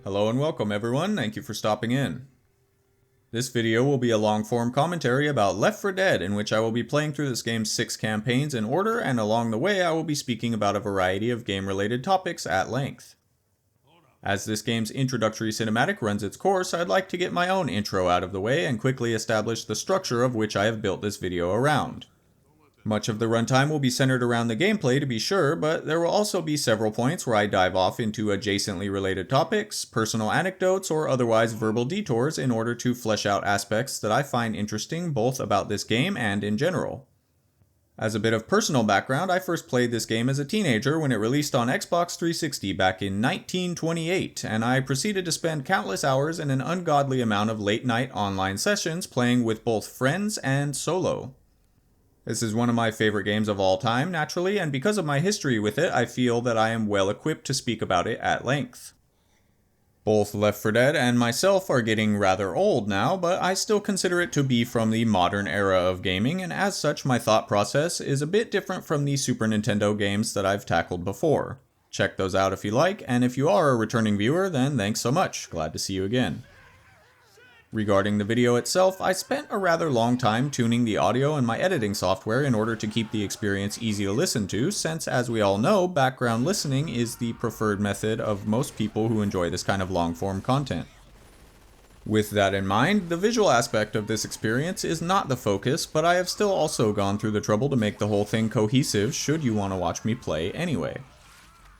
Hello and welcome everyone, thank you for stopping in. This video will be a long-form commentary about Left 4 Dead, in which I will be playing through this game's 6 campaigns in order, and along the way I will be speaking about a variety of game-related topics at length. As this game's introductory cinematic runs its course, I'd like to get my own intro out of the way and quickly establish the structure of which I have built this video around. Much of the runtime will be centered around the gameplay to be sure, but there will also be several points where I dive off into adjacently related topics, personal anecdotes, or otherwise verbal detours in order to flesh out aspects that I find interesting both about this game and in general. As a bit of personal background, I first played this game as a teenager when it released on Xbox 360 back in 1928, and I proceeded to spend countless hours in an ungodly amount of late-night online sessions playing with both friends and solo. This is one of my favorite games of all time, naturally, and because of my history with it, I feel that I am well equipped to speak about it at length. Both Left 4 Dead and myself are getting rather old now, but I still consider it to be from the modern era of gaming, and as such my thought process is a bit different from the Super Nintendo games that I've tackled before. Check those out if you like, and if you are a returning viewer, then thanks so much. Glad to see you again. Regarding the video itself, I spent a rather long time tuning the audio and my editing software in order to keep the experience easy to listen to, since as we all know, background listening is the preferred method of most people who enjoy this kind of long-form content. With that in mind, the visual aspect of this experience is not the focus, but I have still also gone through the trouble to make the whole thing cohesive should you want to watch me play anyway.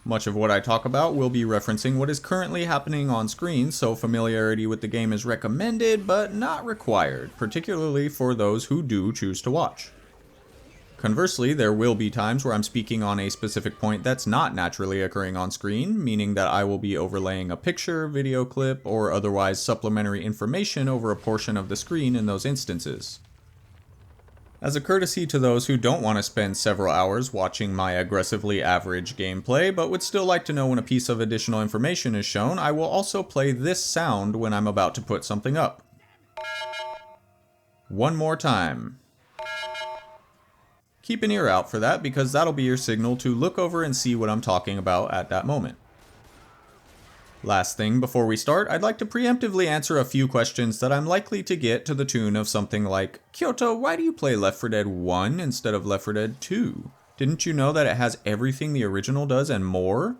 Much of what I talk about will be referencing what is currently happening on screen, so familiarity with the game is recommended, but not required, particularly for those who do choose to watch. Conversely, there will be times where I'm speaking on a specific point that's not naturally occurring on screen, meaning that I will be overlaying a picture, video clip, or otherwise supplementary information over a portion of the screen in those instances. As a courtesy to those who don't want to spend several hours watching my aggressively average gameplay, but would still like to know when a piece of additional information is shown, I will also play this sound when I'm about to put something up. One more time. Keep an ear out for that, because that'll be your signal to look over and see what I'm talking about at that moment. Last thing before we start, I'd like to preemptively answer a few questions that I'm likely to get to the tune of something like, Kyoto, why do you play Left 4 Dead 1 instead of Left 4 Dead 2? Didn't you know that it has everything the original does and more?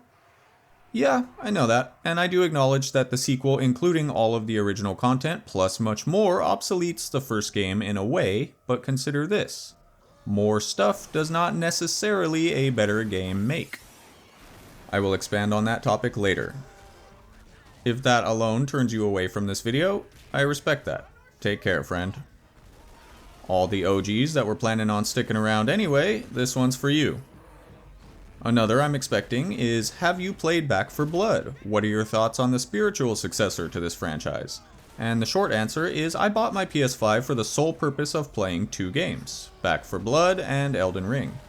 Yeah, I know that, and I do acknowledge that the sequel, including all of the original content plus much more, obsoletes the first game in a way, but consider this. More stuff does not necessarily a better game make. I will expand on that topic later. If that alone turns you away from this video, I respect that. Take care, friend. All the OGs that were planning on sticking around anyway, this one's for you. Another I'm expecting is, have you played Back 4 Blood? What are your thoughts on the spiritual successor to this franchise? And the short answer is, I bought my PS5 for the sole purpose of playing 2 games, Back 4 Blood and Elden Ring.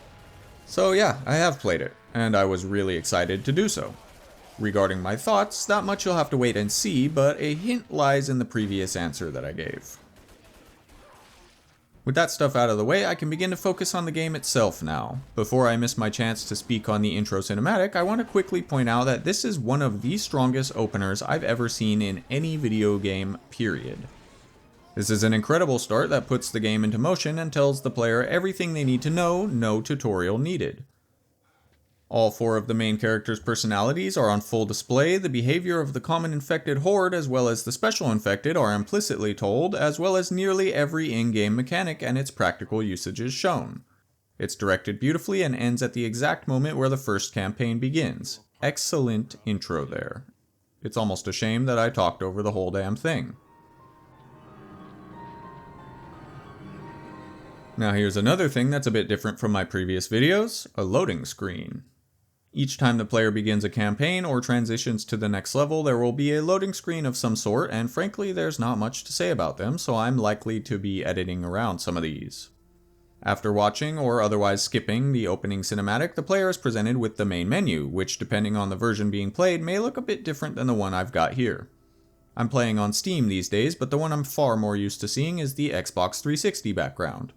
So yeah, I have played it, and I was really excited to do so. Regarding my thoughts, that much you'll have to wait and see, but a hint lies in the previous answer that I gave. With that stuff out of the way, I can begin to focus on the game itself now. Before I miss my chance to speak on the intro cinematic, I want to quickly point out that this is one of the strongest openers I've ever seen in any video game, period. This is an incredible start that puts the game into motion and tells the player everything they need to know, no tutorial needed. All 4 of the main characters' personalities are on full display, the behavior of the common infected horde as well as the special infected are implicitly told, as well as nearly every in-game mechanic and its practical usage is shown. It's directed beautifully and ends at the exact moment where the first campaign begins. Excellent intro there. It's almost a shame that I talked over the whole damn thing. Now here's another thing that's a bit different from my previous videos, a loading screen. Each time the player begins a campaign or transitions to the next level, there will be a loading screen of some sort, and frankly there's not much to say about them, so I'm likely to be editing around some of these. After watching or otherwise skipping the opening cinematic, the player is presented with the main menu, which depending on the version being played may look a bit different than the one I've got here. I'm playing on Steam these days, but the one I'm far more used to seeing is the Xbox 360 background.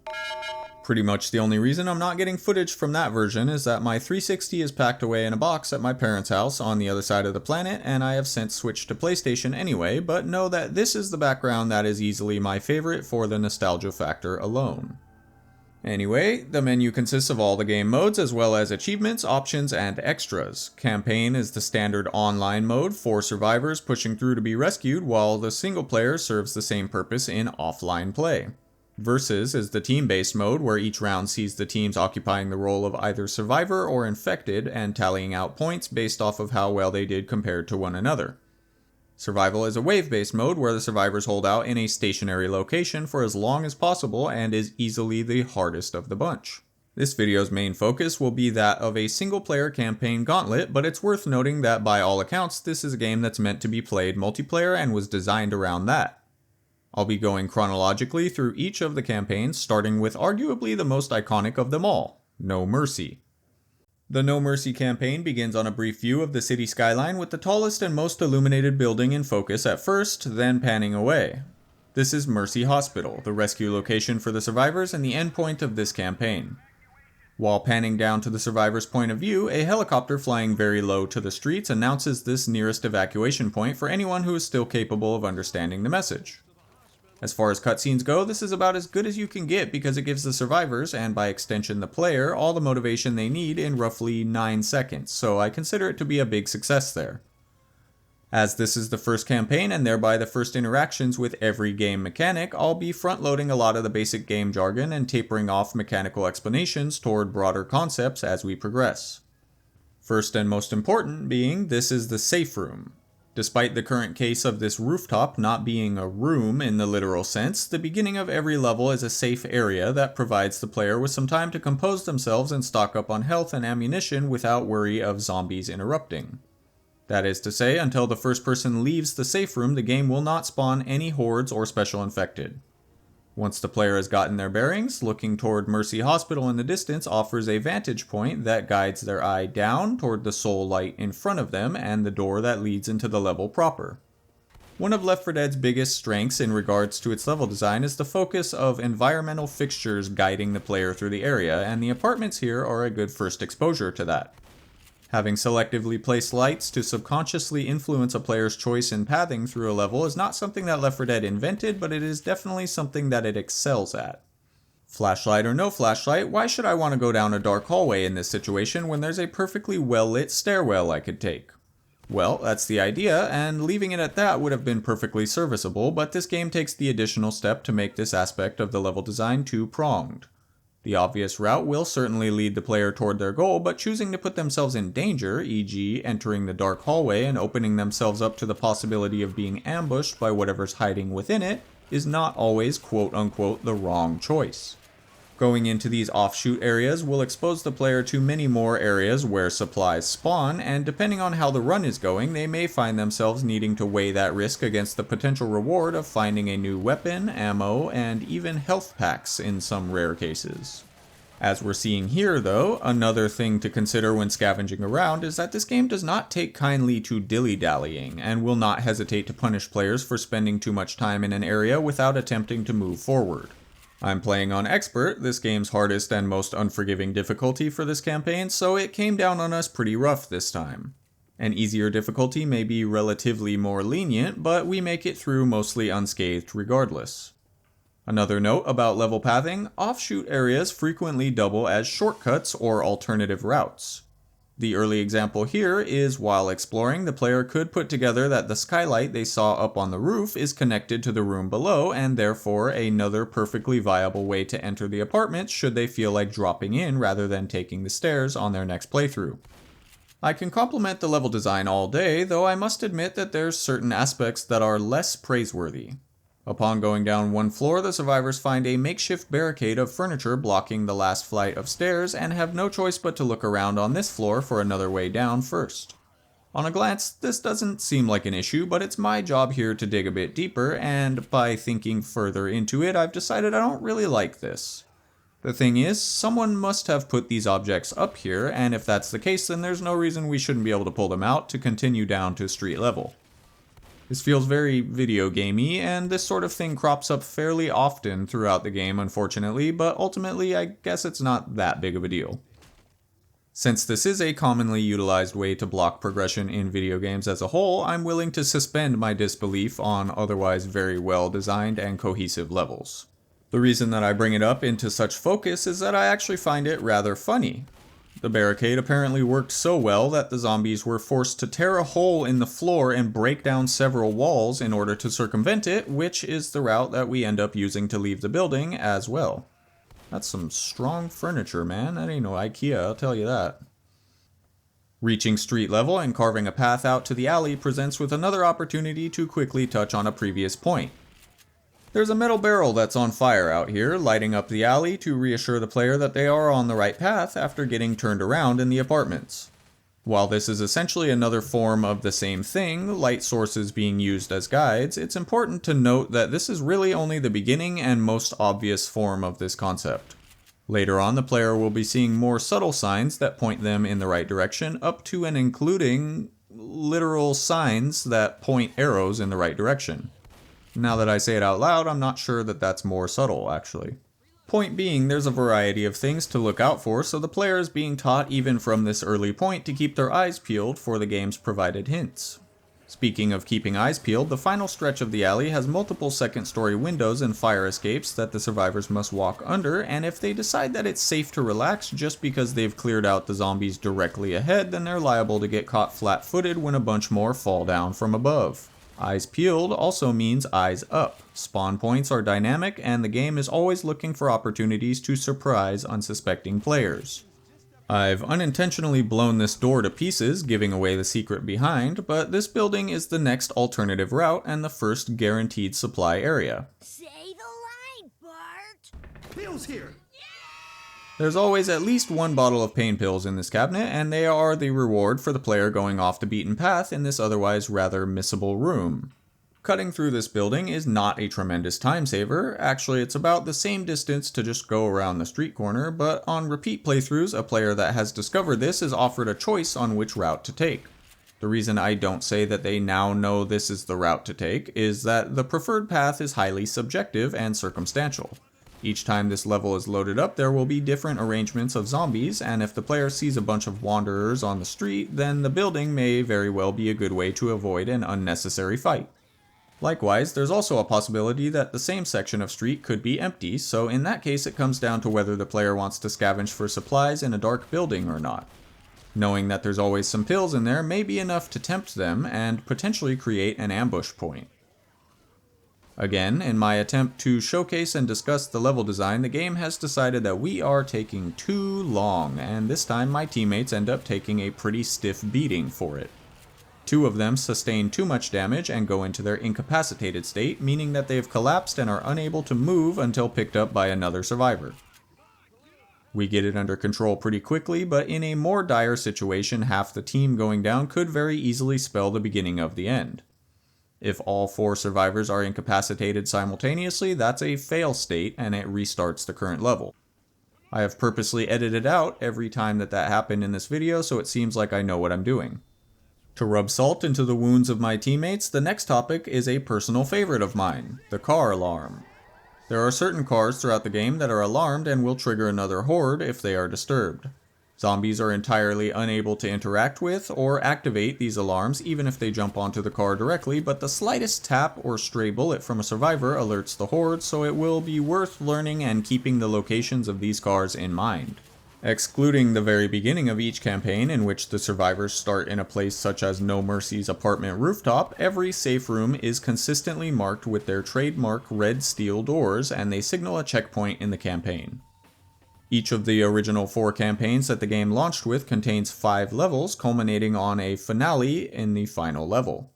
Pretty much the only reason I'm not getting footage from that version is that my 360 is packed away in a box at my parents' house on the other side of the planet, and I have since switched to PlayStation anyway, but know that this is the background that is easily my favorite for the nostalgia factor alone. Anyway, the menu consists of all the game modes as well as achievements, options, and extras. Campaign is the standard online mode for survivors pushing through to be rescued, while the single player serves the same purpose in offline play. Versus is the team-based mode where each round sees the teams occupying the role of either survivor or infected and tallying out points based off of how well they did compared to one another. Survival is a wave-based mode where the survivors hold out in a stationary location for as long as possible and is easily the hardest of the bunch. This video's main focus will be that of a single-player campaign gauntlet, but it's worth noting that by all accounts this is a game that's meant to be played multiplayer and was designed around that. I'll be going chronologically through each of the campaigns, starting with arguably the most iconic of them all, No Mercy. The No Mercy campaign begins on a brief view of the city skyline with the tallest and most illuminated building in focus at first, then panning away. This is Mercy Hospital, the rescue location for the survivors and the endpoint of this campaign. While panning down to the survivors' point of view, a helicopter flying very low to the streets announces this nearest evacuation point for anyone who is still capable of understanding the message. As far as cutscenes go, this is about as good as you can get because it gives the survivors, and by extension the player, all the motivation they need in roughly 9 seconds, so I consider it to be a big success there. As this is the first campaign and thereby the first interactions with every game mechanic, I'll be front-loading a lot of the basic game jargon and tapering off mechanical explanations toward broader concepts as we progress. First and most important being, this is the safe room. Despite the current case of this rooftop not being a room in the literal sense, the beginning of every level is a safe area that provides the player with some time to compose themselves and stock up on health and ammunition without worry of zombies interrupting. That is to say, until the first person leaves the safe room, the game will not spawn any hordes or special infected. Once the player has gotten their bearings, looking toward Mercy Hospital in the distance offers a vantage point that guides their eye down toward the sole light in front of them and the door that leads into the level proper. One of Left 4 Dead's biggest strengths in regards to its level design is the focus of environmental fixtures guiding the player through the area, and the apartments here are a good first exposure to that. Having selectively placed lights to subconsciously influence a player's choice in pathing through a level is not something that Left 4 Dead invented, but it is definitely something that it excels at. Flashlight or no flashlight, why should I want to go down a dark hallway in this situation when there's a perfectly well-lit stairwell I could take? Well, that's the idea, and leaving it at that would have been perfectly serviceable, but this game takes the additional step to make this aspect of the level design two-pronged. The obvious route will certainly lead the player toward their goal, but choosing to put themselves in danger, e.g. entering the dark hallway and opening themselves up to the possibility of being ambushed by whatever's hiding within it, is not always quote-unquote the wrong choice. Going into these offshoot areas will expose the player to many more areas where supplies spawn, and depending on how the run is going, they may find themselves needing to weigh that risk against the potential reward of finding a new weapon, ammo, and even health packs in some rare cases. As we're seeing here though, another thing to consider when scavenging around is that this game does not take kindly to dilly-dallying, and will not hesitate to punish players for spending too much time in an area without attempting to move forward. I'm playing on Expert, this game's hardest and most unforgiving difficulty for this campaign, so it came down on us pretty rough this time. An easier difficulty may be relatively more lenient, but we make it through mostly unscathed regardless. Another note about level pathing, offshoot areas frequently double as shortcuts or alternative routes. The early example here is while exploring, the player could put together that the skylight they saw up on the roof is connected to the room below, and therefore another perfectly viable way to enter the apartment should they feel like dropping in rather than taking the stairs on their next playthrough. I can compliment the level design all day, though I must admit that there's certain aspects that are less praiseworthy. Upon going down one floor, the survivors find a makeshift barricade of furniture blocking the last flight of stairs and have no choice but to look around on this floor for another way down first. On a glance, this doesn't seem like an issue, but it's my job here to dig a bit deeper, and by thinking further into it, I've decided I don't really like this. The thing is, someone must have put these objects up here, and if that's the case, then there's no reason we shouldn't be able to pull them out to continue down to street level. This feels very video gamey, and this sort of thing crops up fairly often throughout the game, unfortunately, but ultimately I guess it's not that big of a deal. Since this is a commonly utilized way to block progression in video games as a whole, I'm willing to suspend my disbelief on otherwise very well designed and cohesive levels. The reason that I bring it up into such focus is that I actually find it rather funny. The barricade apparently worked so well that the zombies were forced to tear a hole in the floor and break down several walls in order to circumvent it, which is the route that we end up using to leave the building as well. That's some strong furniture, man. That ain't no IKEA, I'll tell you that. Reaching street level and carving a path out to the alley presents with another opportunity to quickly touch on a previous point. There's a metal barrel that's on fire out here, lighting up the alley to reassure the player that they are on the right path after getting turned around in the apartments. While this is essentially another form of the same thing, light sources being used as guides, it's important to note that this is really only the beginning and most obvious form of this concept. Later on, the player will be seeing more subtle signs that point them in the right direction, up to and including literal signs that point arrows in the right direction. Now that I say it out loud, I'm not sure that that's more subtle, actually. Point being, there's a variety of things to look out for, so the player is being taught even from this early point to keep their eyes peeled for the game's provided hints. Speaking of keeping eyes peeled, the final stretch of the alley has multiple second-story windows and fire escapes that the survivors must walk under, and if they decide that it's safe to relax just because they've cleared out the zombies directly ahead, then they're liable to get caught flat-footed when a bunch more fall down from above. Eyes peeled also means eyes up. Spawn points are dynamic, and the game is always looking for opportunities to surprise unsuspecting players. I've unintentionally blown this door to pieces, giving away the secret behind, but this building is the next alternative route and the first guaranteed supply area. Say the line, Bart! Pills here! There's always at least one bottle of pain pills in this cabinet, and they are the reward for the player going off the beaten path in this otherwise rather missable room. Cutting through this building is not a tremendous time saver. Actually, it's about the same distance to just go around the street corner, but on repeat playthroughs, a player that has discovered this is offered a choice on which route to take. The reason I don't say that they now know this is the route to take is that the preferred path is highly subjective and circumstantial. Each time this level is loaded up, there will be different arrangements of zombies, and if the player sees a bunch of wanderers on the street, then the building may very well be a good way to avoid an unnecessary fight. Likewise, there's also a possibility that the same section of street could be empty, so in that case it comes down to whether the player wants to scavenge for supplies in a dark building or not. Knowing that there's always some pills in there may be enough to tempt them and potentially create an ambush point. Again, in my attempt to showcase and discuss the level design, the game has decided that we are taking too long, and this time my teammates end up taking a pretty stiff beating for it. 2 of them sustain too much damage and go into their incapacitated state, meaning that they've collapsed and are unable to move until picked up by another survivor. We get it under control pretty quickly, but in a more dire situation, half the team going down could very easily spell the beginning of the end. If all 4 survivors are incapacitated simultaneously, that's a fail state and it restarts the current level. I have purposely edited out every time that happened in this video, so it seems like I know what I'm doing. To rub salt into the wounds of my teammates, the next topic is a personal favorite of mine, the car alarm. There are certain cars throughout the game that are alarmed and will trigger another horde if they are disturbed. Zombies are entirely unable to interact with or activate these alarms even if they jump onto the car directly, but the slightest tap or stray bullet from a survivor alerts the horde, so it will be worth learning and keeping the locations of these cars in mind. Excluding the very beginning of each campaign, in which the survivors start in a place such as No Mercy's apartment rooftop, every safe room is consistently marked with their trademark red steel doors, and they signal a checkpoint in the campaign. Each of the original 4 campaigns that the game launched with contains 5 levels, culminating on a finale in the final level.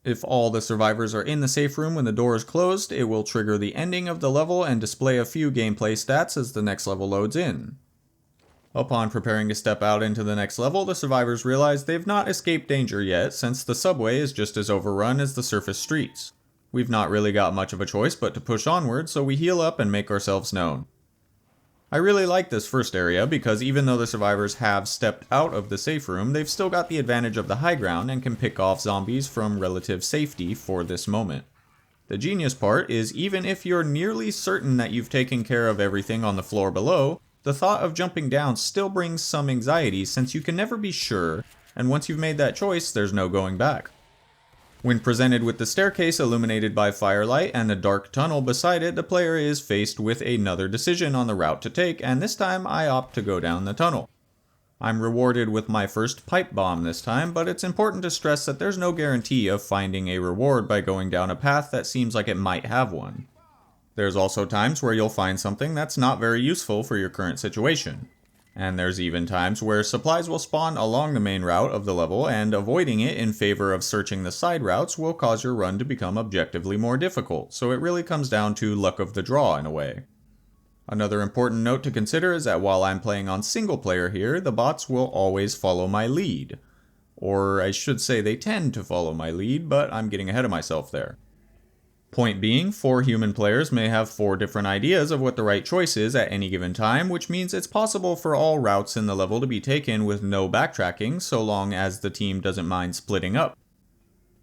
If all the survivors are in the safe room when the door is closed, it will trigger the ending of the level and display a few gameplay stats as the next level loads in. Upon preparing to step out into the next level, the survivors realize they've not escaped danger yet, since the subway is just as overrun as the surface streets. We've not really got much of a choice but to push onward, so we heal up and make ourselves known. I really like this first area because even though the survivors have stepped out of the safe room, they've still got the advantage of the high ground and can pick off zombies from relative safety for this moment. The genius part is even if you're nearly certain that you've taken care of everything on the floor below, the thought of jumping down still brings some anxiety since you can never be sure, and once you've made that choice, there's no going back. When presented with the staircase illuminated by firelight and a dark tunnel beside it, the player is faced with another decision on the route to take, and this time I opt to go down the tunnel. I'm rewarded with my first pipe bomb this time, but it's important to stress that there's no guarantee of finding a reward by going down a path that seems like it might have one. There's also times where you'll find something that's not very useful for your current situation. And there's even times where supplies will spawn along the main route of the level, and avoiding it in favor of searching the side routes will cause your run to become objectively more difficult, so it really comes down to luck of the draw in a way. Another important note to consider is that while I'm playing on single player here, the bots will always follow my lead. Or I should say they tend to follow my lead, but I'm getting ahead of myself there. Point being, 4 human players may have 4 different ideas of what the right choice is at any given time, which means it's possible for all routes in the level to be taken with no backtracking so long as the team doesn't mind splitting up.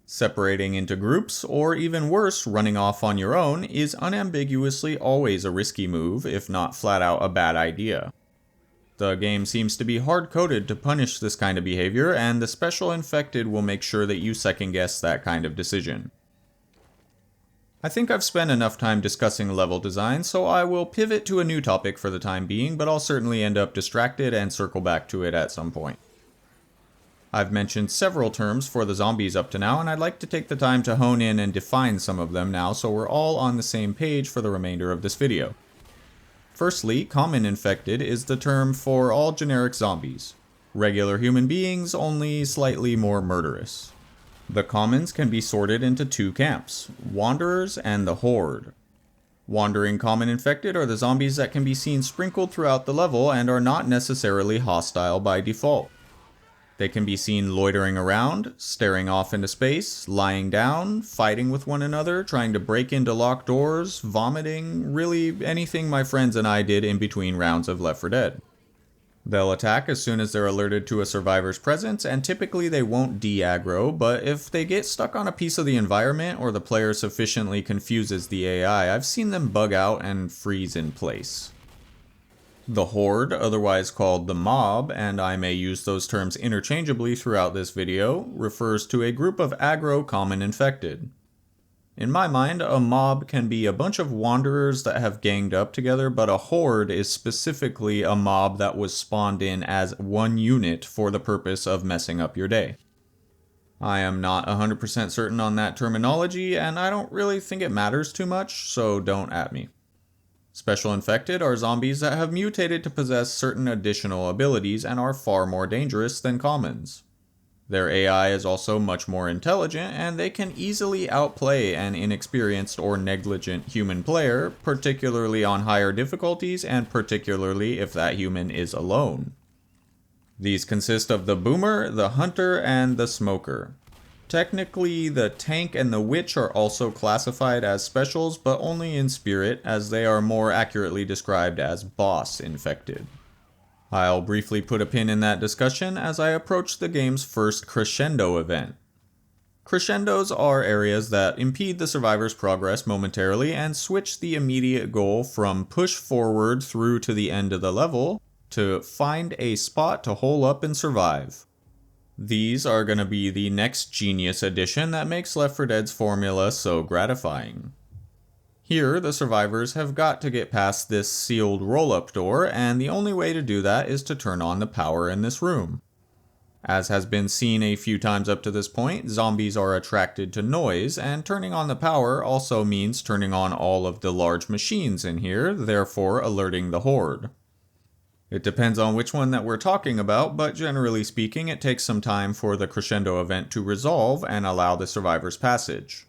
Separating into groups, or even worse, running off on your own, is unambiguously always a risky move, if not flat out a bad idea. The game seems to be hard-coded to punish this kind of behavior, and the special infected will make sure that you second-guess that kind of decision. I think I've spent enough time discussing level design, so I will pivot to a new topic for the time being, but I'll certainly end up distracted and circle back to it at some point. I've mentioned several terms for the zombies up to now, and I'd like to take the time to hone in and define some of them now so we're all on the same page for the remainder of this video. Firstly, common infected is the term for all generic zombies. Regular human beings, only slightly more murderous. The commons can be sorted into 2 camps, Wanderers and the Horde. Wandering common infected are the zombies that can be seen sprinkled throughout the level and are not necessarily hostile by default. They can be seen loitering around, staring off into space, lying down, fighting with one another, trying to break into locked doors, vomiting, really anything my friends and I did in between rounds of Left 4 Dead. They'll attack as soon as they're alerted to a survivor's presence, and typically they won't de-aggro, but if they get stuck on a piece of the environment or the player sufficiently confuses the AI, I've seen them bug out and freeze in place. The Horde, otherwise called the Mob, and I may use those terms interchangeably throughout this video, refers to a group of aggro common infected. In my mind, a mob can be a bunch of wanderers that have ganged up together, but a horde is specifically a mob that was spawned in as one unit for the purpose of messing up your day. I am not 100% certain on that terminology, and I don't really think it matters too much, so don't at me. Special infected are zombies that have mutated to possess certain additional abilities and are far more dangerous than commons. Their AI is also much more intelligent, and they can easily outplay an inexperienced or negligent human player, particularly on higher difficulties and particularly if that human is alone. These consist of the Boomer, the Hunter, and the Smoker. Technically, the Tank and the Witch are also classified as specials, but only in spirit, as they are more accurately described as boss infected. I'll briefly put a pin in that discussion as I approach the game's first crescendo event. Crescendos are areas that impede the survivor's progress momentarily and switch the immediate goal from push forward through to the end of the level to find a spot to hole up and survive. These are going to be the next genius addition that makes Left 4 Dead's formula so gratifying. Here, the survivors have got to get past this sealed roll-up door, and the only way to do that is to turn on the power in this room. As has been seen a few times up to this point, zombies are attracted to noise, and turning on the power also means turning on all of the large machines in here, therefore alerting the horde. It depends on which one that we're talking about, but generally speaking, it takes some time for the crescendo event to resolve and allow the survivor's passage.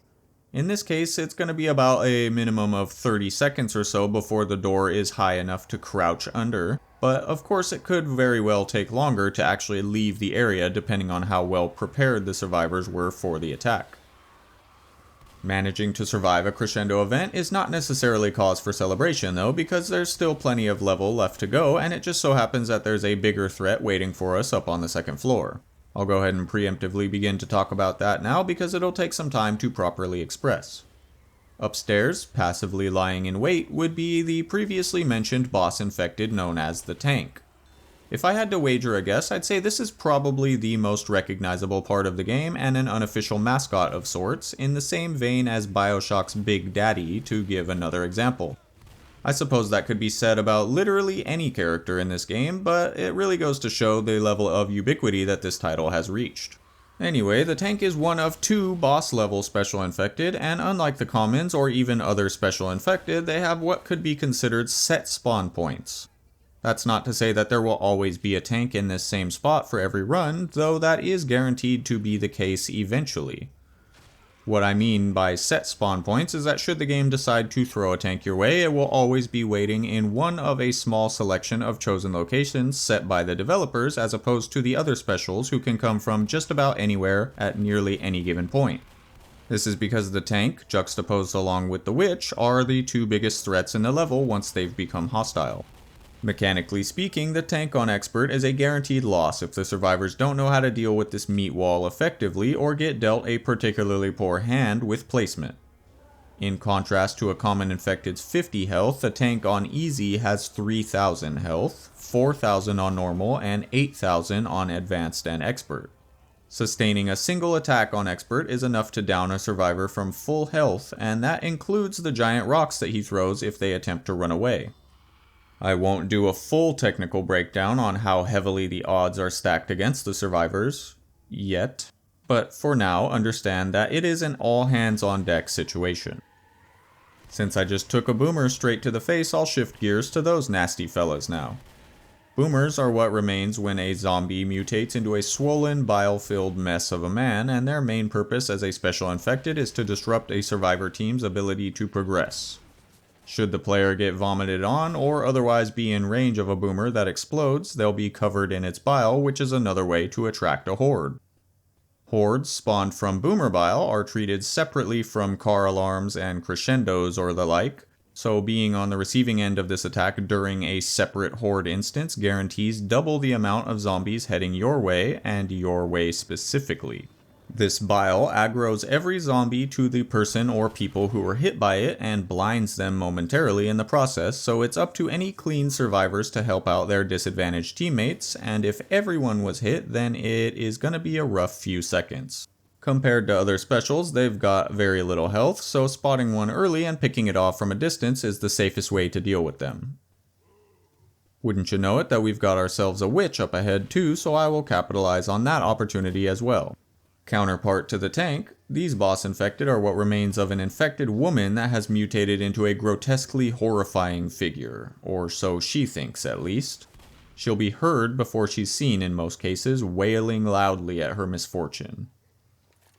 In this case, it's going to be about a minimum of 30 seconds or so before the door is high enough to crouch under, but of course it could very well take longer to actually leave the area depending on how well prepared the survivors were for the attack. Managing to survive a crescendo event is not necessarily cause for celebration though, because there's still plenty of level left to go, and it just so happens that there's a bigger threat waiting for us up on the second floor. I'll go ahead and preemptively begin to talk about that now because it'll take some time to properly express. Upstairs, passively lying in wait, would be the previously mentioned boss infected known as the tank. If I had to wager a guess, I'd say this is probably the most recognizable part of the game and an unofficial mascot of sorts, in the same vein as BioShock's Big Daddy, to give another example. I suppose that could be said about literally any character in this game, but it really goes to show the level of ubiquity that this title has reached. Anyway, the tank is one of 2 boss level special infected, and unlike the commons or even other special infected, they have what could be considered set spawn points. That's not to say that there will always be a tank in this same spot for every run, though that is guaranteed to be the case eventually. What I mean by set spawn points is that should the game decide to throw a tank your way, it will always be waiting in one of a small selection of chosen locations set by the developers, as opposed to the other specials who can come from just about anywhere at nearly any given point. This is because the tank, juxtaposed along with the witch, are the 2 biggest threats in the level once they've become hostile. Mechanically speaking, the tank on Expert is a guaranteed loss if the survivors don't know how to deal with this meat wall effectively or get dealt a particularly poor hand with placement. In contrast to a common infected's 50 health, the tank on Easy has 3000 health, 4000 on normal, and 8000 on advanced and expert. Sustaining a single attack on Expert is enough to down a survivor from full health, and that includes the giant rocks that he throws if they attempt to run away. I won't do a full technical breakdown on how heavily the odds are stacked against the survivors, yet, but for now understand that it is an all hands on deck situation. Since I just took a boomer straight to the face, I'll shift gears to those nasty fellas now. Boomers are what remains when a zombie mutates into a swollen, bile-filled mess of a man, and their main purpose as a special infected is to disrupt a survivor team's ability to progress. Should the player get vomited on or otherwise be in range of a boomer that explodes, they'll be covered in its bile, which is another way to attract a horde. Hordes spawned from boomer bile are treated separately from car alarms and crescendos or the like, so being on the receiving end of this attack during a separate horde instance guarantees double the amount of zombies heading your way, and your way specifically. This bile aggroes every zombie to the person or people who were hit by it and blinds them momentarily in the process, so it's up to any clean survivors to help out their disadvantaged teammates, and if everyone was hit, then it is gonna be a rough few seconds. Compared to other specials, they've got very little health, so spotting one early and picking it off from a distance is the safest way to deal with them. Wouldn't you know it that we've got ourselves a witch up ahead too, so I will capitalize on that opportunity as well. Counterpart to the tank, these boss infected are what remains of an infected woman that has mutated into a grotesquely horrifying figure, or so she thinks at least. She'll be heard before she's seen in most cases, wailing loudly at her misfortune.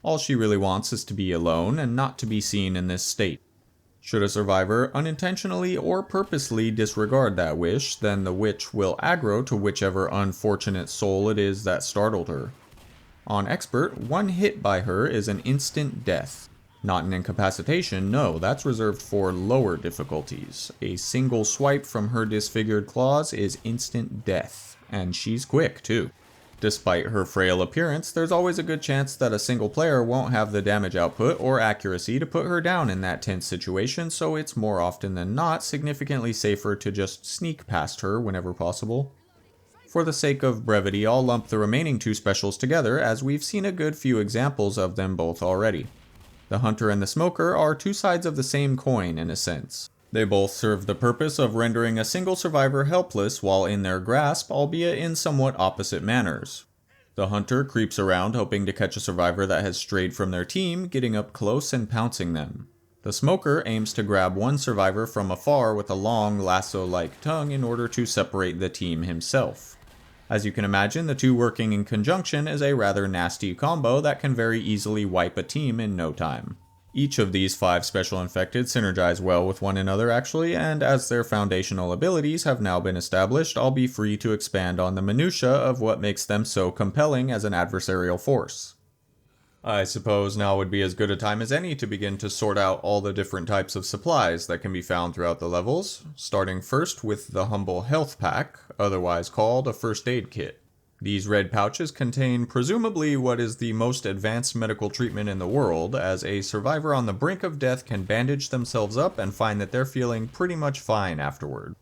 All she really wants is to be alone and not to be seen in this state. Should a survivor unintentionally or purposely disregard that wish, then the witch will aggro to whichever unfortunate soul it is that startled her. On Expert, one hit by her is an instant death. Not an incapacitation, no, that's reserved for lower difficulties. A single swipe from her disfigured claws is instant death, and she's quick too. Despite her frail appearance, there's always a good chance that a single player won't have the damage output or accuracy to put her down in that tense situation, so it's more often than not significantly safer to just sneak past her whenever possible. For the sake of brevity, I'll lump the remaining 2 specials together, as we've seen a good few examples of them both already. The Hunter and the Smoker are 2 sides of the same coin in a sense. They both serve the purpose of rendering a single survivor helpless while in their grasp, albeit in somewhat opposite manners. The Hunter creeps around hoping to catch a survivor that has strayed from their team, getting up close and pouncing them. The Smoker aims to grab one survivor from afar with a long lasso-like tongue in order to separate the team himself. As you can imagine, the 2 working in conjunction is a rather nasty combo that can very easily wipe a team in no time. Each of these 5 special infected synergize well with one another actually, and as their foundational abilities have now been established, I'll be free to expand on the minutiae of what makes them so compelling as an adversarial force. I suppose now would be as good a time as any to begin to sort out all the different types of supplies that can be found throughout the levels, starting first with the humble health pack, otherwise called a first aid kit. These red pouches contain presumably what is the most advanced medical treatment in the world, as a survivor on the brink of death can bandage themselves up and find that they're feeling pretty much fine afterward.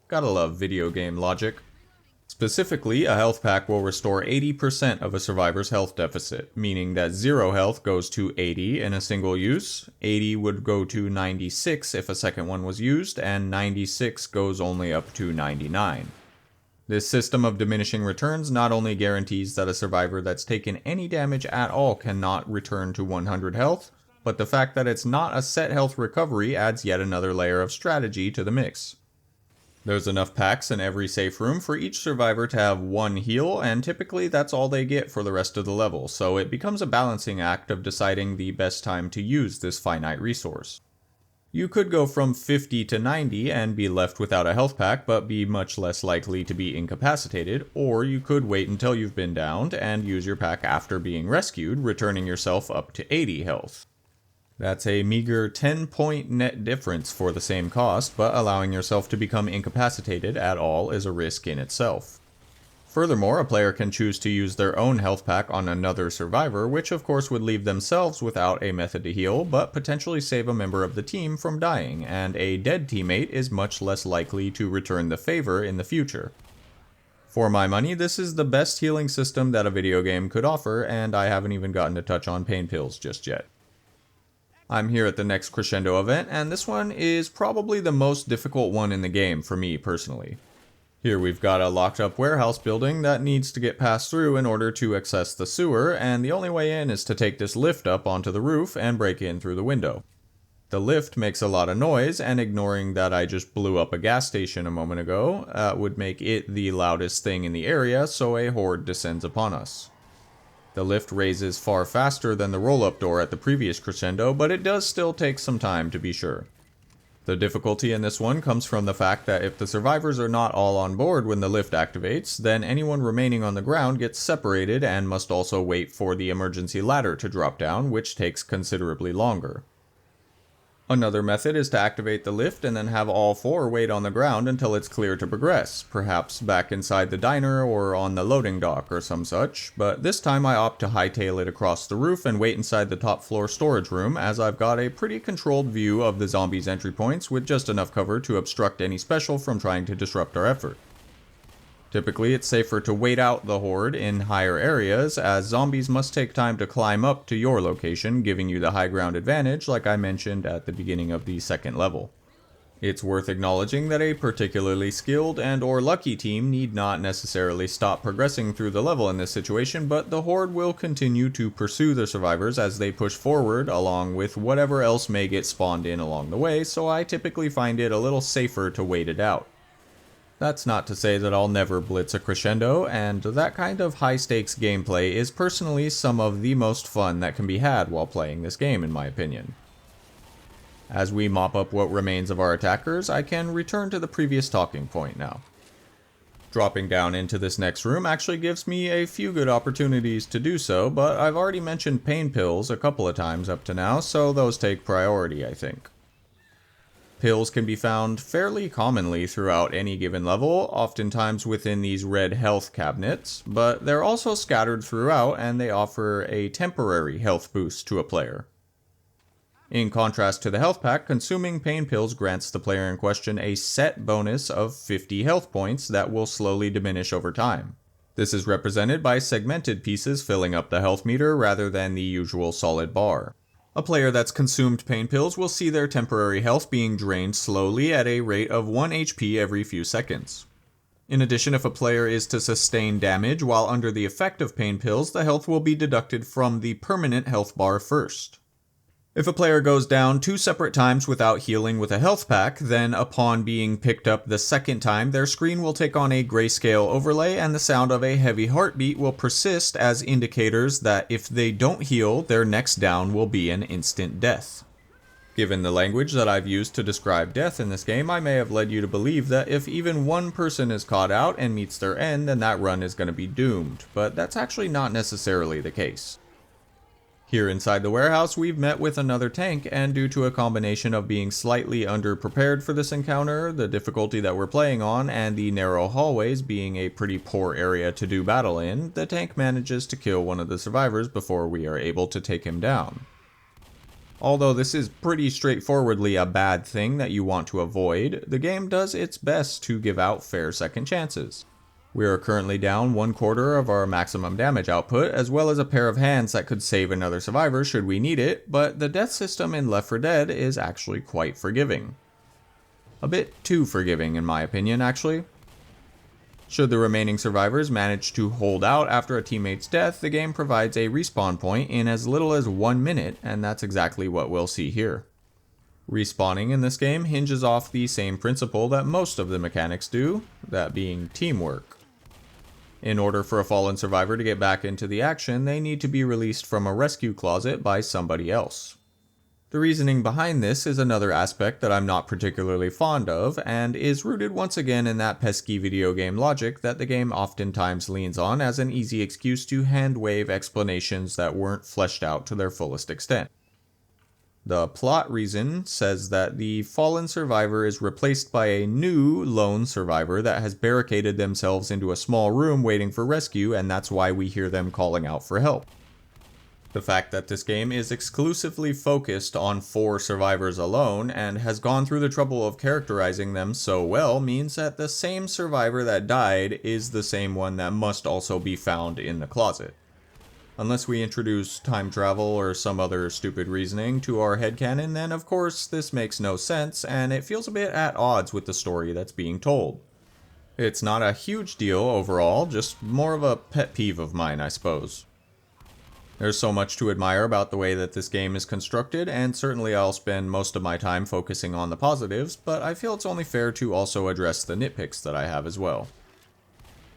Gotta love video game logic. Specifically, a health pack will restore 80% of a survivor's health deficit, meaning that 0 health goes to 80 in a single use, 80 would go to 96 if a second one was used, and 96 goes only up to 99. This system of diminishing returns not only guarantees that a survivor that's taken any damage at all cannot return to 100 health, but the fact that it's not a set health recovery adds yet another layer of strategy to the mix. There's enough packs in every safe room for each survivor to have one heal, and typically that's all they get for the rest of the level, so it becomes a balancing act of deciding the best time to use this finite resource. You could go from 50 to 90 and be left without a health pack, but be much less likely to be incapacitated, or you could wait until you've been downed and use your pack after being rescued, returning yourself up to 80 health. That's a meager 10-point net difference for the same cost, but allowing yourself to become incapacitated at all is a risk in itself. Furthermore, a player can choose to use their own health pack on another survivor, which of course would leave themselves without a method to heal, but potentially save a member of the team from dying, and a dead teammate is much less likely to return the favor in the future. For my money, this is the best healing system that a video game could offer, and I haven't even gotten to touch on pain pills just yet. I'm here at the next crescendo event, and this one is probably the most difficult one in the game for me personally. Here we've got a locked up warehouse building that needs to get passed through in order to access the sewer, and the only way in is to take this lift up onto the roof and break in through the window. The lift makes a lot of noise, and ignoring that I just blew up a gas station a moment ago, would make it the loudest thing in the area, so a horde descends upon us. The lift raises far faster than the roll-up door at the previous crescendo, but it does still take some time to be sure. The difficulty in this one comes from the fact that if the survivors are not all on board when the lift activates, then anyone remaining on the ground gets separated and must also wait for the emergency ladder to drop down, which takes considerably longer. Another method is to activate the lift and then have all 4 wait on the ground until it's clear to progress, perhaps back inside the diner or on the loading dock or some such, but this time I opt to hightail it across the roof and wait inside the top floor storage room, as I've got a pretty controlled view of the zombies' entry points with just enough cover to obstruct any special from trying to disrupt our effort. Typically, it's safer to wait out the horde in higher areas, as zombies must take time to climb up to your location, giving you the high ground advantage like I mentioned at the beginning of the second level. It's worth acknowledging that a particularly skilled and or lucky team need not necessarily stop progressing through the level in this situation, but the horde will continue to pursue the survivors as they push forward along with whatever else may get spawned in along the way, so I typically find it a little safer to wait it out. That's not to say that I'll never blitz a crescendo, and that kind of high-stakes gameplay is personally some of the most fun that can be had while playing this game, in my opinion. As we mop up what remains of our attackers, I can return to the previous talking point now. Dropping down into this next room actually gives me a few good opportunities to do so, but I've already mentioned pain pills a couple of times up to now, so those take priority, I think. Pills can be found fairly commonly throughout any given level, oftentimes within these red health cabinets, but they're also scattered throughout and they offer a temporary health boost to a player. In contrast to the health pack, consuming pain pills grants the player in question a set bonus of 50 health points that will slowly diminish over time. This is represented by segmented pieces filling up the health meter rather than the usual solid bar. A player that's consumed pain pills will see their temporary health being drained slowly at a rate of 1 HP every few seconds. In addition, if a player is to sustain damage while under the effect of pain pills, the health will be deducted from the permanent health bar first. If a player goes down 2 separate times without healing with a health pack, then upon being picked up the second time, their screen will take on a grayscale overlay and the sound of a heavy heartbeat will persist as indicators that if they don't heal, their next down will be an instant death. Given the language that I've used to describe death in this game, I may have led you to believe that if even one person is caught out and meets their end, then that run is going to be doomed, but that's actually not necessarily the case. Here inside the warehouse, we've met with another tank, and due to a combination of being slightly underprepared for this encounter, the difficulty that we're playing on, and the narrow hallways being a pretty poor area to do battle in, the tank manages to kill one of the survivors before we are able to take him down. Although this is pretty straightforwardly a bad thing that you want to avoid, the game does its best to give out fair second chances. We are currently down 1/4 of our maximum damage output, as well as a pair of hands that could save another survivor should we need it, but the death system in Left 4 Dead is actually quite forgiving. A bit too forgiving in my opinion, actually. Should the remaining survivors manage to hold out after a teammate's death, the game provides a respawn point in as little as 1 minute, and that's exactly what we'll see here. Respawning in this game hinges off the same principle that most of the mechanics do, that being teamwork. In order for a fallen survivor to get back into the action, they need to be released from a rescue closet by somebody else. The reasoning behind this is another aspect that I'm not particularly fond of, and is rooted once again in that pesky video game logic that the game oftentimes leans on as an easy excuse to hand-wave explanations that weren't fleshed out to their fullest extent. The plot reason says that the fallen survivor is replaced by a new lone survivor that has barricaded themselves into a small room waiting for rescue, and that's why we hear them calling out for help. The fact that this game is exclusively focused on 4 survivors alone and has gone through the trouble of characterizing them so well means that the same survivor that died is the same one that must also be found in the closet. Unless we introduce time travel or some other stupid reasoning to our headcanon, then of course this makes no sense, and it feels a bit at odds with the story that's being told. It's not a huge deal overall, just more of a pet peeve of mine, I suppose. There's so much to admire about the way that this game is constructed, and certainly I'll spend most of my time focusing on the positives, but I feel it's only fair to also address the nitpicks that I have as well.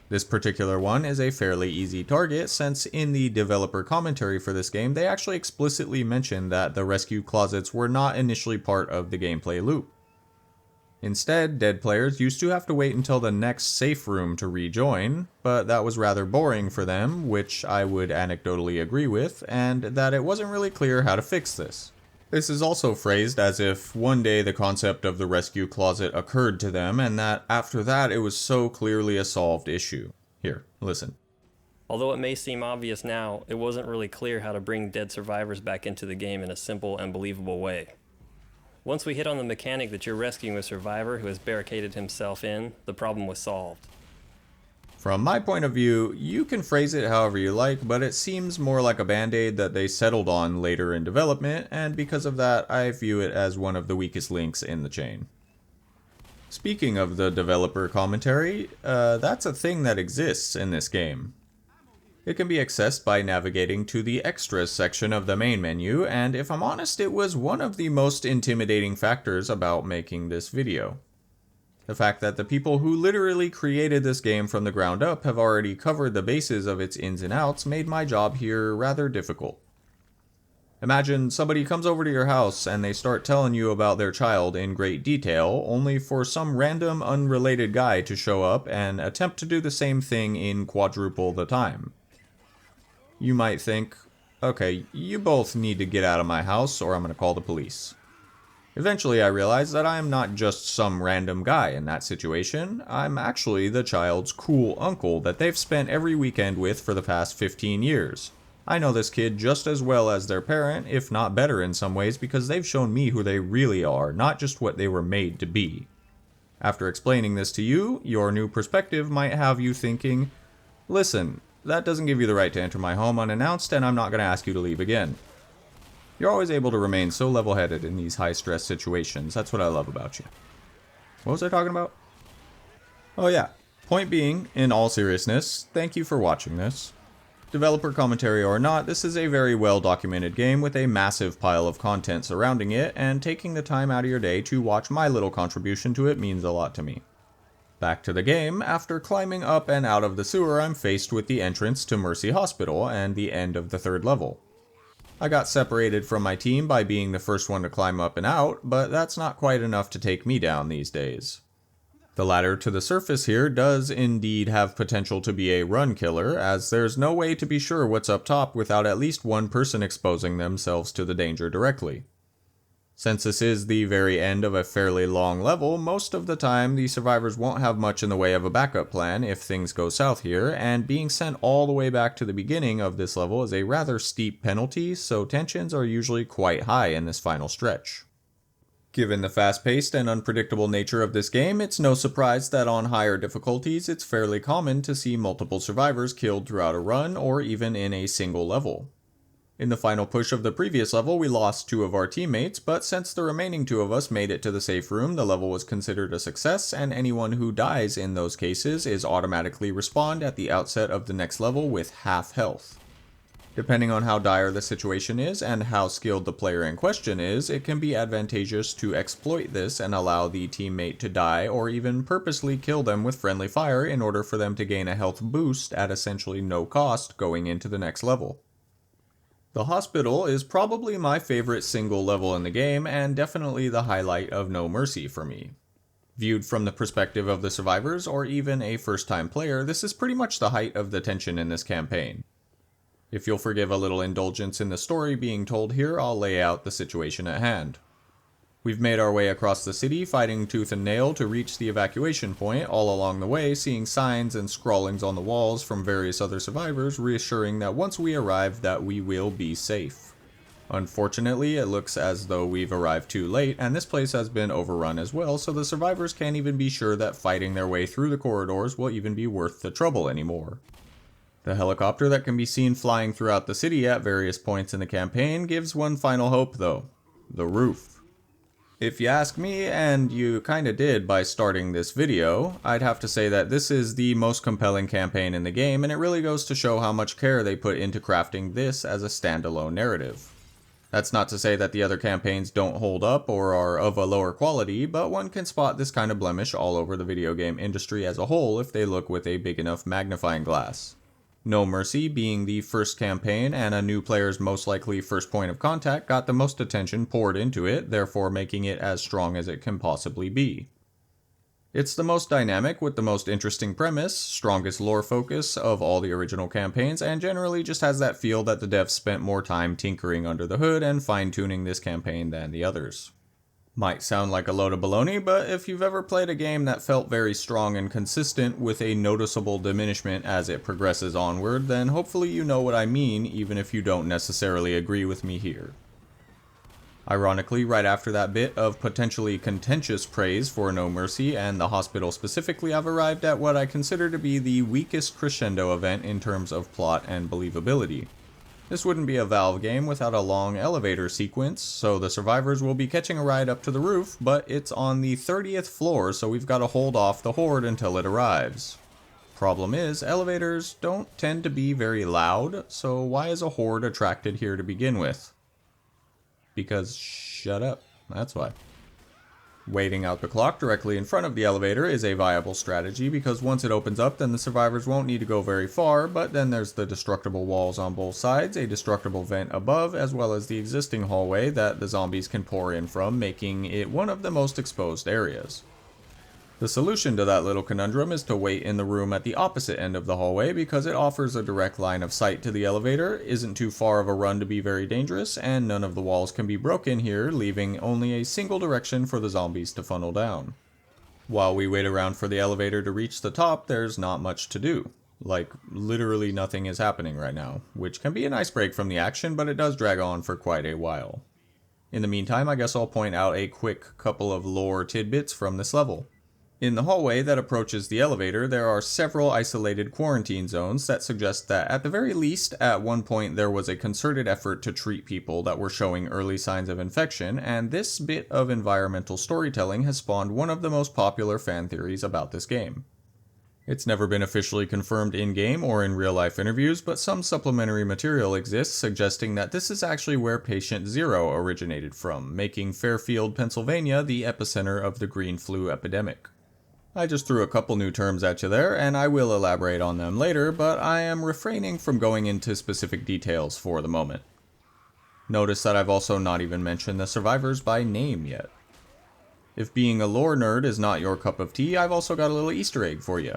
This particular one is a fairly easy target, since in the developer commentary for this game, they actually explicitly mentioned that the rescue closets were not initially part of the gameplay loop. Instead, dead players used to have to wait until the next safe room to rejoin, but that was rather boring for them, which I would anecdotally agree with, and that it wasn't really clear how to fix this. This is also phrased as if one day the concept of the rescue closet occurred to them, and that after that it was so clearly a solved issue. Here, listen. Although it may seem obvious now, it wasn't really clear how to bring dead survivors back into the game in a simple and believable way. Once we hit on the mechanic that you're rescuing a survivor who has barricaded himself in, the problem was solved. From my point of view, you can phrase it however you like, but it seems more like a band-aid that they settled on later in development, and because of that, I view it as one of the weakest links in the chain. Speaking of the developer commentary, that's a thing that exists in this game. It can be accessed by navigating to the extras section of the main menu, and if I'm honest, it was one of the most intimidating factors about making this video. The fact that the people who literally created this game from the ground up have already covered the bases of its ins and outs made my job here rather difficult. Imagine somebody comes over to your house and they start telling you about their child in great detail, only for some random unrelated guy to show up and attempt to do the same thing in quadruple the time. You might think, okay, you both need to get out of my house or I'm going to call the police. Eventually I realized that I am not just some random guy in that situation, I'm actually the child's cool uncle that they've spent every weekend with for the past 15 years. I know this kid just as well as their parent, if not better in some ways, because they've shown me who they really are, not just what they were made to be. After explaining this to you, your new perspective might have you thinking, listen, that doesn't give you the right to enter my home unannounced, and I'm not going to ask you to leave again. You're always able to remain so level-headed in these high-stress situations. That's what I love about you. What was I talking about? Oh yeah. Point being, in all seriousness, thank you for watching this. Developer commentary or not, this is a very well-documented game with a massive pile of content surrounding it, and taking the time out of your day to watch my little contribution to it means a lot to me. Back to the game, after climbing up and out of the sewer, I'm faced with the entrance to Mercy Hospital and the end of the 3rd level. I got separated from my team by being the first one to climb up and out, but that's not quite enough to take me down these days. The ladder to the surface here does indeed have potential to be a run killer, as there's no way to be sure what's up top without at least one person exposing themselves to the danger directly. Since this is the very end of a fairly long level, most of the time the survivors won't have much in the way of a backup plan if things go south here, and being sent all the way back to the beginning of this level is a rather steep penalty, so tensions are usually quite high in this final stretch. Given the fast-paced and unpredictable nature of this game, it's no surprise that on higher difficulties it's fairly common to see multiple survivors killed throughout a run or even in a single level. In the final push of the previous level we lost 2 of our teammates, but since the remaining 2 of us made it to the safe room, the level was considered a success, and anyone who dies in those cases is automatically respawned at the outset of the next level with half health. Depending on how dire the situation is and how skilled the player in question is, it can be advantageous to exploit this and allow the teammate to die or even purposely kill them with friendly fire in order for them to gain a health boost at essentially no cost going into the next level. The hospital is probably my favorite single level in the game and definitely the highlight of No Mercy for me. Viewed from the perspective of the survivors or even a first-time player, this is pretty much the height of the tension in this campaign. If you'll forgive a little indulgence in the story being told here, I'll lay out the situation at hand. We've made our way across the city, fighting tooth and nail to reach the evacuation point, all along the way seeing signs and scrawlings on the walls from various other survivors reassuring that once we arrive that we will be safe. Unfortunately, it looks as though we've arrived too late, and this place has been overrun as well, so the survivors can't even be sure that fighting their way through the corridors will even be worth the trouble anymore. The helicopter that can be seen flying throughout the city at various points in the campaign gives one final hope though: the roof. If you ask me, and you kinda did by starting this video, I'd have to say that this is the most compelling campaign in the game, and it really goes to show how much care they put into crafting this as a standalone narrative. That's not to say that the other campaigns don't hold up or are of a lower quality, but one can spot this kind of blemish all over the video game industry as a whole if they look with a big enough magnifying glass. No Mercy, being the first campaign and a new player's most likely first point of contact, got the most attention poured into it, therefore making it as strong as it can possibly be. It's the most dynamic with the most interesting premise, strongest lore focus of all the original campaigns, and generally just has that feel that the devs spent more time tinkering under the hood and fine-tuning this campaign than the others. Might sound like a load of baloney, but if you've ever played a game that felt very strong and consistent with a noticeable diminishment as it progresses onward, then hopefully you know what I mean, even if you don't necessarily agree with me here. Ironically, right after that bit of potentially contentious praise for No Mercy and the hospital specifically, I've arrived at what I consider to be the weakest crescendo event in terms of plot and believability. This wouldn't be a Valve game without a long elevator sequence, so the survivors will be catching a ride up to the roof, but it's on the 30th floor, so we've got to hold off the horde until it arrives. Problem is, elevators don't tend to be very loud, so why is a horde attracted here to begin with? Because shut up, that's why. Waiting out the clock directly in front of the elevator is a viable strategy because once it opens up then the survivors won't need to go very far, but then there's the destructible walls on both sides, a destructible vent above, as well as the existing hallway that the zombies can pour in from, making it one of the most exposed areas. The solution to that little conundrum is to wait in the room at the opposite end of the hallway because it offers a direct line of sight to the elevator, isn't too far of a run to be very dangerous, and none of the walls can be broken here, leaving only a single direction for the zombies to funnel down. While we wait around for the elevator to reach the top, there's not much to do. Like, literally nothing is happening right now, which can be a nice break from the action, but it does drag on for quite a while. In the meantime, I guess I'll point out a quick couple of lore tidbits from this level. In the hallway that approaches the elevator, there are several isolated quarantine zones that suggest that at the very least, at one point there was a concerted effort to treat people that were showing early signs of infection, and this bit of environmental storytelling has spawned one of the most popular fan theories about this game. It's never been officially confirmed in-game or in real-life interviews, but some supplementary material exists suggesting that this is actually where Patient Zero originated from, making Fairfield, Pennsylvania the epicenter of the green flu epidemic. I just threw a couple new terms at you there, and I will elaborate on them later, but I am refraining from going into specific details for the moment. Notice that I've also not even mentioned the survivors by name yet. If being a lore nerd is not your cup of tea, I've also got a little Easter egg for you.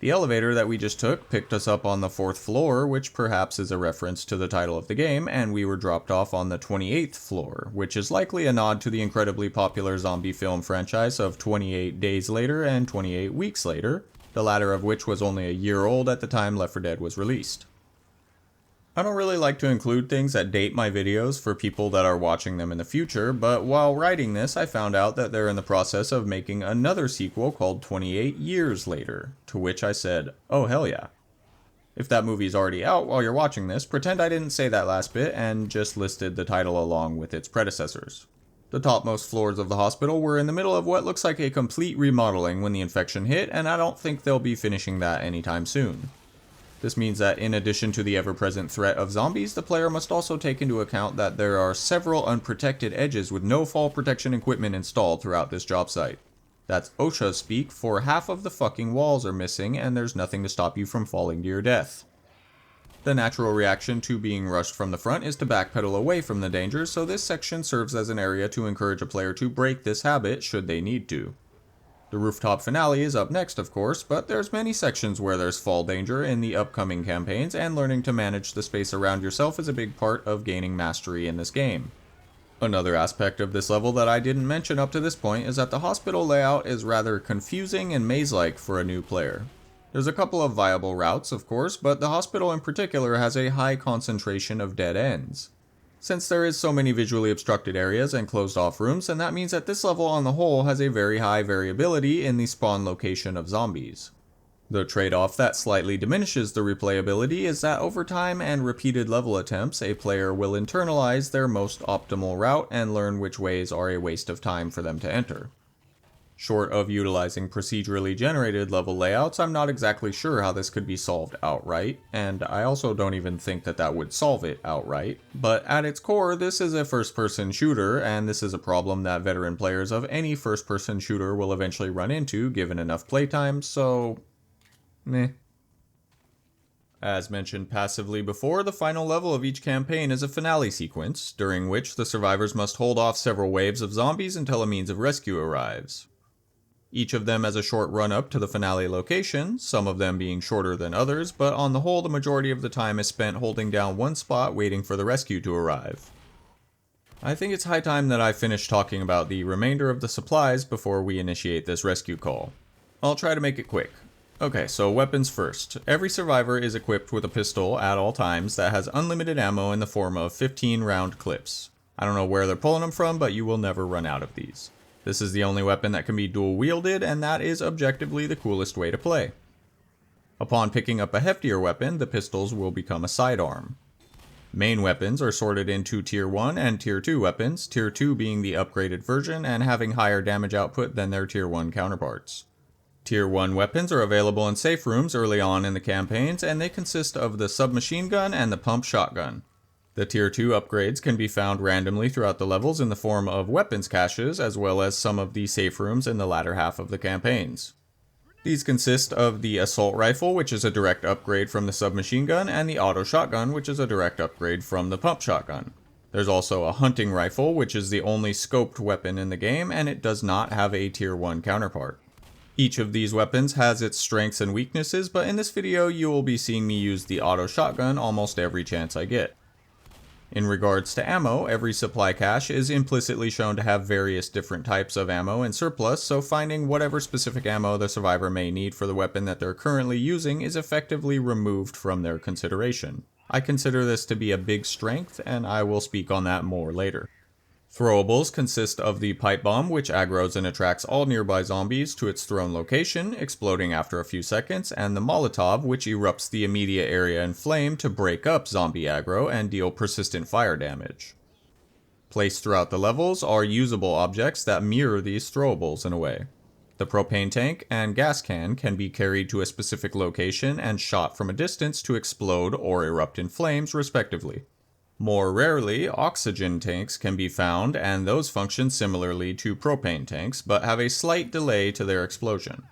The elevator that we just took picked us up on the 4th floor, which perhaps is a reference to the title of the game, and we were dropped off on the 28th floor, which is likely a nod to the incredibly popular zombie film franchise of 28 Days Later and 28 Weeks Later, the latter of which was only a year old at the time Left 4 Dead was released. I don't really like to include things that date my videos for people that are watching them in the future, but while writing this I found out that they're in the process of making another sequel called 28 Years Later, to which I said, oh hell yeah. If that movie's already out while you're watching this, pretend I didn't say that last bit and just listed the title along with its predecessors. The topmost floors of the hospital were in the middle of what looks like a complete remodeling when the infection hit, and I don't think they'll be finishing that anytime soon. This means that in addition to the ever-present threat of zombies, the player must also take into account that there are several unprotected edges with no fall protection equipment installed throughout this job site. That's OSHA speak for half of the fucking walls are missing and there's nothing to stop you from falling to your death. The natural reaction to being rushed from the front is to backpedal away from the danger, so this section serves as an area to encourage a player to break this habit should they need to. The rooftop finale is up next, of course, but there's many sections where there's fall danger in the upcoming campaigns, and learning to manage the space around yourself is a big part of gaining mastery in this game. Another aspect of this level that I didn't mention up to this point is that the hospital layout is rather confusing and maze-like for a new player. There's a couple of viable routes, of course, but the hospital in particular has a high concentration of dead ends. Since there is so many visually obstructed areas and closed off rooms, then that means that this level on the whole has a very high variability in the spawn location of zombies. The trade-off that slightly diminishes the replayability is that over time and repeated level attempts, a player will internalize their most optimal route and learn which ways are a waste of time for them to enter. Short of utilizing procedurally generated level layouts, I'm not exactly sure how this could be solved outright, and I also don't even think that that would solve it outright. But at its core, this is a first-person shooter, and this is a problem that veteran players of any first-person shooter will eventually run into given enough playtime, so meh. As mentioned passively before, the final level of each campaign is a finale sequence, during which the survivors must hold off several waves of zombies until a means of rescue arrives. Each of them has a short run-up to the finale location, some of them being shorter than others, but on the whole the majority of the time is spent holding down one spot waiting for the rescue to arrive. I think it's high time that I finish talking about the remainder of the supplies before we initiate this rescue call. I'll try to make it quick. Okay, so weapons first. Every survivor is equipped with a pistol at all times that has unlimited ammo in the form of 15-round clips. I don't know where they're pulling them from, but you will never run out of these. This is the only weapon that can be dual-wielded, and that is objectively the coolest way to play. Upon picking up a heftier weapon, the pistols will become a sidearm. Main weapons are sorted into Tier 1 and Tier 2 weapons, Tier 2 being the upgraded version and having higher damage output than their Tier 1 counterparts. Tier 1 weapons are available in safe rooms early on in the campaigns, and they consist of the submachine gun and the pump shotgun. The Tier 2 upgrades can be found randomly throughout the levels in the form of weapons caches, as well as some of the safe rooms in the latter half of the campaigns. These consist of the assault rifle, which is a direct upgrade from the submachine gun, and the auto shotgun, which is a direct upgrade from the pump shotgun. There's also a hunting rifle, which is the only scoped weapon in the game, and it does not have a Tier 1 counterpart. Each of these weapons has its strengths and weaknesses, but in this video you will be seeing me use the auto shotgun almost every chance I get. In regards to ammo, every supply cache is implicitly shown to have various different types of ammo in surplus, so finding whatever specific ammo the survivor may need for the weapon that they're currently using is effectively removed from their consideration. I consider this to be a big strength, and I will speak on that more later. Throwables consist of the pipe bomb, which aggroes and attracts all nearby zombies to its thrown location, exploding after a few seconds, and the Molotov, which erupts the immediate area in flame to break up zombie aggro and deal persistent fire damage. Placed throughout the levels are usable objects that mirror these throwables in a way. The propane tank and gas can be carried to a specific location and shot from a distance to explode or erupt in flames, respectively. More rarely, oxygen tanks can be found, and those function similarly to propane tanks, but have a slight delay to their explosion.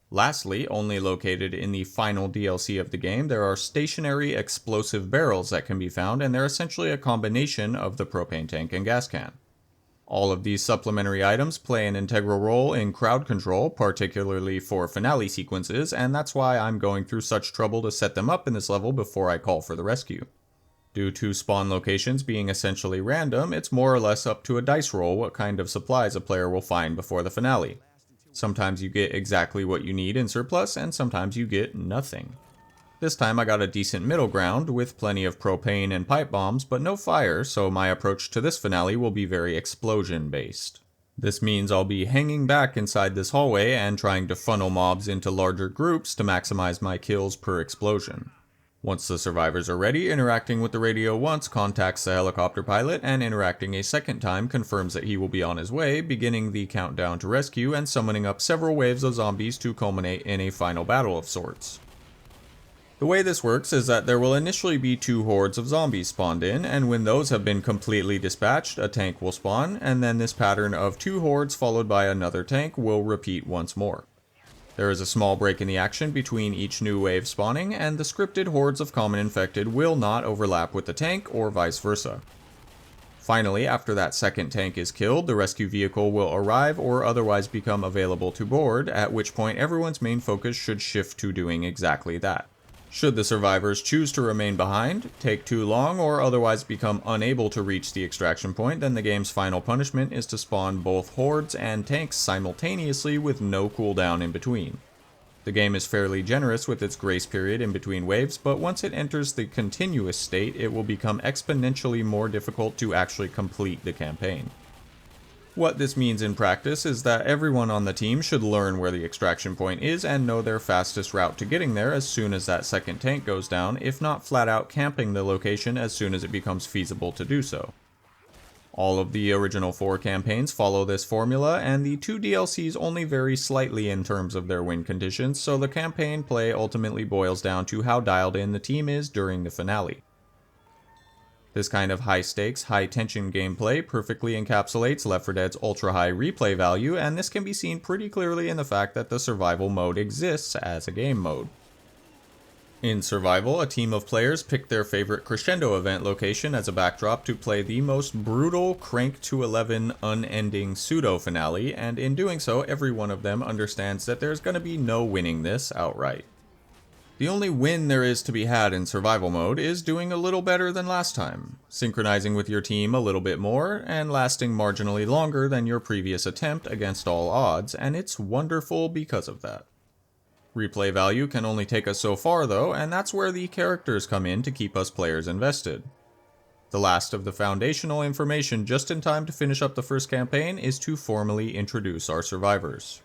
Lastly, only located in the final DLC of the game, there are stationary explosive barrels that can be found, and they're essentially a combination of the propane tank and gas can. All of these supplementary items play an integral role in crowd control, particularly for finale sequences, and that's why I'm going through such trouble to set them up in this level before I call for the rescue. Due to spawn locations being essentially random, it's more or less up to a dice roll what kind of supplies a player will find before the finale. Sometimes you get exactly what you need in surplus, and sometimes you get nothing. This time I got a decent middle ground, with plenty of propane and pipe bombs, but no fire, so my approach to this finale will be very explosion-based. This means I'll be hanging back inside this hallway and trying to funnel mobs into larger groups to maximize my kills per explosion. Once the survivors are ready, interacting with the radio once contacts the helicopter pilot, and interacting a second time confirms that he will be on his way, beginning the countdown to rescue and summoning up several waves of zombies to culminate in a final battle of sorts. The way this works is that there will initially be 2 hordes of zombies spawned in, and when those have been completely dispatched, a tank will spawn, and then this pattern of 2 hordes followed by another tank will repeat once more. There is a small break in the action between each new wave spawning, and the scripted hordes of common infected will not overlap with the tank, or vice versa. Finally, after that second tank is killed, the rescue vehicle will arrive or otherwise become available to board, at which point everyone's main focus should shift to doing exactly that. Should the survivors choose to remain behind, take too long, or otherwise become unable to reach the extraction point, then the game's final punishment is to spawn both hordes and tanks simultaneously with no cooldown in between. The game is fairly generous with its grace period in between waves, but once it enters the continuous state, it will become exponentially more difficult to actually complete the campaign. What this means in practice is that everyone on the team should learn where the extraction point is and know their fastest route to getting there as soon as that second tank goes down, if not flat out camping the location as soon as it becomes feasible to do so. All of the original 4 campaigns follow this formula, and the 2 DLCs only vary slightly in terms of their win conditions, so the campaign play ultimately boils down to how dialed in the team is during the finale. This kind of high-stakes, high-tension gameplay perfectly encapsulates Left 4 Dead's ultra-high replay value, and this can be seen pretty clearly in the fact that the survival mode exists as a game mode. In survival, a team of players pick their favorite crescendo event location as a backdrop to play the most brutal crank to 11 unending pseudo-finale, and in doing so, every one of them understands that there's going to be no winning this outright. The only win there is to be had in survival mode is doing a little better than last time, synchronizing with your team a little bit more, and lasting marginally longer than your previous attempt against all odds, and it's wonderful because of that. Replay value can only take us so far though, and that's where the characters come in to keep us players invested. The last of the foundational information just in time to finish up the first campaign is to formally introduce our survivors.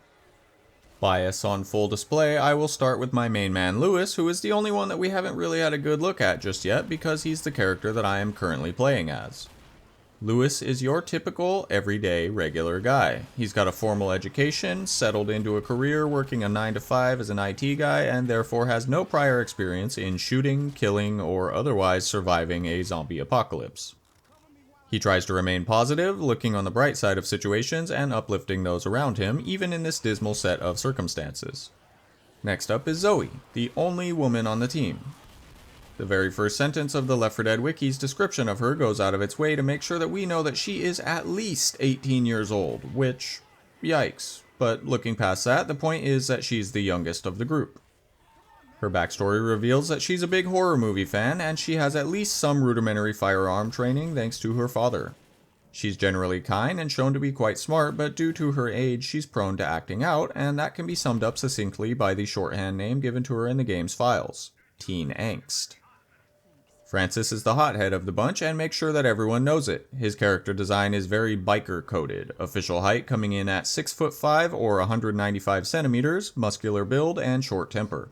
Bias on full display, I will start with my main man Lewis, who is the only one that we haven't really had a good look at just yet because he's the character that I am currently playing as. Lewis is your typical, everyday, regular guy. He's got a formal education, settled into a career working a 9-to-5 as an IT guy, and therefore has no prior experience in shooting, killing, or otherwise surviving a zombie apocalypse. He tries to remain positive, looking on the bright side of situations and uplifting those around him, even in this dismal set of circumstances. Next up is Zoe, the only woman on the team. The very first sentence of the Left 4 Dead Wiki's description of her goes out of its way to make sure that we know that she is at least 18 years old, which, yikes. But looking past that, the point is that she's the youngest of the group. Her backstory reveals that she's a big horror movie fan, and she has at least some rudimentary firearm training thanks to her father. She's generally kind and shown to be quite smart, but due to her age, she's prone to acting out, and that can be summed up succinctly by the shorthand name given to her in the game's files: Teen Angst. Francis is the hothead of the bunch and makes sure that everyone knows it. His character design is very biker-coded, official height coming in at 6'5" or 195 centimeters, muscular build, and short temper.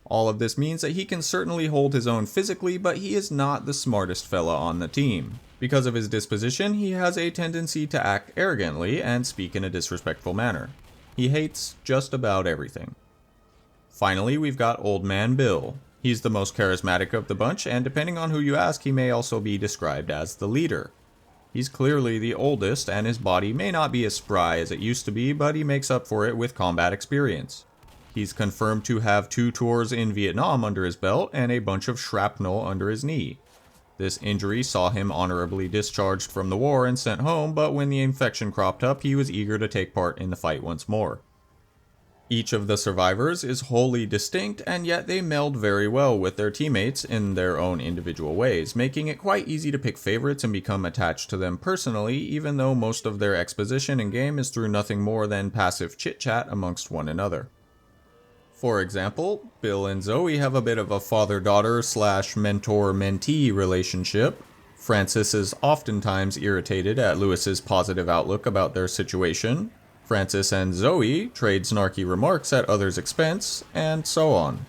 All of this means that he can certainly hold his own physically, but he is not the smartest fella on the team. Because of his disposition, he has a tendency to act arrogantly and speak in a disrespectful manner. He hates just about everything. Finally, we've got Old Man Bill. He's the most charismatic of the bunch, and depending on who you ask, he may also be described as the leader. He's clearly the oldest, and his body may not be as spry as it used to be, but he makes up for it with combat experience. He's confirmed to have 2 tours in Vietnam under his belt and a bunch of shrapnel under his knee. This injury saw him honorably discharged from the war and sent home, but when the infection cropped up, he was eager to take part in the fight once more. Each of the survivors is wholly distinct, and yet they meld very well with their teammates in their own individual ways, making it quite easy to pick favorites and become attached to them personally, even though most of their exposition in-game is through nothing more than passive chit-chat amongst one another. For example, Bill and Zoe have a bit of a father-daughter / mentor-mentee relationship. Francis is oftentimes irritated at Lewis's positive outlook about their situation. Francis and Zoe trade snarky remarks at others' expense, and so on.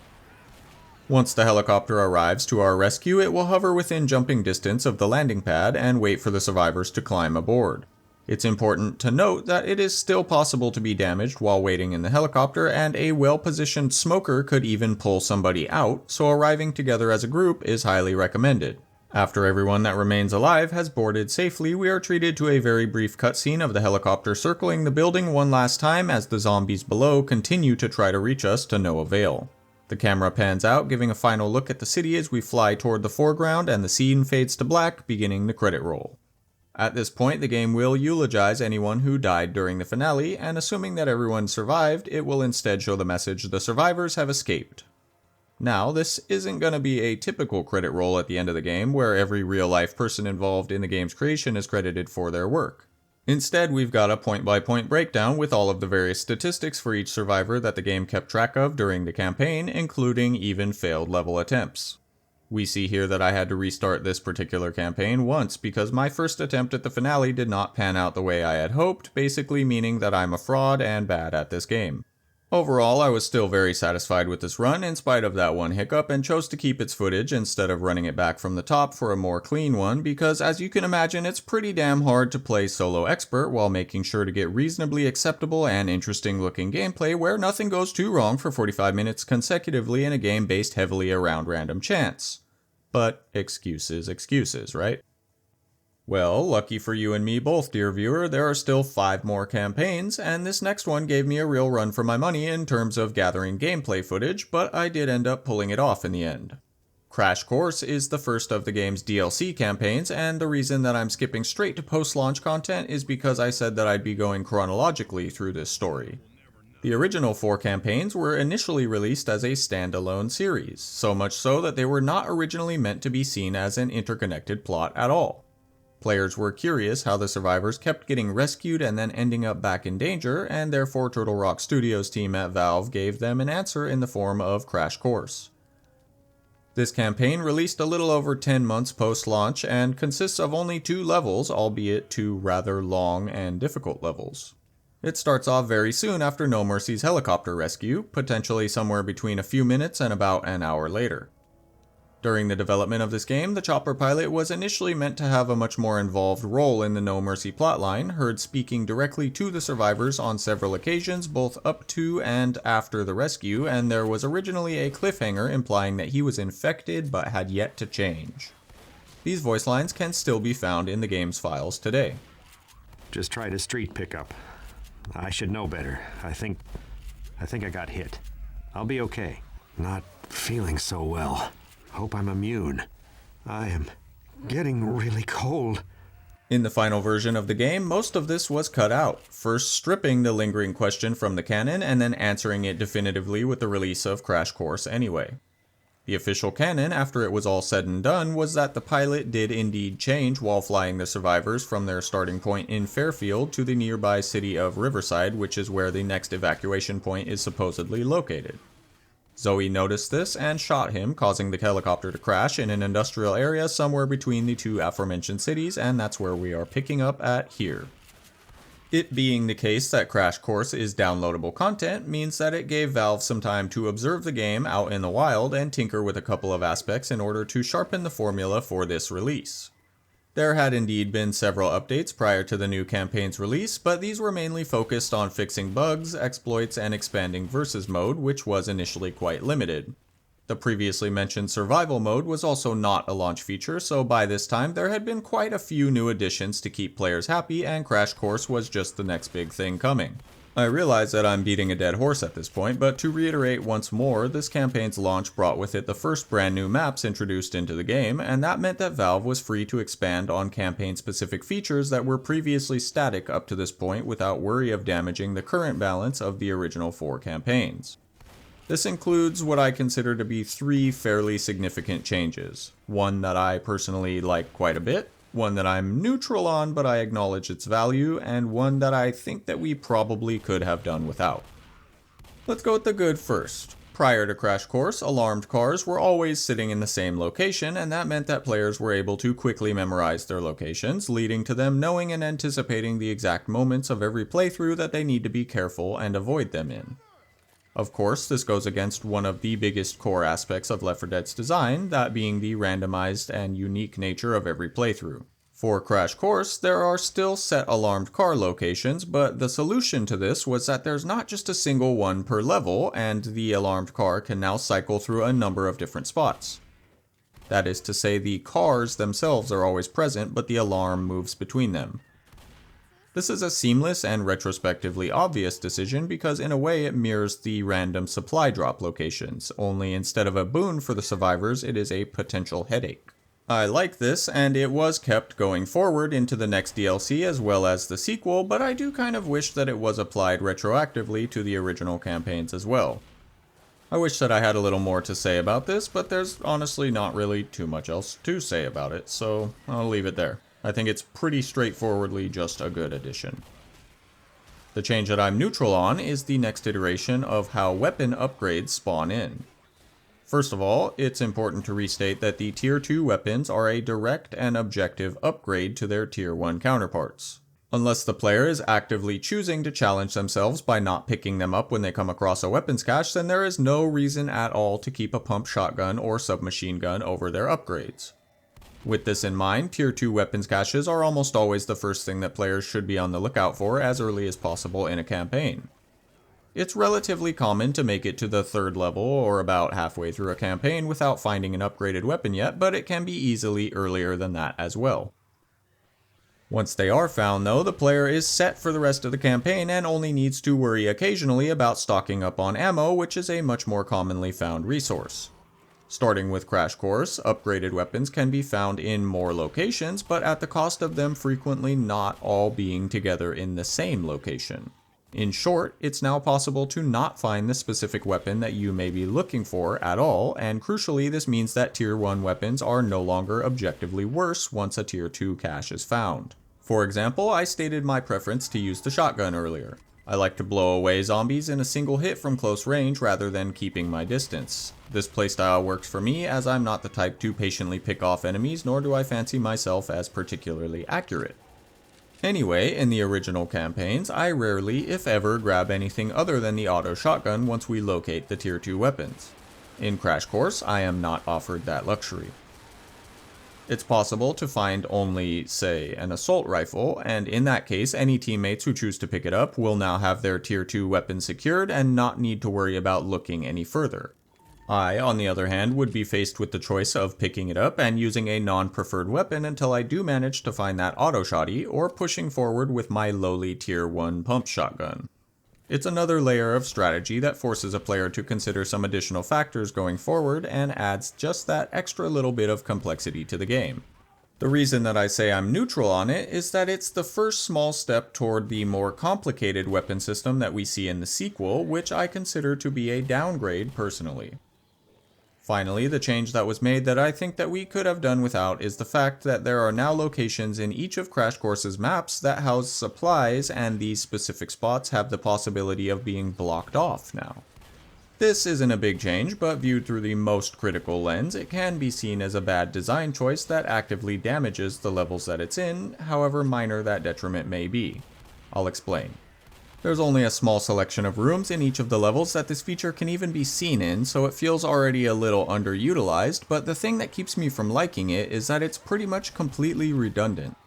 Once the helicopter arrives to our rescue, it will hover within jumping distance of the landing pad and wait for the survivors to climb aboard. It's important to note that it is still possible to be damaged while waiting in the helicopter, and a well-positioned smoker could even pull somebody out, so arriving together as a group is highly recommended. After everyone that remains alive has boarded safely, we are treated to a very brief cutscene of the helicopter circling the building one last time as the zombies below continue to try to reach us to no avail. The camera pans out, giving a final look at the city as we fly toward the foreground, and the scene fades to black, beginning the credit roll. At this point, the game will eulogize anyone who died during the finale, and assuming that everyone survived, it will instead show the message the survivors have escaped. Now, this isn't going to be a typical credit roll at the end of the game, where every real-life person involved in the game's creation is credited for their work. Instead, we've got a point-by-point breakdown with all of the various statistics for each survivor that the game kept track of during the campaign, including even failed level attempts. We see here that I had to restart this particular campaign once because my first attempt at the finale did not pan out the way I had hoped, basically meaning that I'm a fraud and bad at this game. Overall, I was still very satisfied with this run in spite of that one hiccup, and chose to keep its footage instead of running it back from the top for a more clean one because, as you can imagine, it's pretty damn hard to play solo expert while making sure to get reasonably acceptable and interesting looking gameplay where nothing goes too wrong for 45 minutes consecutively in a game based heavily around random chance. But excuses, right? Well, lucky for you and me both, dear viewer, there are still 5 more campaigns, and this next one gave me a real run for my money in terms of gathering gameplay footage, but I did end up pulling it off in the end. Crash Course is the first of the game's DLC campaigns, and the reason that I'm skipping straight to post-launch content is because I said that I'd be going chronologically through this story. The original 4 campaigns were initially released as a standalone series, so much so that they were not originally meant to be seen as an interconnected plot at all. Players were curious how the survivors kept getting rescued and then ending up back in danger, and therefore Turtle Rock Studios team at Valve gave them an answer in the form of Crash Course. This campaign released a little over 10 months post-launch and consists of only 2 levels, albeit 2 rather long and difficult levels. It starts off very soon after No Mercy's helicopter rescue, potentially somewhere between a few minutes and about an hour later. During the development of this game, the chopper pilot was initially meant to have a much more involved role in the No Mercy plotline, heard speaking directly to the survivors on several occasions both up to and after the rescue, and there was originally a cliffhanger implying that he was infected but had yet to change. These voice lines can still be found in the game's files today. Just tried a street pickup. I should know better. I think I got hit. I'll be okay. Not feeling so well. Hope I'm immune. I am getting really cold. In the final version of the game, most of this was cut out, first stripping the lingering question from the canon and then answering it definitively with the release of Crash Course anyway. The official canon, after it was all said and done, was that the pilot did indeed change while flying the survivors from their starting point in Fairfield to the nearby city of Riverside, which is where the next evacuation point is supposedly located. Zoe noticed this and shot him, causing the helicopter to crash in an industrial area somewhere between the 2 aforementioned cities, and that's where we are picking up at here. It being the case that Crash Course is downloadable content means that it gave Valve some time to observe the game out in the wild and tinker with a couple of aspects in order to sharpen the formula for this release. There had indeed been several updates prior to the new campaign's release, but these were mainly focused on fixing bugs, exploits, and expanding Versus mode, which was initially quite limited. The previously mentioned survival mode was also not a launch feature, so by this time there had been quite a few new additions to keep players happy, and Crash Course was just the next big thing coming. I realize that I'm beating a dead horse at this point, but to reiterate once more, this campaign's launch brought with it the first brand new maps introduced into the game, and that meant that Valve was free to expand on campaign-specific features that were previously static up to this point without worry of damaging the current balance of the original 4 campaigns. This includes what I consider to be 3 fairly significant changes. One that I personally like quite a bit, one that I'm neutral on but I acknowledge its value, and one that I think that we probably could have done without. Let's go with the good first. Prior to Crash Course, alarmed cars were always sitting in the same location, and that meant that players were able to quickly memorize their locations, leading to them knowing and anticipating the exact moments of every playthrough that they need to be careful and avoid them in. Of course, this goes against one of the biggest core aspects of Left 4 Dead's design, that being the randomized and unique nature of every playthrough. For Crash Course, there are still set alarmed car locations, but the solution to this was that there's not just a single one per level, and the alarmed car can now cycle through a number of different spots. That is to say, the cars themselves are always present, but the alarm moves between them. This is a seamless and retrospectively obvious decision because in a way it mirrors the random supply drop locations, only instead of a boon for the survivors, it is a potential headache. I like this, and it was kept going forward into the next DLC as well as the sequel, but I do kind of wish that it was applied retroactively to the original campaigns as well. I wish that I had a little more to say about this, but there's honestly not really too much else to say about it, so I'll leave it there. I think it's pretty straightforwardly just a good addition. The change that I'm neutral on is the next iteration of how weapon upgrades spawn in. First of all, it's important to restate that the Tier 2 weapons are a direct and objective upgrade to their Tier 1 counterparts. Unless the player is actively choosing to challenge themselves by not picking them up when they come across a weapons cache, then there is no reason at all to keep a pump shotgun or submachine gun over their upgrades. With this in mind, Tier 2 weapons caches are almost always the first thing that players should be on the lookout for as early as possible in a campaign. It's relatively common to make it to the 3rd level or about halfway through a campaign without finding an upgraded weapon yet, but it can be easily earlier than that as well. Once they are found though, the player is set for the rest of the campaign and only needs to worry occasionally about stocking up on ammo, which is a much more commonly found resource. Starting with Crash Course, upgraded weapons can be found in more locations, but at the cost of them frequently not all being together in the same location. In short, it's now possible to not find the specific weapon that you may be looking for at all, and crucially this means that Tier 1 weapons are no longer objectively worse once a Tier 2 cache is found. For example, I stated my preference to use the shotgun earlier. I like to blow away zombies in a single hit from close range rather than keeping my distance. This playstyle works for me as I'm not the type to patiently pick off enemies, nor do I fancy myself as particularly accurate. Anyway, in the original campaigns, I rarely, if ever, grab anything other than the auto shotgun once we locate the Tier 2 weapons. In Crash Course, I am not offered that luxury. It's possible to find only, say, an assault rifle, and in that case, any teammates who choose to pick it up will now have their Tier 2 weapon secured and not need to worry about looking any further. I, on the other hand, would be faced with the choice of picking it up and using a non-preferred weapon until I do manage to find that auto shotty, or pushing forward with my lowly Tier 1 pump shotgun. It's another layer of strategy that forces a player to consider some additional factors going forward and adds just that extra little bit of complexity to the game. The reason that I say I'm neutral on it is that it's the first small step toward the more complicated weapon system that we see in the sequel, which I consider to be a downgrade personally. Finally, the change that was made that I think that we could have done without is the fact that there are now locations in each of Crash Course's maps that house supplies, and these specific spots have the possibility of being blocked off now. This isn't a big change, but viewed through the most critical lens, it can be seen as a bad design choice that actively damages the levels that it's in, however minor that detriment may be. I'll explain. There's only a small selection of rooms in each of the levels that this feature can even be seen in, so it feels already a little underutilized, but the thing that keeps me from liking it is that it's pretty much completely redundant.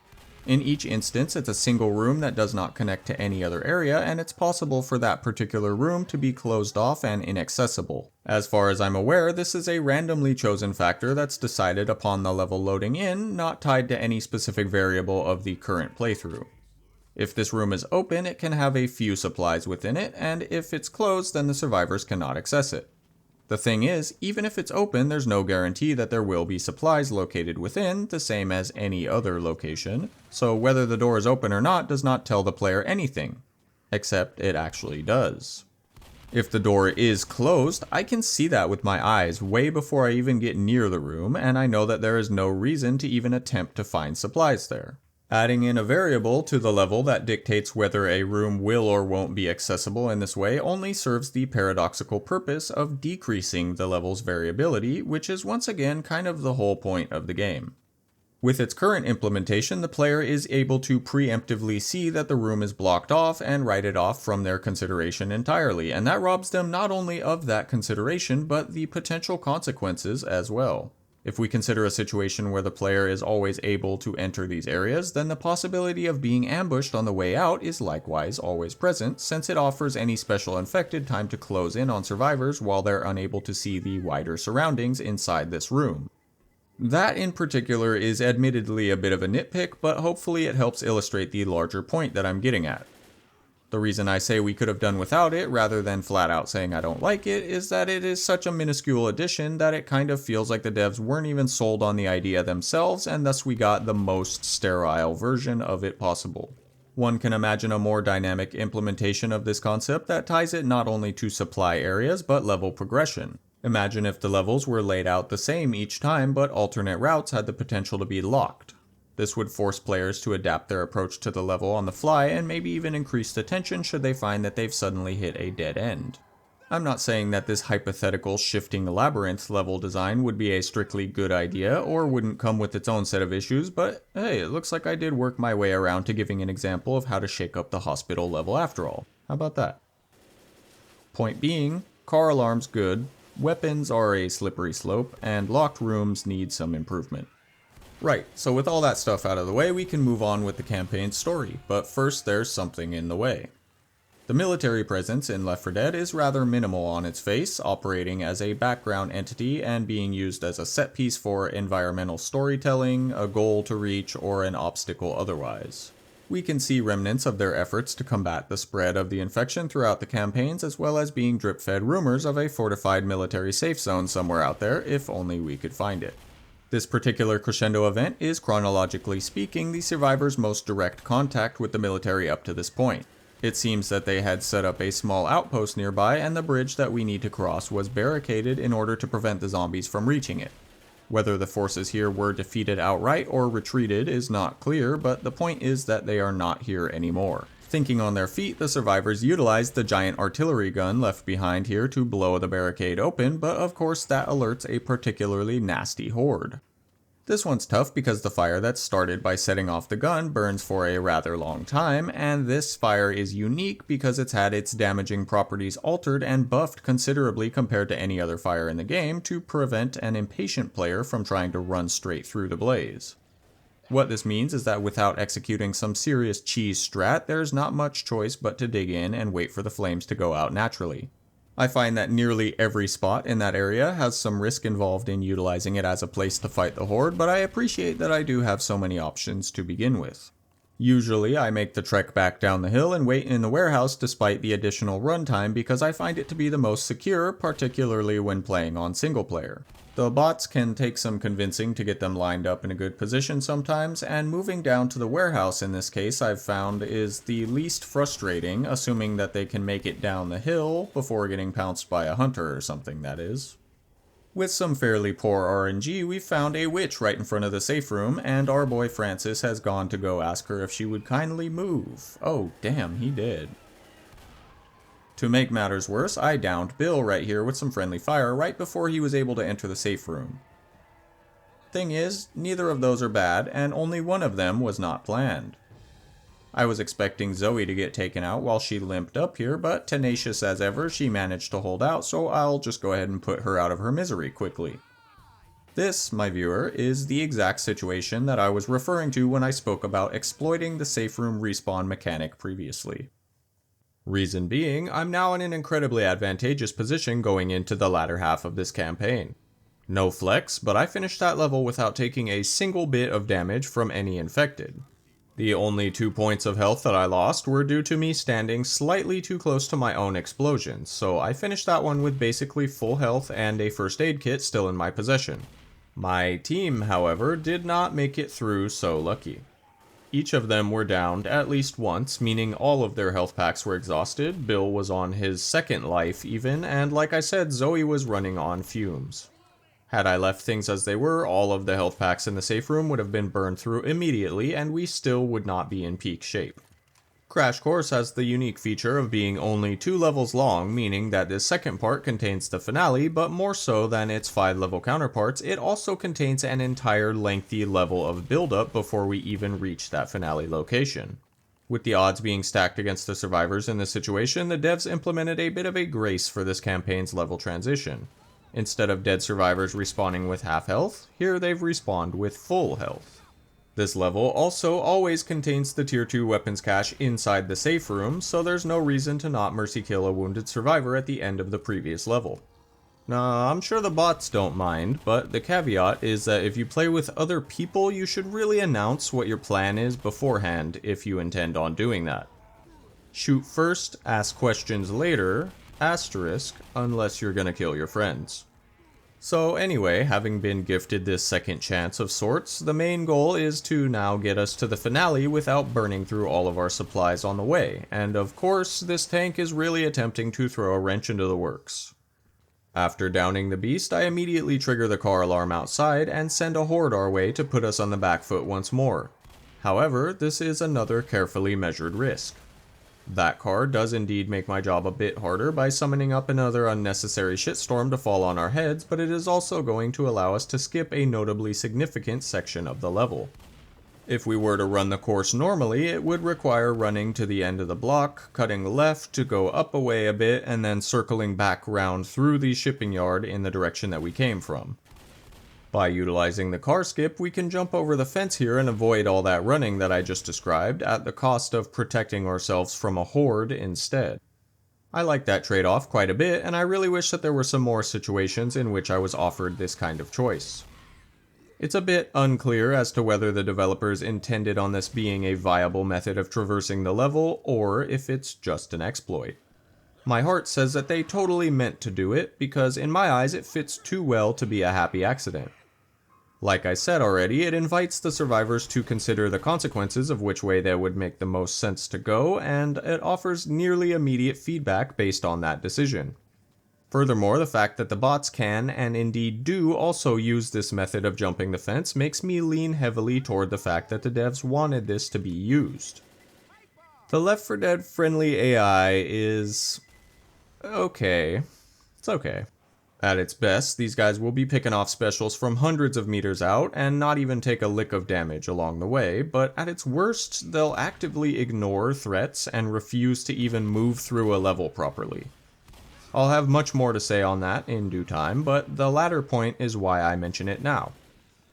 In each instance, it's a single room that does not connect to any other area, and it's possible for that particular room to be closed off and inaccessible. As far as I'm aware, this is a randomly chosen factor that's decided upon the level loading in, not tied to any specific variable of the current playthrough. If this room is open, it can have a few supplies within it, and if it's closed, then the survivors cannot access it. The thing is, even if it's open, there's no guarantee that there will be supplies located within, the same as any other location, so whether the door is open or not does not tell the player anything. Except it actually does. If the door is closed, I can see that with my eyes way before I even get near the room, and I know that there is no reason to even attempt to find supplies there. Adding in a variable to the level that dictates whether a room will or won't be accessible in this way only serves the paradoxical purpose of decreasing the level's variability, which is once again kind of the whole point of the game. With its current implementation, the player is able to preemptively see that the room is blocked off and write it off from their consideration entirely, and that robs them not only of that consideration, but the potential consequences as well. If we consider a situation where the player is always able to enter these areas, then the possibility of being ambushed on the way out is likewise always present, since it offers any special infected time to close in on survivors while they're unable to see the wider surroundings inside this room. That in particular is admittedly a bit of a nitpick, but hopefully it helps illustrate the larger point that I'm getting at. The reason I say we could have done without it, rather than flat out saying I don't like it, is that it is such a minuscule addition that it kind of feels like the devs weren't even sold on the idea themselves, and thus we got the most sterile version of it possible. One can imagine a more dynamic implementation of this concept that ties it not only to supply areas, but level progression. Imagine if the levels were laid out the same each time, but alternate routes had the potential to be locked. This would force players to adapt their approach to the level on the fly, and maybe even increase the tension should they find that they've suddenly hit a dead end. I'm not saying that this hypothetical shifting labyrinth level design would be a strictly good idea, or wouldn't come with its own set of issues, but hey, it looks like I did work my way around to giving an example of how to shake up the hospital level after all. How about that? Point being, car alarms good, weapons are a slippery slope, and locked rooms need some improvement. Right, so with all that stuff out of the way, we can move on with the campaign's story, but first there's something in the way. The military presence in Left 4 Dead is rather minimal on its face, operating as a background entity and being used as a set piece for environmental storytelling, a goal to reach, or an obstacle otherwise. We can see remnants of their efforts to combat the spread of the infection throughout the campaigns, as well as being drip-fed rumors of a fortified military safe zone somewhere out there, if only we could find it. This particular crescendo event is, chronologically speaking, the survivors' most direct contact with the military up to this point. It seems that they had set up a small outpost nearby, and the bridge that we need to cross was barricaded in order to prevent the zombies from reaching it. Whether the forces here were defeated outright or retreated is not clear, but the point is that they are not here anymore. Thinking on their feet, the survivors utilized the giant artillery gun left behind here to blow the barricade open, but of course that alerts a particularly nasty horde. This one's tough because the fire that's started by setting off the gun burns for a rather long time, and this fire is unique because it's had its damaging properties altered and buffed considerably compared to any other fire in the game to prevent an impatient player from trying to run straight through the blaze. What this means is that without executing some serious cheese strat, there's not much choice but to dig in and wait for the flames to go out naturally. I find that nearly every spot in that area has some risk involved in utilizing it as a place to fight the horde, but I appreciate that I do have so many options to begin with. Usually I make the trek back down the hill and wait in the warehouse despite the additional runtime because I find it to be the most secure, particularly when playing on single player. The bots can take some convincing to get them lined up in a good position sometimes, and moving down to the warehouse in this case I've found is the least frustrating, assuming that they can make it down the hill before getting pounced by a hunter or something, that is. With some fairly poor RNG, we found a witch right in front of the safe room, and our boy Francis has gone to go ask her if she would kindly move. Oh damn, he did. To make matters worse, I downed Bill right here with some friendly fire right before he was able to enter the safe room. Thing is, neither of those are bad, and only one of them was not planned. I was expecting Zoe to get taken out while she limped up here, but tenacious as ever, she managed to hold out, so I'll just go ahead and put her out of her misery quickly. This, my viewer, is the exact situation that I was referring to when I spoke about exploiting the safe room respawn mechanic previously. Reason being, I'm now in an incredibly advantageous position going into the latter half of this campaign. No flex, but I finished that level without taking a single bit of damage from any infected. The only 2 points of health that I lost were due to me standing slightly too close to my own explosions, so I finished that one with basically full health and a first aid kit still in my possession. My team, however, did not make it through so lucky. Each of them were downed at least once, meaning all of their health packs were exhausted. Bill was on his second life even, and like I said, Zoe was running on fumes. Had I left things as they were, all of the health packs in the safe room would have been burned through immediately, and we still would not be in peak shape. Crash Course has the unique feature of being only 2 levels long, meaning that this second part contains the finale, but more so than its 5-level counterparts, it also contains an entire lengthy level of build-up before we even reach that finale location. With the odds being stacked against the survivors in this situation, the devs implemented a bit of a grace for this campaign's level transition. Instead of dead survivors respawning with half health, here they've respawned with full health. This level also always contains the tier 2 weapons cache inside the safe room, so there's no reason to not mercy kill a wounded survivor at the end of the previous level. Now, I'm sure the bots don't mind, but the caveat is that if you play with other people, you should really announce what your plan is beforehand if you intend on doing that. Shoot first, ask questions later, asterisk, unless you're gonna kill your friends. So anyway, having been gifted this second chance of sorts, the main goal is to now get us to the finale without burning through all of our supplies on the way, and of course, this tank is really attempting to throw a wrench into the works. After downing the beast, I immediately trigger the car alarm outside and send a horde our way to put us on the back foot once more. However, this is another carefully measured risk. That car does indeed make my job a bit harder by summoning up another unnecessary shitstorm to fall on our heads, but it is also going to allow us to skip a notably significant section of the level. If we were to run the course normally, it would require running to the end of the block, cutting left to go up a way a bit, and then circling back round through the shipping yard in the direction that we came from. By utilizing the car skip, we can jump over the fence here and avoid all that running that I just described, at the cost of protecting ourselves from a horde instead. I like that trade-off quite a bit, and I really wish that there were some more situations in which I was offered this kind of choice. It's a bit unclear as to whether the developers intended on this being a viable method of traversing the level, or if it's just an exploit. My heart says that they totally meant to do it, because in my eyes it fits too well to be a happy accident. Like I said already, it invites the survivors to consider the consequences of which way they would make the most sense to go, and it offers nearly immediate feedback based on that decision. Furthermore, the fact that the bots can, and indeed do, also use this method of jumping the fence makes me lean heavily toward the fact that the devs wanted this to be used. The Left 4 Dead friendly AI is okay. It's okay. At its best, these guys will be picking off specials from hundreds of meters out and not even take a lick of damage along the way, but at its worst, they'll actively ignore threats and refuse to even move through a level properly. I'll have much more to say on that in due time, but the latter point is why I mention it now.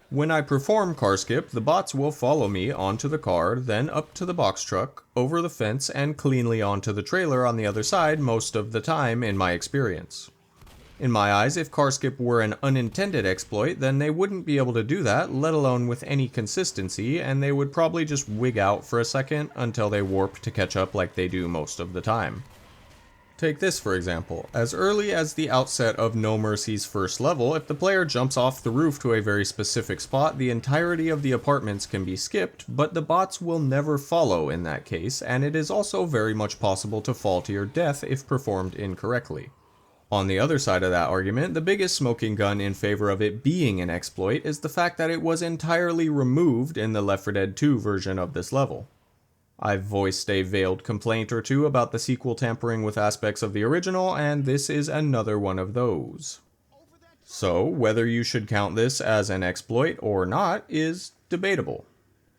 When I perform car skip, the bots will follow me onto the car, then up to the box truck, over the fence, and cleanly onto the trailer on the other side most of the time in my experience. In my eyes, if car skip were an unintended exploit, then they wouldn't be able to do that, let alone with any consistency, and they would probably just wig out for a second until they warp to catch up like they do most of the time. Take this for example. As early as the outset of No Mercy's first level, if the player jumps off the roof to a very specific spot, the entirety of the apartments can be skipped, but the bots will never follow in that case, and it is also very much possible to fall to your death if performed incorrectly. On the other side of that argument, the biggest smoking gun in favor of it being an exploit is the fact that it was entirely removed in the Left 4 Dead 2 version of this level. I've voiced a veiled complaint or two about the sequel tampering with aspects of the original, and this is another one of those. So, whether you should count this as an exploit or not is debatable.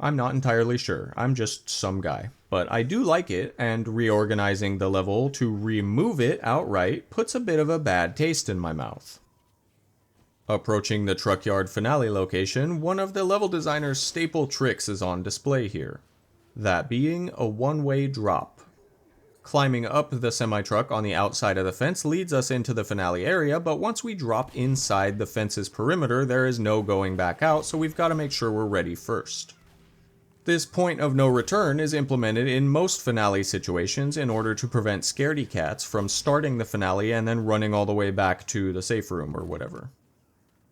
I'm not entirely sure, I'm just some guy. But I do like it, and reorganizing the level to remove it outright puts a bit of a bad taste in my mouth. Approaching the truck yard finale location, one of the level designer's staple tricks is on display here. That being a one-way drop. Climbing up the semi-truck on the outside of the fence leads us into the finale area, but once we drop inside the fence's perimeter, there is no going back out, so we've got to make sure we're ready first. This point of no return is implemented in most finale situations in order to prevent scaredy cats from starting the finale and then running all the way back to the safe room or whatever.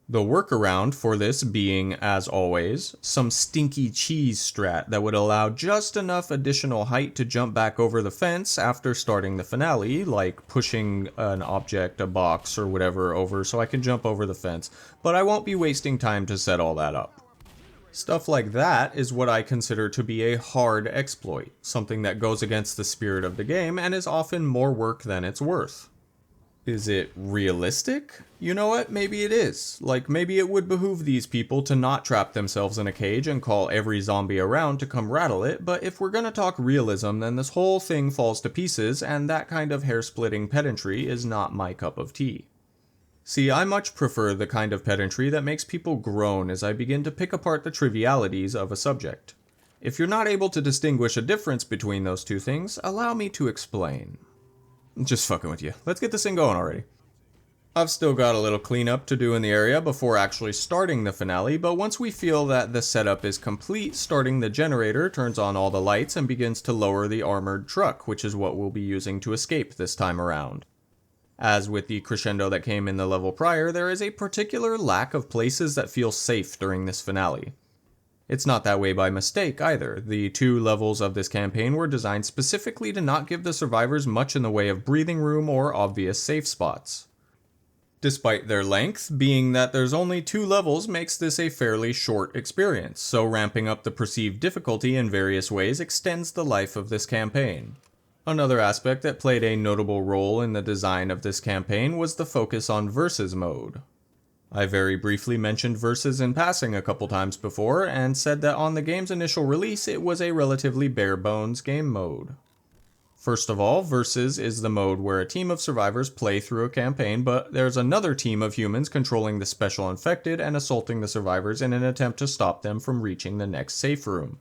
The workaround for this being, as always, some stinky cheese strat that would allow just enough additional height to jump back over the fence after starting the finale, like pushing an object, a box, or whatever over so I can jump over the fence, but I won't be wasting time to set all that up. Stuff like that is what I consider to be a hard exploit, something that goes against the spirit of the game and is often more work than it's worth. Is it realistic? You know what, maybe it is. Like, maybe it would behoove these people to not trap themselves in a cage and call every zombie around to come rattle it, but if we're gonna talk realism, then this whole thing falls to pieces, and that kind of hair-splitting pedantry is not my cup of tea. See, I much prefer the kind of pedantry that makes people groan as I begin to pick apart the trivialities of a subject. If you're not able to distinguish a difference between those two things, allow me to explain. Just fucking with you. Let's get this thing going already. I've still got a little cleanup to do in the area before actually starting the finale, but once we feel that the setup is complete, starting the generator turns on all the lights and begins to lower the armored truck, which is what we'll be using to escape this time around. As with the crescendo that came in the level prior, there is a particular lack of places that feel safe during this finale. It's not that way by mistake either. The 2 levels of this campaign were designed specifically to not give the survivors much in the way of breathing room or obvious safe spots. Despite their length, being that there's only 2 levels makes this a fairly short experience, so ramping up the perceived difficulty in various ways extends the life of this campaign. Another aspect that played a notable role in the design of this campaign was the focus on versus mode. I very briefly mentioned Versus in passing a couple times before, and said that on the game's initial release it was a relatively bare-bones game mode. First of all, Versus is the mode where a team of survivors play through a campaign, but there's another team of humans controlling the special infected and assaulting the survivors in an attempt to stop them from reaching the next safe room.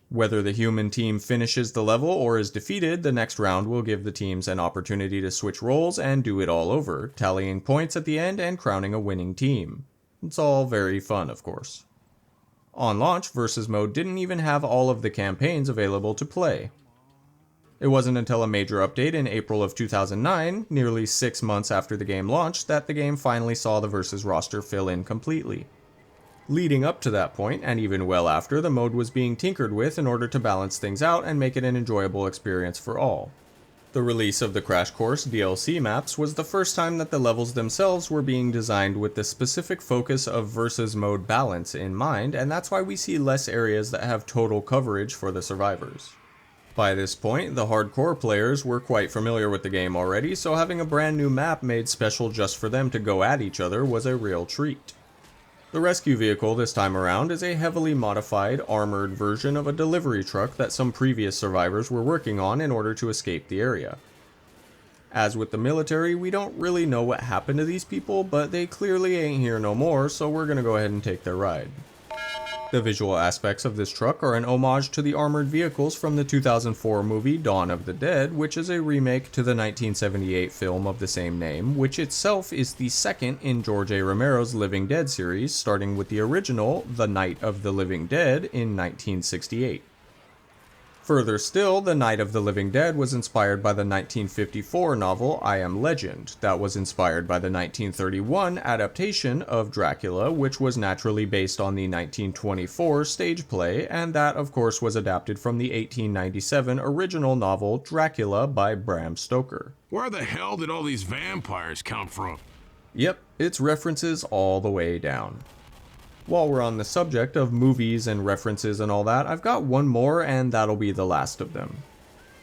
Whether the human team finishes the level or is defeated, the next round will give the teams an opportunity to switch roles and do it all over, tallying points at the end and crowning a winning team. It's all very fun, of course. On launch, Versus mode didn't even have all of the campaigns available to play. It wasn't until a major update in April of 2009, nearly 6 months after the game launched, that the game finally saw the Versus roster fill in completely. Leading up to that point, and even well after, the mode was being tinkered with in order to balance things out and make it an enjoyable experience for all. The release of the Crash Course DLC maps was the first time that the levels themselves were being designed with the specific focus of versus mode balance in mind, and that's why we see less areas that have total coverage for the survivors. By this point, the hardcore players were quite familiar with the game already, so having a brand new map made special just for them to go at each other was a real treat. The rescue vehicle this time around is a heavily modified, armored version of a delivery truck that some previous survivors were working on in order to escape the area. As with the military, we don't really know what happened to these people, but they clearly ain't here no more, so we're gonna go ahead and take their ride. The visual aspects of this truck are an homage to the armored vehicles from the 2004 movie Dawn of the Dead, which is a remake to the 1978 film of the same name, which itself is the second in George A. Romero's Living Dead series, starting with the original The Night of the Living Dead in 1968. Further still, The Night of the Living Dead was inspired by the 1954 novel I Am Legend, that was inspired by the 1931 adaptation of Dracula, which was naturally based on the 1924 stage play, and that of course was adapted from the 1897 original novel Dracula by Bram Stoker. Where the hell did all these vampires come from? Yep, it's references all the way down. While we're on the subject of movies and references and all that, I've got one more and that'll be the last of them.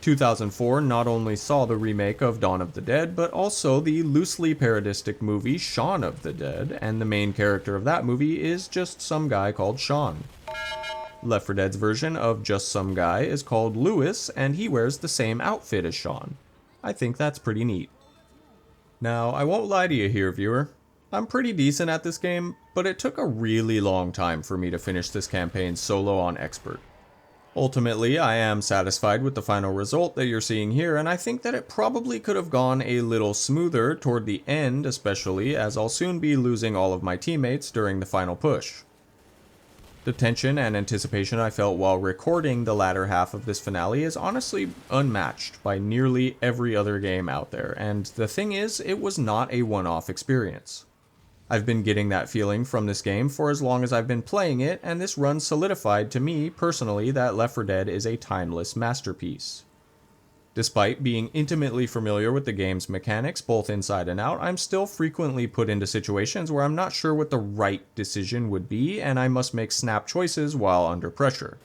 2004 not only saw the remake of Dawn of the Dead, but also the loosely parodistic movie Shaun of the Dead, and the main character of that movie is just some guy called Shaun. Left 4 Dead's version of just some guy is called Lewis, and he wears the same outfit as Shaun. I think that's pretty neat. Now, I won't lie to you here, viewer. I'm pretty decent at this game, but it took a really long time for me to finish this campaign solo on Expert. Ultimately, I am satisfied with the final result that you're seeing here, and I think that it probably could have gone a little smoother toward the end, especially as I'll soon be losing all of my teammates during the final push. The tension and anticipation I felt while recording the latter half of this finale is honestly unmatched by nearly every other game out there, and the thing is, it was not a one-off experience. I've been getting that feeling from this game for as long as I've been playing it, and this run solidified to me personally that Left 4 Dead is a timeless masterpiece. Despite being intimately familiar with the game's mechanics, both inside and out, I'm still frequently put into situations where I'm not sure what the right decision would be, and I must make snap choices while under pressure.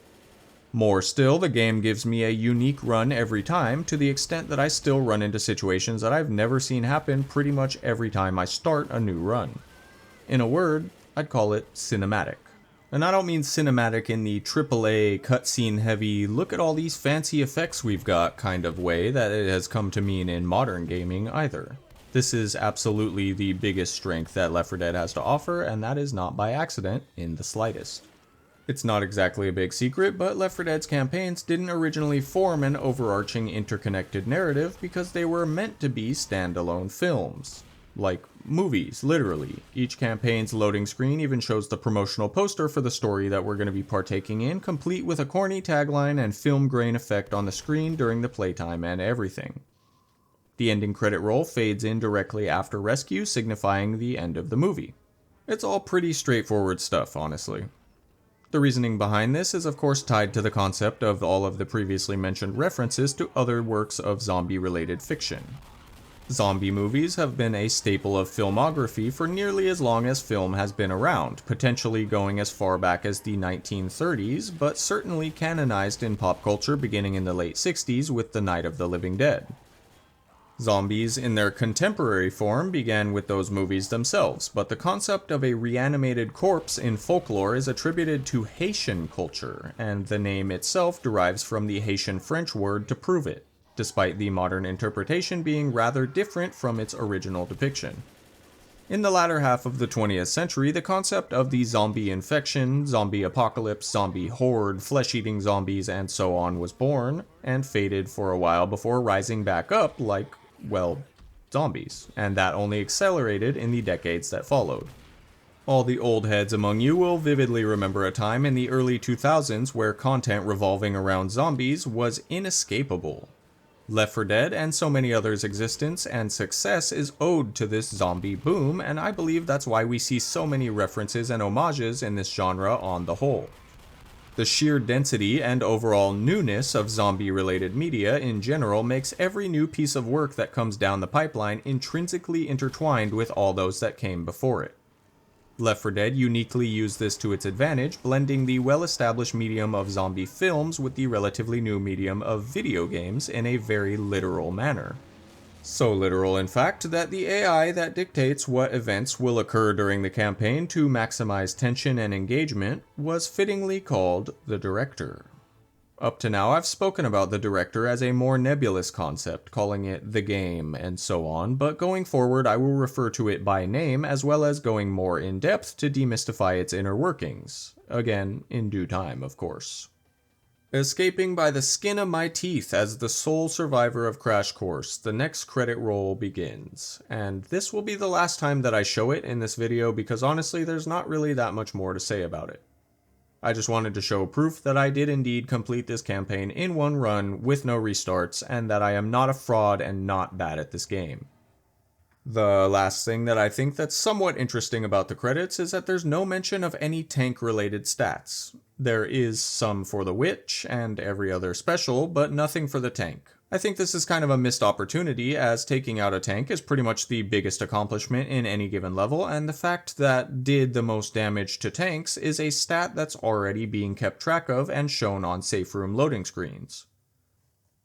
More still, the game gives me a unique run every time, to the extent that I still run into situations that I've never seen happen pretty much every time I start a new run. In a word, I'd call it cinematic. And I don't mean cinematic in the AAA cutscene heavy, look at all these fancy effects we've got kind of way that it has come to mean in modern gaming either. This is absolutely the biggest strength that Left 4 Dead has to offer, and that is not by accident in the slightest. It's not exactly a big secret, but Left 4 Dead's campaigns didn't originally form an overarching interconnected narrative because they were meant to be standalone films. Like movies, literally. Each campaign's loading screen even shows the promotional poster for the story that we're going to be partaking in, complete with a corny tagline and film grain effect on the screen during the playtime and everything. The ending credit roll fades in directly after rescue, signifying the end of the movie. It's all pretty straightforward stuff, honestly. The reasoning behind this is of course tied to the concept of all of the previously mentioned references to other works of zombie-related fiction. Zombie movies have been a staple of filmography for nearly as long as film has been around, potentially going as far back as the 1930s, but certainly canonized in pop culture beginning in the late 60s with the Night of the Living Dead. Zombies in their contemporary form began with those movies themselves, but the concept of a reanimated corpse in folklore is attributed to Haitian culture, and the name itself derives from the Haitian French word to prove it, despite the modern interpretation being rather different from its original depiction. In the latter half of the 20th century, the concept of the zombie infection, zombie apocalypse, zombie horde, flesh-eating zombies, and so on was born, and faded for a while before rising back up like, well, zombies, and that only accelerated in the decades that followed. All the old heads among you will vividly remember a time in the early 2000s where content revolving around zombies was inescapable. Left 4 Dead and so many others' existence and success is owed to this zombie boom, and I believe that's why we see so many references and homages in this genre on the whole. The sheer density and overall newness of zombie-related media in general makes every new piece of work that comes down the pipeline intrinsically intertwined with all those that came before it. Left 4 Dead uniquely used this to its advantage, blending the well-established medium of zombie films with the relatively new medium of video games in a very literal manner. So literal, in fact, that the AI that dictates what events will occur during the campaign to maximize tension and engagement was fittingly called the Director. Up to now, I've spoken about the Director as a more nebulous concept, calling it the game and so on, but going forward I will refer to it by name as well as going more in depth to demystify its inner workings. Again, in due time, of course. Escaping by the skin of my teeth as the sole survivor of Crash Course, the next credit roll begins. And this will be the last time that I show it in this video because honestly there's not really that much more to say about it. I just wanted to show proof that I did indeed complete this campaign in one run with no restarts, and that I am not a fraud and not bad at this game. The last thing that I think that's somewhat interesting about the credits is that there's no mention of any tank-related stats. There is some for the witch and every other special, but nothing for the tank. I think this is kind of a missed opportunity, as taking out a tank is pretty much the biggest accomplishment in any given level, and the fact that did the most damage to tanks is a stat that's already being kept track of and shown on safe room loading screens.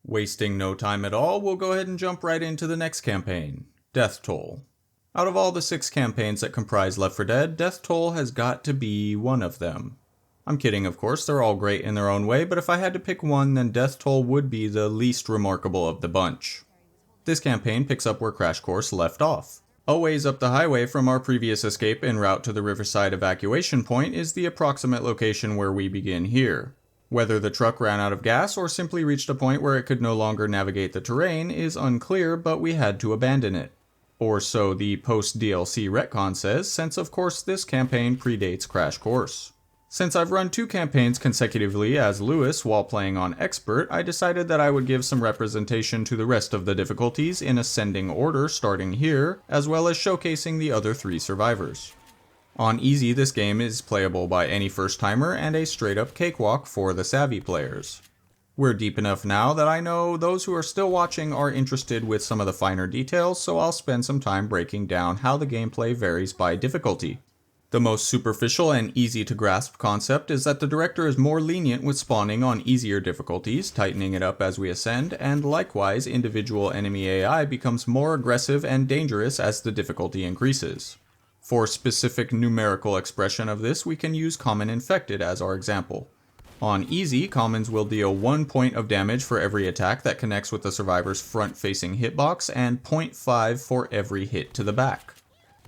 Wasting no time at all, we'll go ahead and jump right into the next campaign, Death Toll. Out of all the 6 campaigns that comprise Left 4 Dead, Death Toll has got to be one of them. I'm kidding, of course, they're all great in their own way, but if I had to pick one, then Death Toll would be the least remarkable of the bunch. This campaign picks up where Crash Course left off. A ways up the highway from our previous escape en route to the Riverside evacuation point is the approximate location where we begin here. Whether the truck ran out of gas or simply reached a point where it could no longer navigate the terrain is unclear, but we had to abandon it. Or so the post-DLC retcon says, since of course this campaign predates Crash Course. Since I've run 2 campaigns consecutively as Lewis while playing on Expert, I decided that I would give some representation to the rest of the difficulties in ascending order starting here, as well as showcasing the other 3 survivors. On Easy, this game is playable by any first-timer and a straight-up cakewalk for the savvy players. We're deep enough now that I know those who are still watching are interested with some of the finer details, so I'll spend some time breaking down how the gameplay varies by difficulty. The most superficial and easy to grasp concept is that the director is more lenient with spawning on easier difficulties, tightening it up as we ascend, and likewise individual enemy AI becomes more aggressive and dangerous as the difficulty increases. For specific numerical expression of this, we can use Common Infected as our example. On Easy, Commons will deal 1 point of damage for every attack that connects with the survivor's front-facing hitbox and 0.5 for every hit to the back.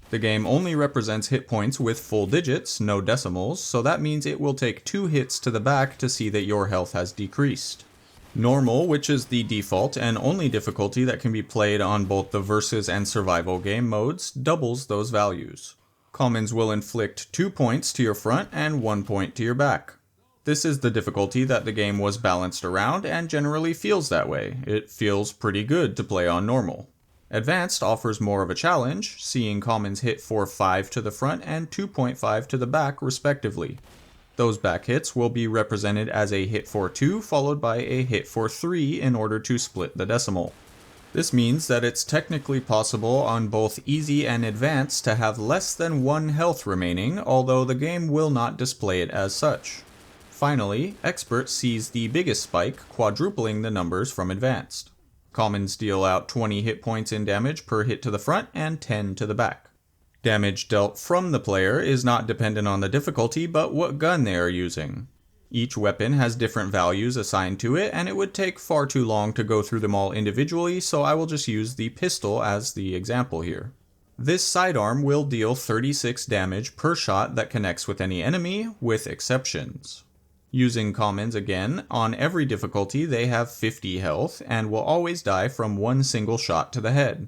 The game only represents hit points with full digits, no decimals, so that means it will take 2 hits to the back to see that your health has decreased. Normal, which is the default and only difficulty that can be played on both the versus and survival game modes, doubles those values. Commons will inflict 2 points to your front and 1 point to your back. This is the difficulty that the game was balanced around and generally feels that way. It feels pretty good to play on normal. Advanced offers more of a challenge, seeing commons hit for 5 to the front and 2.5 to the back respectively. Those back hits will be represented as a hit for 2 followed by a hit for 3 in order to split the decimal. This means that it's technically possible on both Easy and Advanced to have less than 1 health remaining, although the game will not display it as such. Finally, Expert sees the biggest spike, quadrupling the numbers from Advanced. Commons deal out 20 hit points in damage per hit to the front and 10 to the back. Damage dealt from the player is not dependent on the difficulty, but what gun they are using. Each weapon has different values assigned to it, and it would take far too long to go through them all individually, so I will just use the pistol as the example here. This sidearm will deal 36 damage per shot that connects with any enemy, with exceptions. Using commons again, on every difficulty they have 50 health and will always die from 1 single shot to the head.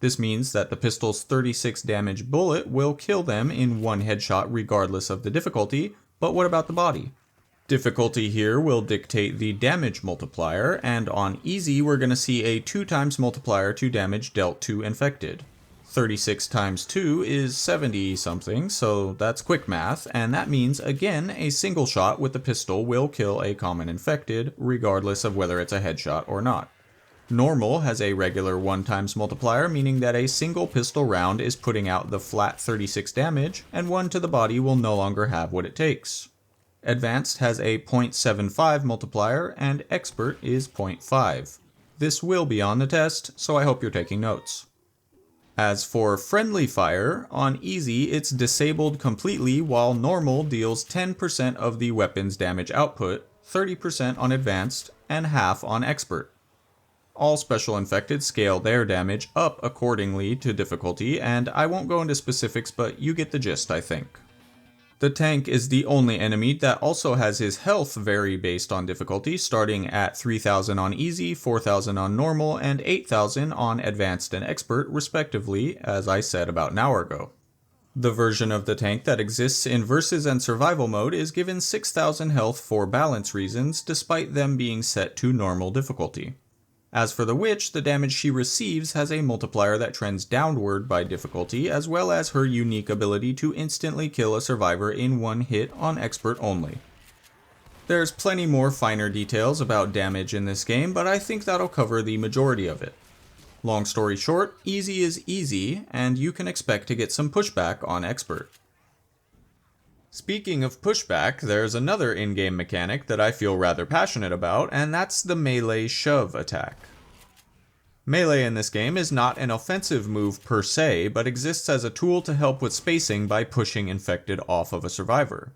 This means that the pistol's 36 damage bullet will kill them in 1 headshot regardless of the difficulty, but what about the body? Difficulty here will dictate the damage multiplier, and on Easy we're going to see a 2 times multiplier to damage dealt to infected. 36 times 2 is 70 something, so that's quick math, and that means again a single shot with the pistol will kill a common infected, regardless of whether it's a headshot or not. Normal has a regular 1 times multiplier, meaning that a single pistol round is putting out the flat 36 damage, and 1 to the body will no longer have what it takes. Advanced has a 0.75 multiplier, and Expert is 0.5. This will be on the test, so I hope you're taking notes. As for friendly fire, on Easy it's disabled completely while Normal deals 10% of the weapon's damage output, 30% on Advanced, and half on Expert. All special infected scale their damage up accordingly to difficulty, and I won't go into specifics, but you get the gist, I think. The tank is the only enemy that also has his health vary based on difficulty, starting at 3000 on Easy, 4000 on Normal, and 8000 on Advanced and Expert, respectively, as I said about an hour ago. The version of the tank that exists in Versus and Survival mode is given 6000 health for balance reasons, despite them being set to normal difficulty. As for the witch, the damage she receives has a multiplier that trends downward by difficulty, as well as her unique ability to instantly kill a survivor in 1 hit on Expert only. There's plenty more finer details about damage in this game, but I think that'll cover the majority of it. Long story short, Easy is easy, and you can expect to get some pushback on Expert. Speaking of pushback, there's another in-game mechanic that I feel rather passionate about, and that's the melee shove attack. Melee in this game is not an offensive move per se, but exists as a tool to help with spacing by pushing infected off of a survivor.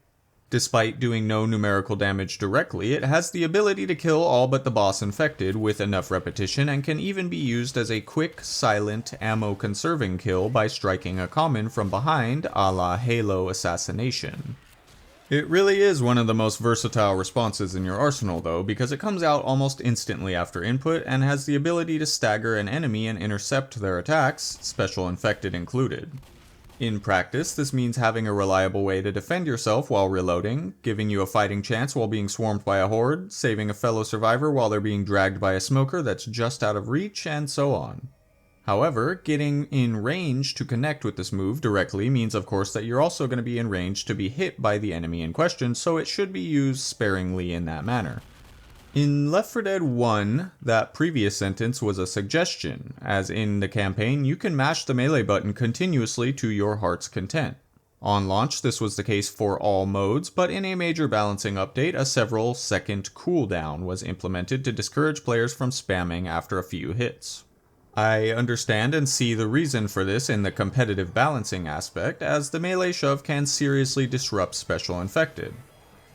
Despite doing no numerical damage directly, it has the ability to kill all but the boss infected with enough repetition, and can even be used as a quick, silent, ammo-conserving kill by striking a common from behind, a la Halo Assassination. It really is one of the most versatile responses in your arsenal though, because it comes out almost instantly after input, and has the ability to stagger an enemy and intercept their attacks, special infected included. In practice, this means having a reliable way to defend yourself while reloading, giving you a fighting chance while being swarmed by a horde, saving a fellow survivor while they're being dragged by a smoker that's just out of reach, and so on. However, getting in range to connect with this move directly means of course that you're also going to be in range to be hit by the enemy in question, so it should be used sparingly in that manner. In Left 4 Dead 1, that previous sentence was a suggestion, as in the campaign you can mash the melee button continuously to your heart's content. On launch this was the case for all modes, but in a major balancing update a several second cooldown was implemented to discourage players from spamming after a few hits. I understand and see the reason for this in the competitive balancing aspect, as the melee shove can seriously disrupt Special Infected.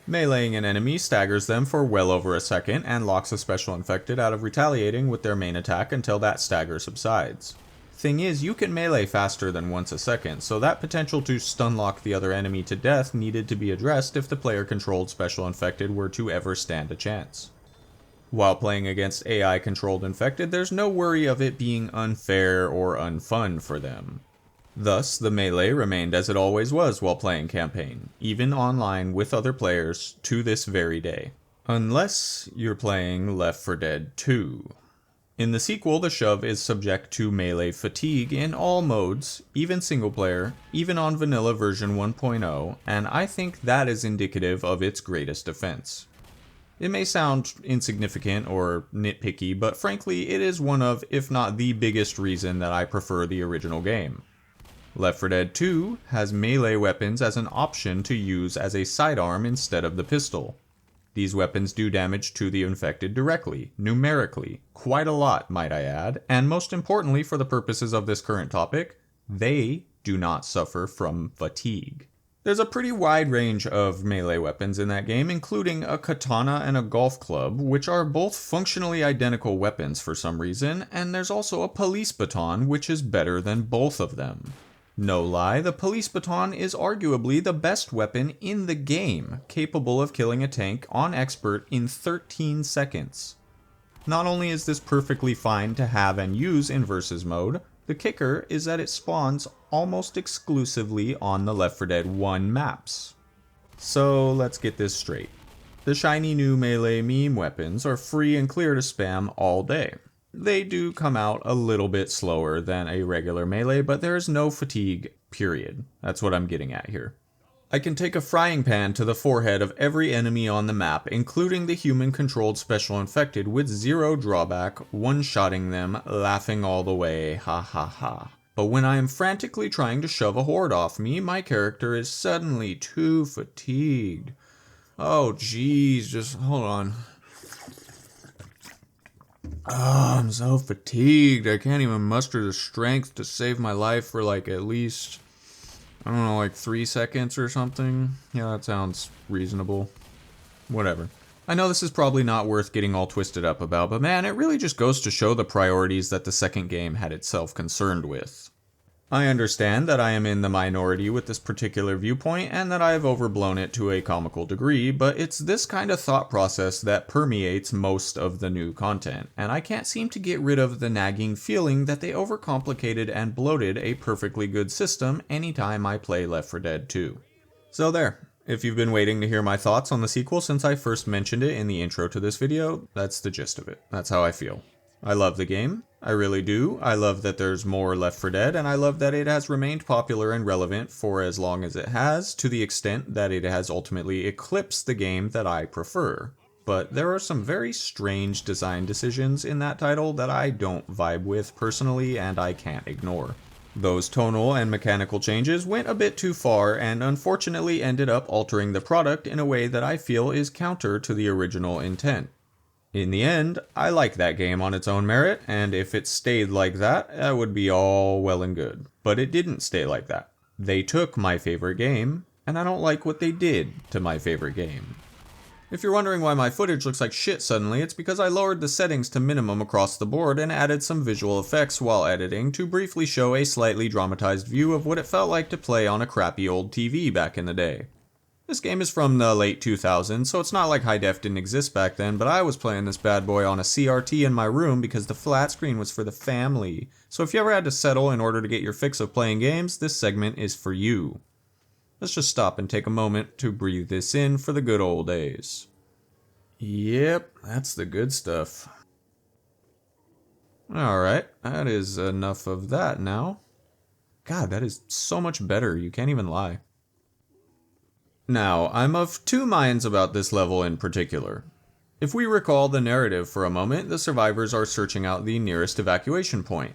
Meleeing an enemy staggers them for well over a second and locks a Special Infected out of retaliating with their main attack until that stagger subsides. Thing is, you can melee faster than once a second, so that potential to stun lock the other enemy to death needed to be addressed if the player controlled Special Infected were to ever stand a chance. While playing against AI-controlled infected, there's no worry of it being unfair or unfun for them. Thus, the melee remained as it always was while playing campaign, even online with other players to this very day. Unless you're playing Left 4 Dead 2. In the sequel, the shove is subject to melee fatigue in all modes, even single player, even on vanilla version 1.0, and I think that is indicative of its greatest defense. It may sound insignificant or nitpicky, but frankly it is one of, if not the biggest reason that I prefer the original game. Left 4 Dead 2 has melee weapons as an option to use as a sidearm instead of the pistol. These weapons do damage to the infected directly, numerically, quite a lot might I add, and most importantly for the purposes of this current topic, they do not suffer from fatigue. There's a pretty wide range of melee weapons in that game, including a katana and a golf club, which are both functionally identical weapons for some reason, and there's also a police baton, which is better than both of them. No lie, the police baton is arguably the best weapon in the game, capable of killing a tank on expert in 13 seconds. Not only is this perfectly fine to have and use in versus mode, the kicker is that it spawns almost exclusively on the Left 4 Dead 1 maps. So let's get this straight. The shiny new melee meme weapons are free and clear to spam all day. They do come out a little bit slower than a regular melee, but there is no fatigue, period. That's what I'm getting at here. I can take a frying pan to the forehead of every enemy on the map, including the human-controlled Special Infected, with zero drawback, one-shotting them, laughing all the way, ha ha ha. But when I am frantically trying to shove a horde off me, my character is suddenly too fatigued. Oh jeez, just hold on. Oh, I'm so fatigued, I can't even muster the strength to save my life for like at least, I don't know, like 3 seconds or something. Yeah, that sounds reasonable. Whatever. I know this is probably not worth getting all twisted up about, but man, it really just goes to show the priorities that the second game had itself concerned with. I understand that I am in the minority with this particular viewpoint, and that I have overblown it to a comical degree, but it's this kind of thought process that permeates most of the new content, and I can't seem to get rid of the nagging feeling that they overcomplicated and bloated a perfectly good system anytime I play Left 4 Dead 2. So there. If you've been waiting to hear my thoughts on the sequel since I first mentioned it in the intro to this video, that's the gist of it. That's how I feel. I love the game. I really do. I love that there's more Left 4 Dead, and I love that it has remained popular and relevant for as long as it has, to the extent that it has ultimately eclipsed the game that I prefer. But there are some very strange design decisions in that title that I don't vibe with personally, and I can't ignore. Those tonal and mechanical changes went a bit too far and unfortunately ended up altering the product in a way that I feel is counter to the original intent. In the end, I like that game on its own merit, and if it stayed like that, that would be all well and good. But it didn't stay like that. They took my favorite game, and I don't like what they did to my favorite game. If you're wondering why my footage looks like shit suddenly, it's because I lowered the settings to minimum across the board and added some visual effects while editing to briefly show a slightly dramatized view of what it felt like to play on a crappy old TV back in the day. This game is from the late 2000s, so it's not like high def didn't exist back then, but I was playing this bad boy on a CRT in my room because the flat screen was for the family. So if you ever had to settle in order to get your fix of playing games, this segment is for you. Let's just stop and take a moment to breathe this in for the good old days. Yep, that's the good stuff. Alright, that is enough of that now. God, that is so much better, you can't even lie. Now, I'm of two minds about this level in particular. If we recall the narrative for a moment, the survivors are searching out the nearest evacuation point.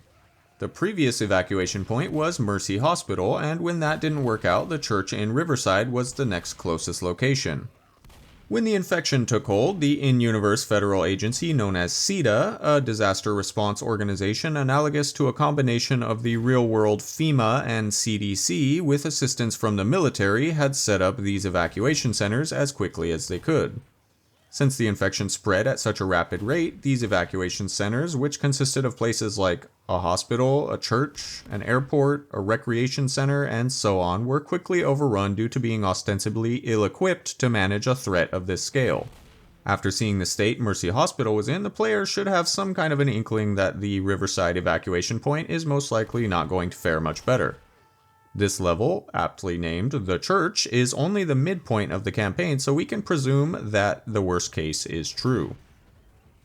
The previous evacuation point was Mercy Hospital, and when that didn't work out, the church in Riverside was the next closest location. When the infection took hold, the in-universe federal agency known as 괰ᴄ, a disaster response organization analogous to a combination of the real-world FEMA and CDC with assistance from the military, had set up these evacuation centers as quickly as they could. Since the infection spread at such a rapid rate, these evacuation centers, which consisted of places like a hospital, a church, an airport, a recreation center, and so on, were quickly overrun due to being ostensibly ill-equipped to manage a threat of this scale. After seeing the state Mercy Hospital was in, the player should have some kind of an inkling that the Riverside evacuation point is most likely not going to fare much better. This level, aptly named The Church, is only the midpoint of the campaign, so we can presume that the worst case is true.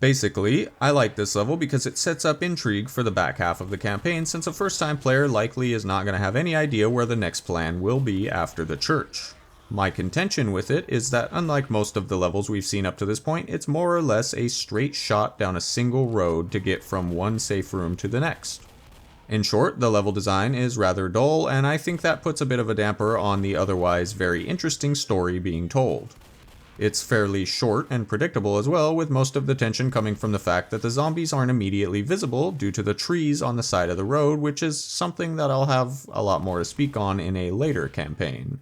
Basically, I like this level because it sets up intrigue for the back half of the campaign, since a first-time player likely is not going to have any idea where the next plan will be after the church. My contention with it is that unlike most of the levels we've seen up to this point, it's more or less a straight shot down a single road to get from one safe room to the next. In short, the level design is rather dull, and I think that puts a bit of a damper on the otherwise very interesting story being told. It's fairly short and predictable as well, with most of the tension coming from the fact that the zombies aren't immediately visible due to the trees on the side of the road, which is something that I'll have a lot more to speak on in a later campaign.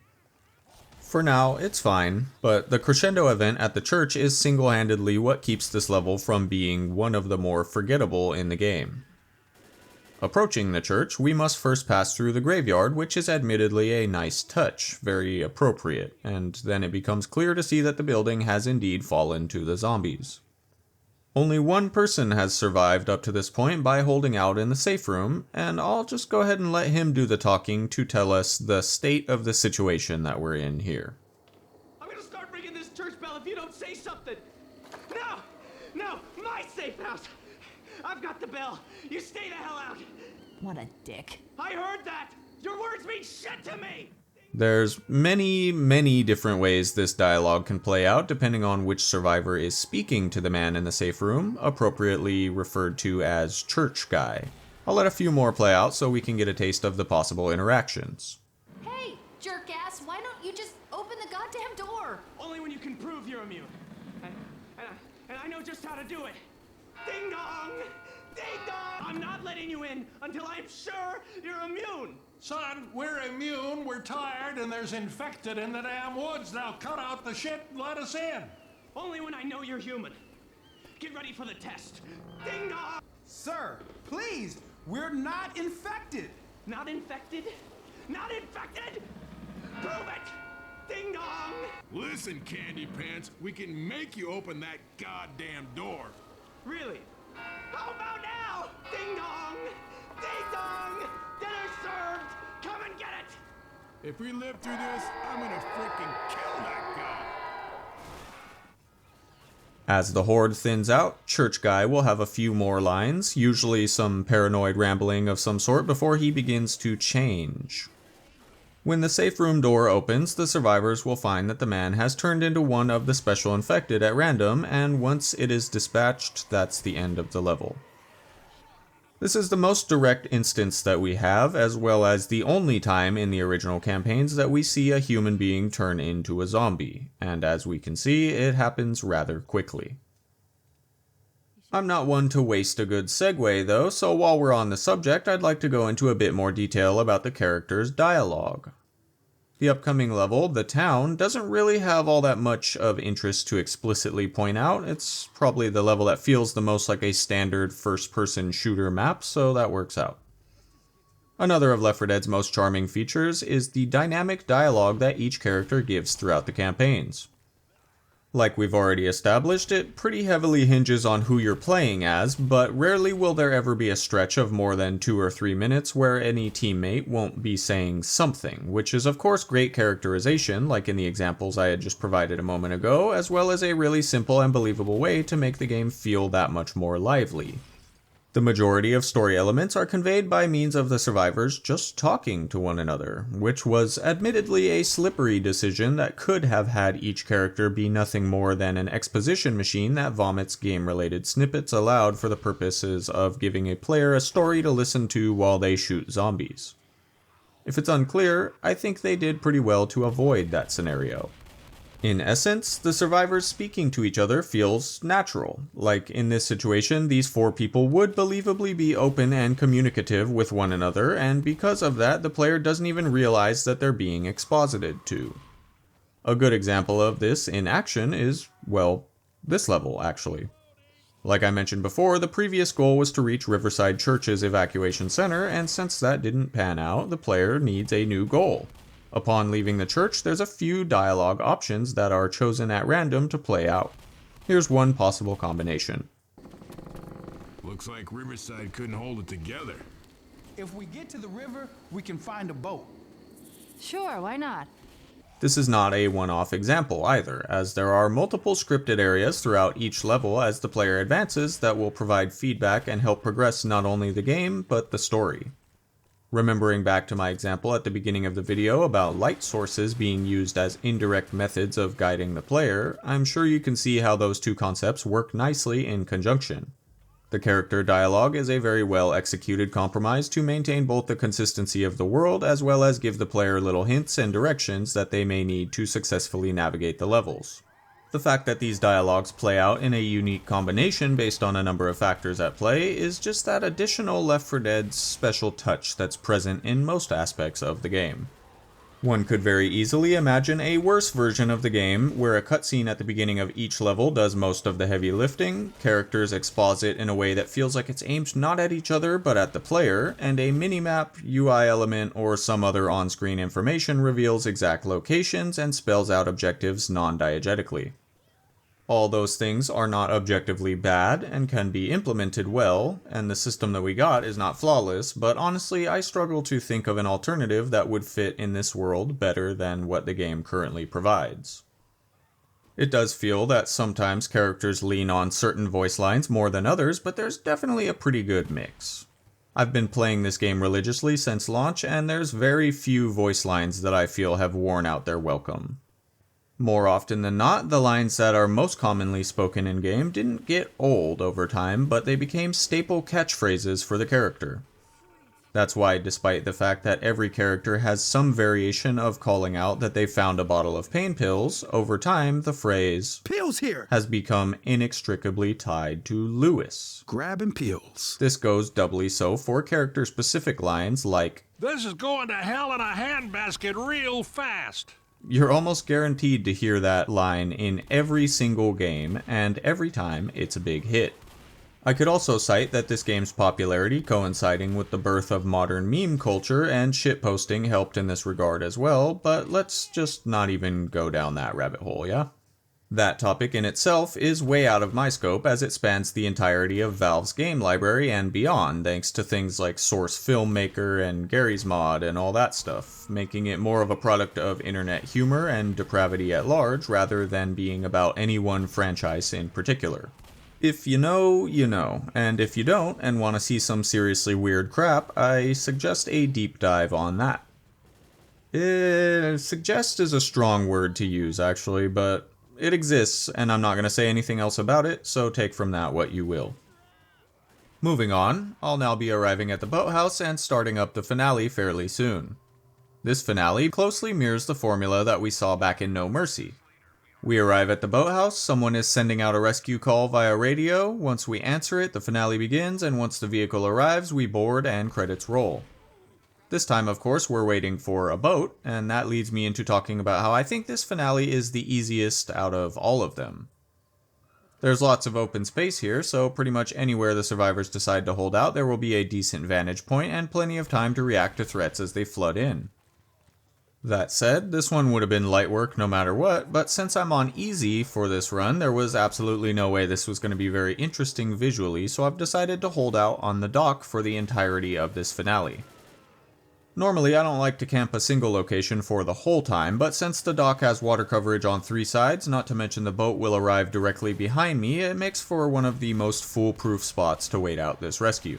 For now, it's fine, but the crescendo event at the church is single-handedly what keeps this level from being one of the more forgettable in the game. Approaching the church, we must first pass through the graveyard, which is admittedly a nice touch, very appropriate, and then it becomes clear to see that the building has indeed fallen to the zombies. Only one person has survived up to this point by holding out in the safe room, and I'll just go ahead and let him do the talking to tell us the state of the situation that we're in here. I'm gonna start ringing this church bell if you don't say something! No! My safe house! I've got the bell! You stay the hell out! What a dick. I heard that! Your words mean shit to me! There's many different ways this dialogue can play out depending on which survivor is speaking to the man in the safe room, appropriately referred to as church guy. I'll let a few more play out so we can get a taste of the possible interactions. Hey, jerk ass, why don't you just open the goddamn door? Only when you can prove you're immune. And I know just how to do it. Ding dong! Ding dong! I'm not letting you in until I'm sure you're immune! Son, we're immune, we're tired, and there's infected in the damn woods. Now cut out the shit and let us in. Only when I know you're human. Get ready for the test. Ding dong! Sir, please, we're not infected. Not infected? Not infected? Prove it! Ding dong! Listen, Candy Pants, we can make you open that goddamn door. Really? How about now? Ding dong! Ding dong! Dinner served! Come and get it! If we live through this, I'm gonna freaking kill that guy. As the horde thins out, church guy will have a few more lines, usually some paranoid rambling of some sort before he begins to change. When the safe room door opens, the survivors will find that the man has turned into one of the special infected at random, and once it is dispatched, that's the end of the level. This is the most direct instance that we have, as well as the only time in the original campaigns that we see a human being turn into a zombie, and as we can see, it happens rather quickly. I'm not one to waste a good segue though, so while we're on the subject, I'd like to go into a bit more detail about the character's dialogue. The upcoming level, The Town, doesn't really have all that much of interest to explicitly point out. It's probably the level that feels the most like a standard first-person shooter map, so that works out. Another of Left 4 Dead's most charming features is the dynamic dialogue that each character gives throughout the campaigns. Like we've already established, it pretty heavily hinges on who you're playing as, but rarely will there ever be a stretch of more than 2 or 3 minutes where any teammate won't be saying something, which is of course great characterization, like in the examples I had just provided a moment ago, as well as a really simple and believable way to make the game feel that much more lively. The majority of story elements are conveyed by means of the survivors just talking to one another, which was admittedly a slippery decision that could have had each character be nothing more than an exposition machine that vomits game-related snippets aloud for the purposes of giving a player a story to listen to while they shoot zombies. If it's unclear, I think they did pretty well to avoid that scenario. In essence, the survivors speaking to each other feels natural. Like in this situation, these 4 people would believably be open and communicative with one another, and because of that, the player doesn't even realize that they're being exposited to. A good example of this in action is, well, this level, actually. Like I mentioned before, the previous goal was to reach Riverside Church's evacuation center, and since that didn't pan out, the player needs a new goal. Upon leaving the church, there's a few dialogue options that are chosen at random to play out. Here's one possible combination. Looks like Riverside couldn't hold it together. If we get to the river, we can find a boat. Sure, why not? This is not a one-off example either, as there are multiple scripted areas throughout each level as the player advances that will provide feedback and help progress not only the game, but the story. Remembering back to my example at the beginning of the video about light sources being used as indirect methods of guiding the player, I'm sure you can see how those two concepts work nicely in conjunction. The character dialogue is a very well executed compromise to maintain both the consistency of the world as well as give the player little hints and directions that they may need to successfully navigate the levels. The fact that these dialogues play out in a unique combination based on a number of factors at play is just that additional Left 4 Dead special touch that's present in most aspects of the game. One could very easily imagine a worse version of the game where a cutscene at the beginning of each level does most of the heavy lifting, characters exposit in a way that feels like it's aimed not at each other but at the player, and a minimap, UI element, or some other on-screen information reveals exact locations and spells out objectives non-diegetically. All those things are not objectively bad and can be implemented well, and the system that we got is not flawless, but honestly I struggle to think of an alternative that would fit in this world better than what the game currently provides. It does feel that sometimes characters lean on certain voice lines more than others, but there's definitely a pretty good mix. I've been playing this game religiously since launch, and there's very few voice lines that I feel have worn out their welcome. More often than not, the lines that are most commonly spoken in-game didn't get old over time, but they became staple catchphrases for the character. That's why, despite the fact that every character has some variation of calling out that they found a bottle of pain pills, over time the phrase Pills here! has become inextricably tied to Lewis. Grabbin Pills. This goes doubly so for character-specific lines like, This is going to hell in a handbasket real fast. You're almost guaranteed to hear that line in every single game, and every time it's a big hit. I could also cite that this game's popularity coinciding with the birth of modern meme culture and shitposting helped in this regard as well, but let's just not even go down that rabbit hole, yeah? That topic in itself is way out of my scope as it spans the entirety of Valve's game library and beyond, thanks to things like Source Filmmaker and Gary's Mod and all that stuff, making it more of a product of internet humor and depravity at large rather than being about any one franchise in particular. If you know, you know, and if you don't and want to see some seriously weird crap, I suggest a deep dive on that. Suggest is a strong word to use actually, but it exists, and I'm not going to say anything else about it, so take from that what you will. Moving on, I'll now be arriving at the boathouse and starting up the finale fairly soon. This finale closely mirrors the formula that we saw back in No Mercy. We arrive at the boathouse, someone is sending out a rescue call via radio, once we answer it, the finale begins, and once the vehicle arrives, we board and credits roll. This time, of course, we're waiting for a boat, and that leads me into talking about how I think this finale is the easiest out of all of them. There's lots of open space here, so pretty much anywhere the survivors decide to hold out, there will be a decent vantage point and plenty of time to react to threats as they flood in. That said, this one would have been light work no matter what, but since I'm on easy for this run, there was absolutely no way this was going to be very interesting visually, so I've decided to hold out on the dock for the entirety of this finale. Normally, I don't like to camp a single location for the whole time, but since the dock has water coverage on 3 sides, not to mention the boat will arrive directly behind me, it makes for one of the most foolproof spots to wait out this rescue.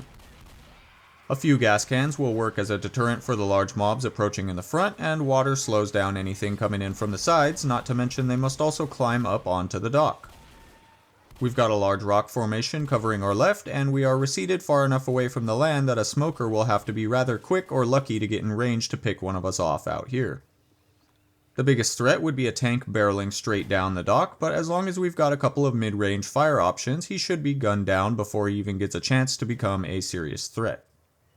A few gas cans will work as a deterrent for the large mobs approaching in the front, and water slows down anything coming in from the sides, not to mention they must also climb up onto the dock. We've got a large rock formation covering our left, and we are receded far enough away from the land that a smoker will have to be rather quick or lucky to get in range to pick one of us off out here. The biggest threat would be a tank barreling straight down the dock, but as long as we've got a couple of mid-range fire options, he should be gunned down before he even gets a chance to become a serious threat.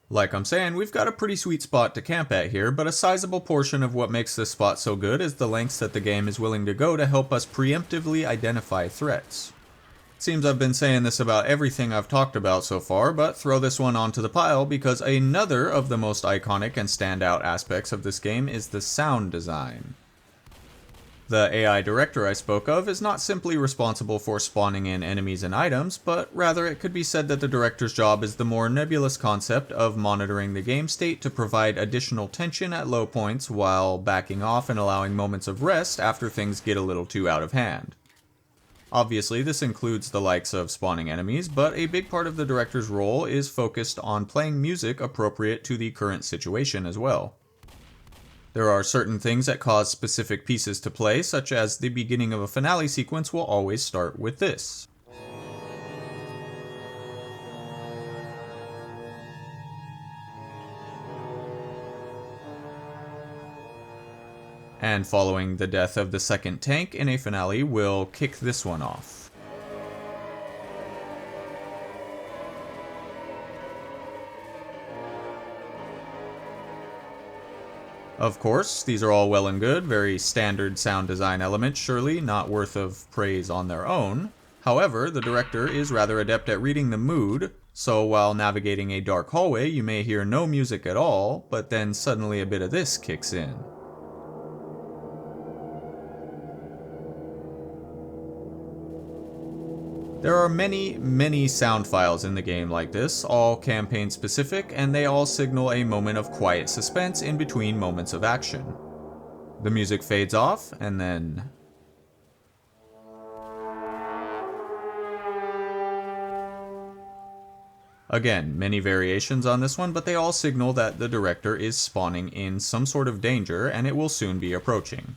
Like I'm saying, we've got a pretty sweet spot to camp at here, but a sizable portion of what makes this spot so good is the lengths that the game is willing to go to help us preemptively identify threats. Seems I've been saying this about everything I've talked about so far, but throw this one onto the pile because another of the most iconic and standout aspects of this game is the sound design. The AI director I spoke of is not simply responsible for spawning in enemies and items, but rather it could be said that the director's job is the more nebulous concept of monitoring the game state to provide additional tension at low points while backing off and allowing moments of rest after things get a little too out of hand. Obviously, this includes the likes of spawning enemies, but a big part of the director's role is focused on playing music appropriate to the current situation as well. There are certain things that cause specific pieces to play, such as the beginning of a finale sequence will always start with this. And following the death of the second tank in a finale, we'll kick this one off. Of course, these are all well and good, very standard sound design elements, surely not worth of praise on their own. However, the director is rather adept at reading the mood, so while navigating a dark hallway you may hear no music at all, but then suddenly a bit of this kicks in. There are many sound files in the game like this, all campaign specific, and they all signal a moment of quiet suspense in between moments of action. The music fades off, and then... Again, many variations on this one, but they all signal that the director is spawning in some sort of danger, and it will soon be approaching.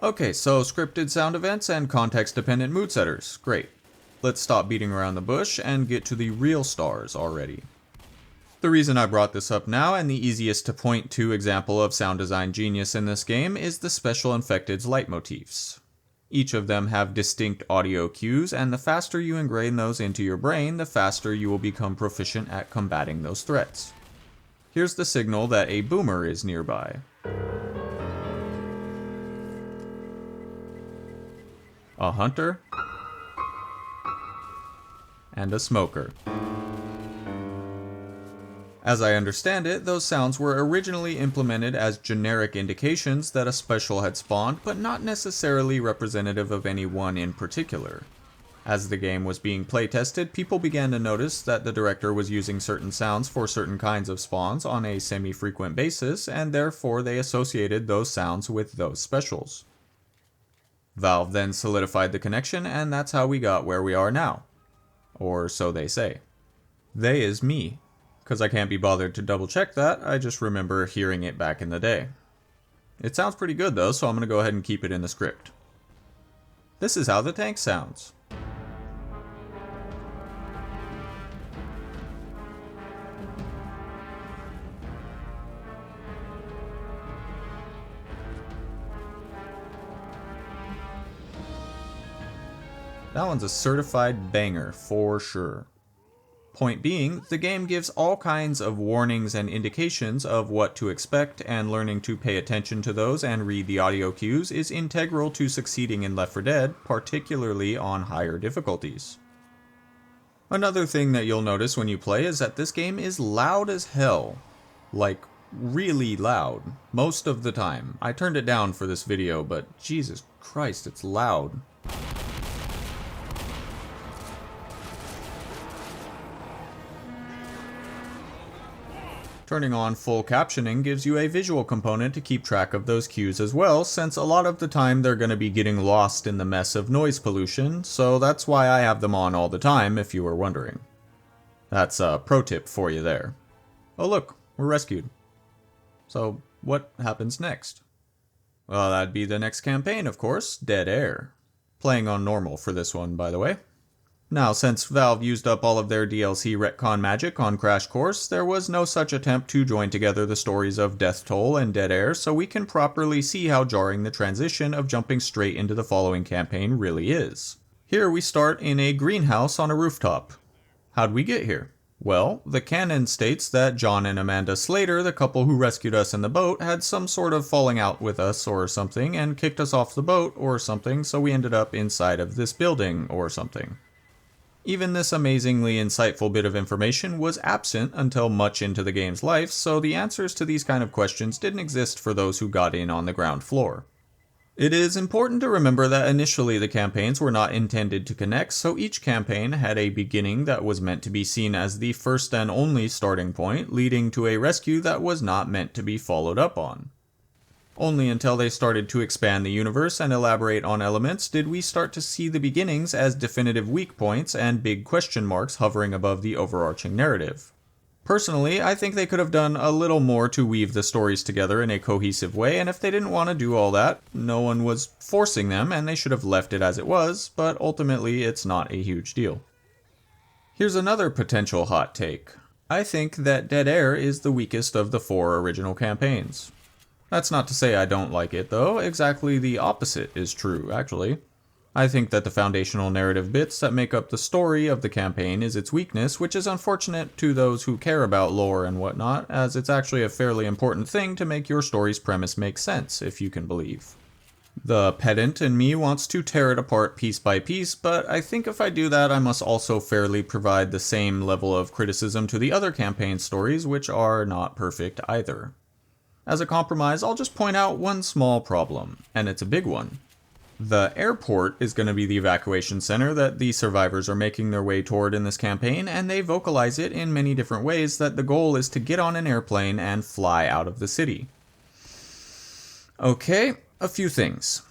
Okay, so scripted sound events and context-dependent mood setters. Great. Let's stop beating around the bush and get to the real stars already. The reason I brought this up now, and the easiest to point to example of sound design genius in this game, is the Special Infected's leitmotifs. Each of them have distinct audio cues, and the faster you ingrain those into your brain, the faster you will become proficient at combating those threats. Here's the signal that a boomer is nearby. A hunter, and a smoker. As I understand it, those sounds were originally implemented as generic indications that a special had spawned, but not necessarily representative of any one in particular. As the game was being playtested, people began to notice that the director was using certain sounds for certain kinds of spawns on a semi-frequent basis, and therefore they associated those sounds with those specials. Valve then solidified the connection, and that's how we got where we are now. Or so they say. They is me. Because I can't be bothered to double check that, I just remember hearing it back in the day. It sounds pretty good though, so I'm going to go ahead and keep it in the script. This is how the tank sounds. That one's a certified banger, for sure. Point being, the game gives all kinds of warnings and indications of what to expect, and learning to pay attention to those and read the audio cues is integral to succeeding in Left 4 Dead, particularly on higher difficulties. Another thing that you'll notice when you play is that this game is loud as hell. Like, really loud. Most of the time. I turned it down for this video, but Jesus Christ, it's loud. Turning on full captioning gives you a visual component to keep track of those cues as well, since a lot of the time they're going to be getting lost in the mess of noise pollution, so that's why I have them on all the time, if you were wondering. That's a pro tip for you there. Oh look, we're rescued. So, what happens next? Well, that'd be the next campaign, of course, Dead Air. Playing on normal for this one, by the way. Now, since Valve used up all of their DLC retcon magic on Crash Course, there was no such attempt to join together the stories of Death Toll and Dead Air, so we can properly see how jarring the transition of jumping straight into the following campaign really is. Here we start in a greenhouse on a rooftop. How'd we get here? Well, the canon states that John and Amanda Slater, the couple who rescued us in the boat, had some sort of falling out with us or something and kicked us off the boat or something, so we ended up inside of this building or something. Even this amazingly insightful bit of information was absent until much into the game's life, so the answers to these kind of questions didn't exist for those who got in on the ground floor. It is important to remember that initially the campaigns were not intended to connect, so each campaign had a beginning that was meant to be seen as the first and only starting point, leading to a rescue that was not meant to be followed up on. Only until they started to expand the universe and elaborate on elements did we start to see the beginnings as definitive weak points and big question marks hovering above the overarching narrative. Personally, I think they could have done a little more to weave the stories together in a cohesive way, and if they didn't want to do all that, no one was forcing them and they should have left it as it was, but ultimately it's not a huge deal. Here's another potential hot take. I think that Dead Air is the weakest of the 4 original campaigns. That's not to say I don't like it, though. Exactly the opposite is true, actually. I think that the foundational narrative bits that make up the story of the campaign is its weakness, which is unfortunate to those who care about lore and whatnot, as it's actually a fairly important thing to make your story's premise make sense, if you can believe. The pedant in me wants to tear it apart piece by piece, but I think if I do that, I must also fairly provide the same level of criticism to the other campaign stories, which are not perfect either. As a compromise, I'll just point out one small problem, and it's a big one. The airport is going to be the evacuation center that the survivors are making their way toward in this campaign, and they vocalize it in many different ways that the goal is to get on an airplane and fly out of the city. Okay, a few things.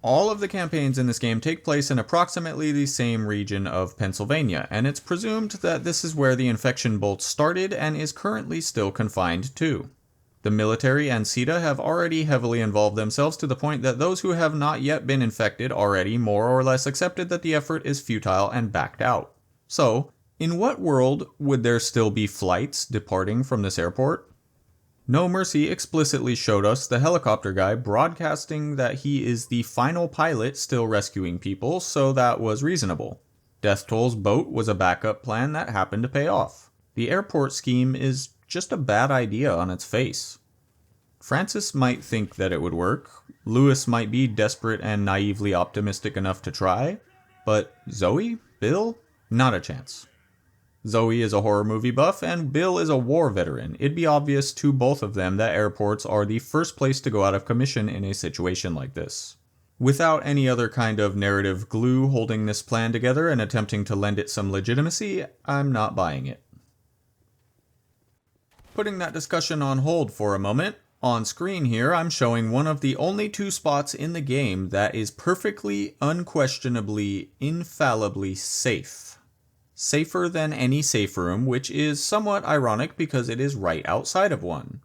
All of the campaigns in this game take place in approximately the same region of Pennsylvania, and it's presumed that this is where the infection bolt started and is currently still confined to. The military and 괂da have already heavily involved themselves to the point that those who have not yet been infected already more or less accepted that the effort is futile and backed out. So, in what world would there still be flights departing from this airport? No Mercy explicitly showed us the helicopter guy broadcasting that he is the final pilot still rescuing people, so that was reasonable. Death Toll's boat was a backup plan that happened to pay off. The airport scheme is just a bad idea on its face. Francis might think that it would work, Lewis might be desperate and naively optimistic enough to try, but Zoe? Bill? Not a chance. Zoe is a horror movie buff, and Bill is a war veteran. It'd be obvious to both of them that airports are the first place to go out of commission in a situation like this. Without any other kind of narrative glue holding this plan together and attempting to lend it some legitimacy, I'm not buying it. Putting that discussion on hold for a moment, on screen here I'm showing one of the only 2 spots in the game that is perfectly, unquestionably, infallibly safe. Safer than any safe room, which is somewhat ironic because it is right outside of one.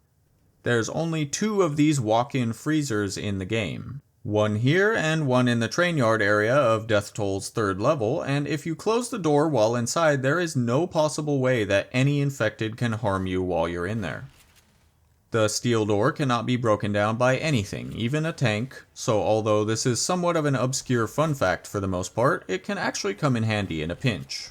There's only 2 of these walk-in freezers in the game. One here and one in the train yard area of Death Toll's 3rd level, and if you close the door while inside, there is no possible way that any infected can harm you while you're in there. The steel door cannot be broken down by anything, even a tank, so although this is somewhat of an obscure fun fact for the most part, it can actually come in handy in a pinch.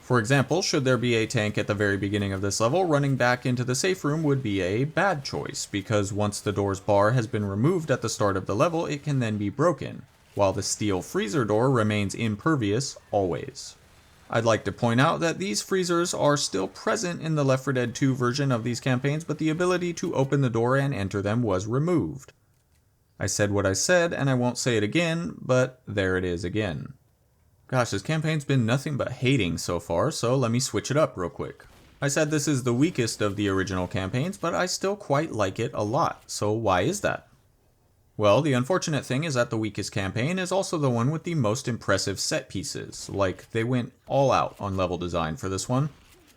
For example, should there be a tank at the very beginning of this level, running back into the safe room would be a bad choice, because once the door's bar has been removed at the start of the level, it can then be broken, while the steel freezer door remains impervious always. I'd like to point out that these freezers are still present in the Left 4 Dead 2 version of these campaigns, but the ability to open the door and enter them was removed. I said what I said, and I won't say it again, but there it is again. Gosh, this campaign's been nothing but hating so far, so let me switch it up real quick. I said this is the weakest of the original campaigns, but I still quite like it a lot, so why is that? Well, the unfortunate thing is that the weakest campaign is also the one with the most impressive set pieces, like they went all out on level design for this one.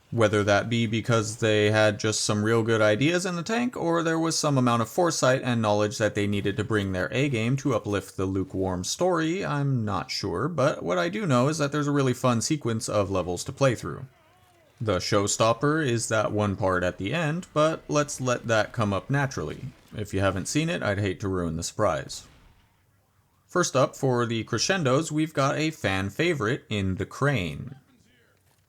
Whether that be because they had just some real good ideas in the tank, or there was some amount of foresight and knowledge that they needed to bring their A-game to uplift the lukewarm story, I'm not sure, but what I do know is that there's a really fun sequence of levels to play through. The showstopper is that one part at the end, but let's let that come up naturally. If you haven't seen it, I'd hate to ruin the surprise. First up, for the crescendos, we've got a fan favorite in the crane.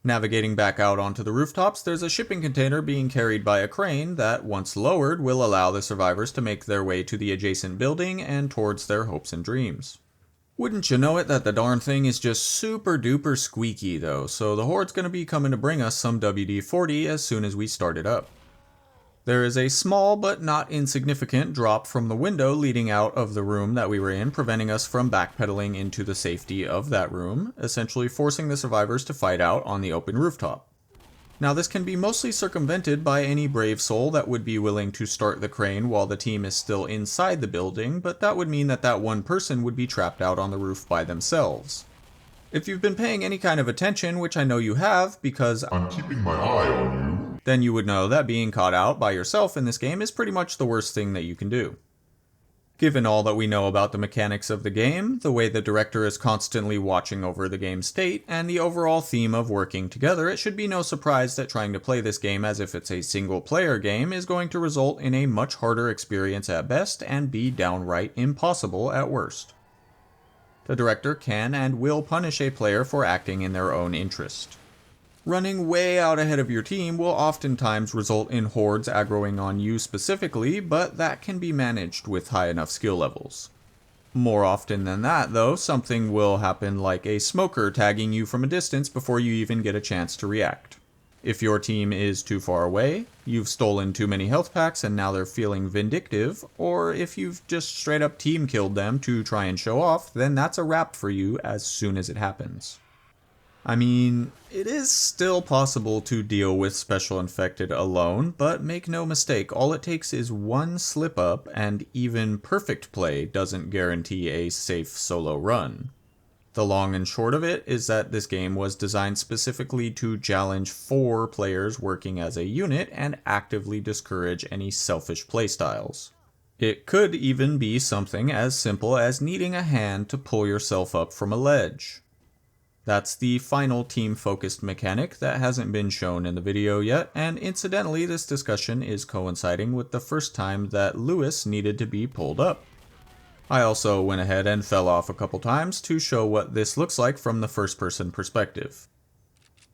Navigating back out onto the rooftops, there's a shipping container being carried by a crane that, once lowered, will allow the survivors to make their way to the adjacent building and towards their hopes and dreams. Wouldn't you know it that the darn thing is just super duper squeaky though, so the Horde's gonna be coming to bring us some WD-40 as soon as we start it up. There is a small but not insignificant drop from the window leading out of the room that we were in, preventing us from backpedaling into the safety of that room, essentially forcing the survivors to fight out on the open rooftop. Now this can be mostly circumvented by any brave soul that would be willing to start the crane while the team is still inside the building, but that would mean that that one person would be trapped out on the roof by themselves. If you've been paying any kind of attention, which I know you have because I'm keeping my eye on you, then you would know that being caught out by yourself in this game is pretty much the worst thing that you can do. Given all that we know about the mechanics of the game, the way the director is constantly watching over the game's state, and the overall theme of working together, it should be no surprise that trying to play this game as if it's a single-player game is going to result in a much harder experience at best and be downright impossible at worst. The director can and will punish a player for acting in their own interest. Running way out ahead of your team will oftentimes result in hordes aggroing on you specifically, but that can be managed with high enough skill levels. More often than that, though, something will happen like a smoker tagging you from a distance before you even get a chance to react. If your team is too far away, you've stolen too many health packs and now they're feeling vindictive, or if you've just straight up team killed them to try and show off, then that's a wrap for you as soon as it happens. I mean, it is still possible to deal with Special Infected alone, but make no mistake, all it takes is one slip up, and even perfect play doesn't guarantee a safe solo run. The long and short of it is that this game was designed specifically to challenge 4 players working as a unit and actively discourage any selfish playstyles. It could even be something as simple as needing a hand to pull yourself up from a ledge. That's the final team-focused mechanic that hasn't been shown in the video yet, and incidentally this discussion is coinciding with the first time that Lewis needed to be pulled up. I also went ahead and fell off a couple times to show what this looks like from the first-person perspective.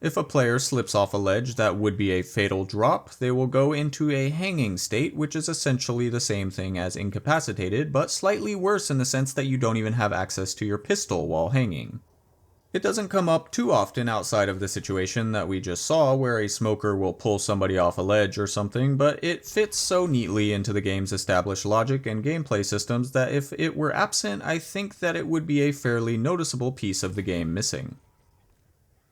If a player slips off a ledge that would be a fatal drop, they will go into a hanging state, which is essentially the same thing as incapacitated, but slightly worse in the sense that you don't even have access to your pistol while hanging. It doesn't come up too often outside of the situation that we just saw where a smoker will pull somebody off a ledge or something, but it fits so neatly into the game's established logic and gameplay systems that if it were absent, I think that it would be a fairly noticeable piece of the game missing.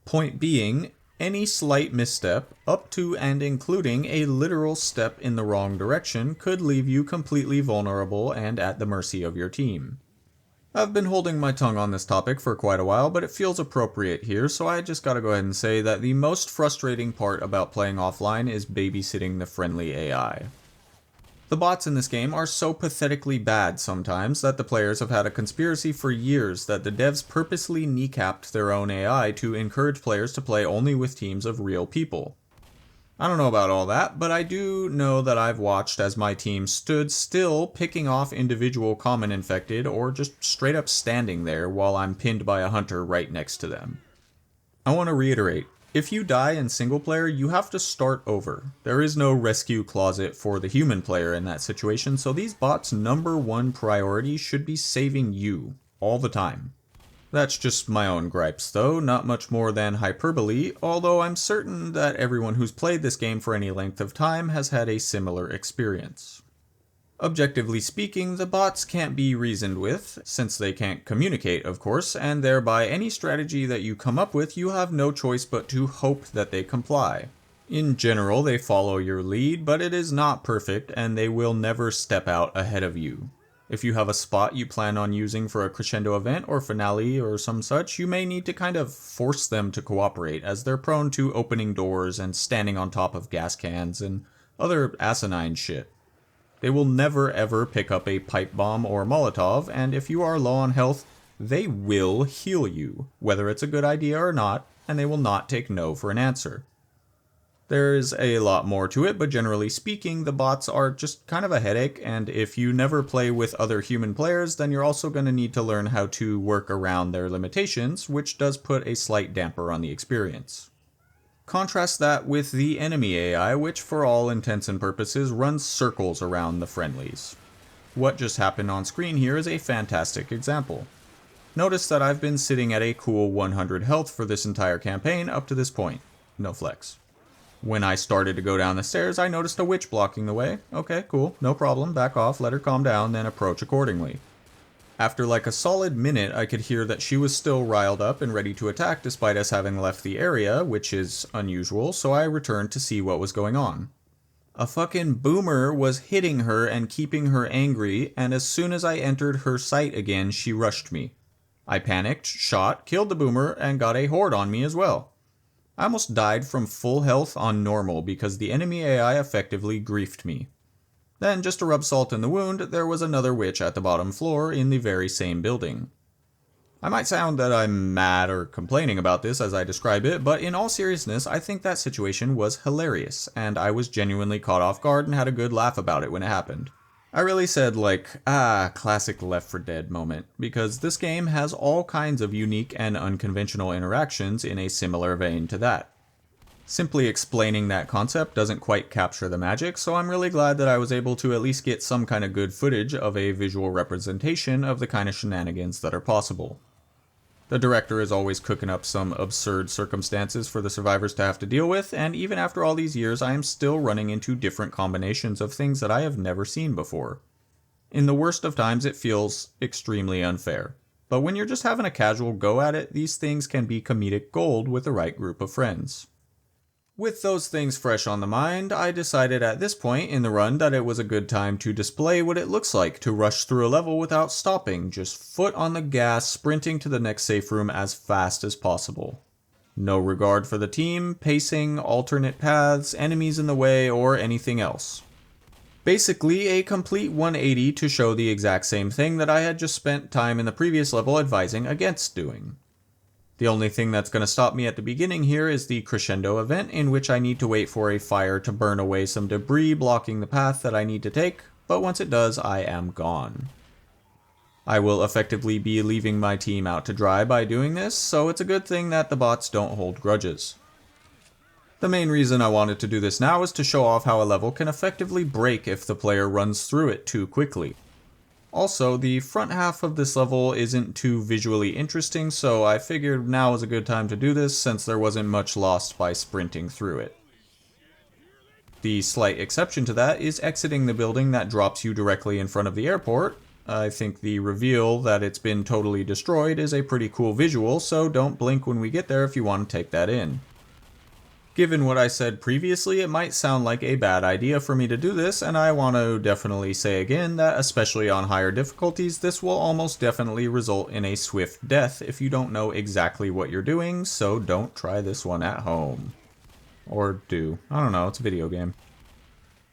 Point being, any slight misstep, up to and including a literal step in the wrong direction, could leave you completely vulnerable and at the mercy of your team. I've been holding my tongue on this topic for quite a while, but it feels appropriate here, so I just gotta go ahead and say that the most frustrating part about playing offline is babysitting the friendly AI. The bots in this game are so pathetically bad sometimes that the players have had a conspiracy for years that the devs purposely kneecapped their own AI to encourage players to play only with teams of real people. I don't know about all that, but I do know that I've watched as my team stood still picking off individual common infected or just straight up standing there while I'm pinned by a hunter right next to them. I want to reiterate, If you die in single player, you have to start over. There is no rescue closet for the human player in that situation, so these bots' #1 priority should be saving you, all the time. That's just my own gripes though, not much more than hyperbole, although I'm certain that everyone who's played this game for any length of time has had a similar experience. Objectively speaking, the bots can't be reasoned with, since they can't communicate, of course, and thereby any strategy that you come up with, you have no choice but to hope that they comply. In general, they follow your lead, but it is not perfect, and they will never step out ahead of you. If you have a spot you plan on using for a crescendo event or finale or some such, you may need to kind of force them to cooperate, as they're prone to opening doors and standing on top of gas cans and other asinine shit. They will never ever pick up a pipe bomb or Molotov, and if you are low on health, they will heal you, whether it's a good idea or not, and they will not take no for an answer. There's a lot more to it, but generally speaking, the bots are just kind of a headache, and if you never play with other human players, then you're also going to need to learn how to work around their limitations, which does put a slight damper on the experience. Contrast that with the enemy AI, which for all intents and purposes runs circles around the friendlies. What just happened on screen here is a fantastic example. Notice that I've been sitting at a cool 100 health for this entire campaign up to this point. No flex. When I started to go down the stairs, I noticed a witch blocking the way. Okay, cool, no problem, back off, let her calm down, then approach accordingly. After like a solid minute, I could hear that she was still riled up and ready to attack despite us having left the area, which is unusual, so I returned to see what was going on. A fucking boomer was hitting her and keeping her angry, and as soon as I entered her sight again, she rushed me. I panicked, shot, killed the boomer, and got a horde on me as well. I almost died from full health on normal because the enemy AI effectively griefed me. Then, just to rub salt in the wound, there was another witch at the bottom floor in the very same building. I might sound that I'm mad or complaining about this as I describe it, but in all seriousness, I think that situation was hilarious, and I was genuinely caught off guard and had a good laugh about it when it happened. I really said classic Left 4 Dead moment, because this game has all kinds of unique and unconventional interactions in a similar vein to that. Simply explaining that concept doesn't quite capture the magic, so I'm really glad that I was able to at least get some kind of good footage of a visual representation of the kind of shenanigans that are possible. The director is always cooking up some absurd circumstances for the survivors to have to deal with, and even after all these years, I am still running into different combinations of things that I have never seen before. In the worst of times, it feels extremely unfair. But when you're just having a casual go at it, these things can be comedic gold with the right group of friends. With those things fresh on the mind, I decided at this point in the run that it was a good time to display what it looks like to rush through a level without stopping, just foot on the gas, sprinting to the next safe room as fast as possible. No regard for the team, pacing, alternate paths, enemies in the way, or anything else. Basically, a complete 180 to show the exact same thing that I had just spent time in the previous level advising against doing. The only thing that's going to stop me at the beginning here is the crescendo event, in which I need to wait for a fire to burn away some debris blocking the path that I need to take, but once it does, I am gone. I will effectively be leaving my team out to dry by doing this, so it's a good thing that the bots don't hold grudges. The main reason I wanted to do this now is to show off how a level can effectively break if the player runs through it too quickly. Also, the front half of this level isn't too visually interesting, so I figured now was a good time to do this since there wasn't much lost by sprinting through it. The slight exception to that is exiting the building that drops you directly in front of the airport. I think the reveal that it's been totally destroyed is a pretty cool visual, so don't blink when we get there if you want to take that in. Given what I said previously, it might sound like a bad idea for me to do this, and I want to definitely say again that especially on higher difficulties, this will almost definitely result in a swift death if you don't know exactly what you're doing, so don't try this one at home. Or do. I don't know, it's a video game.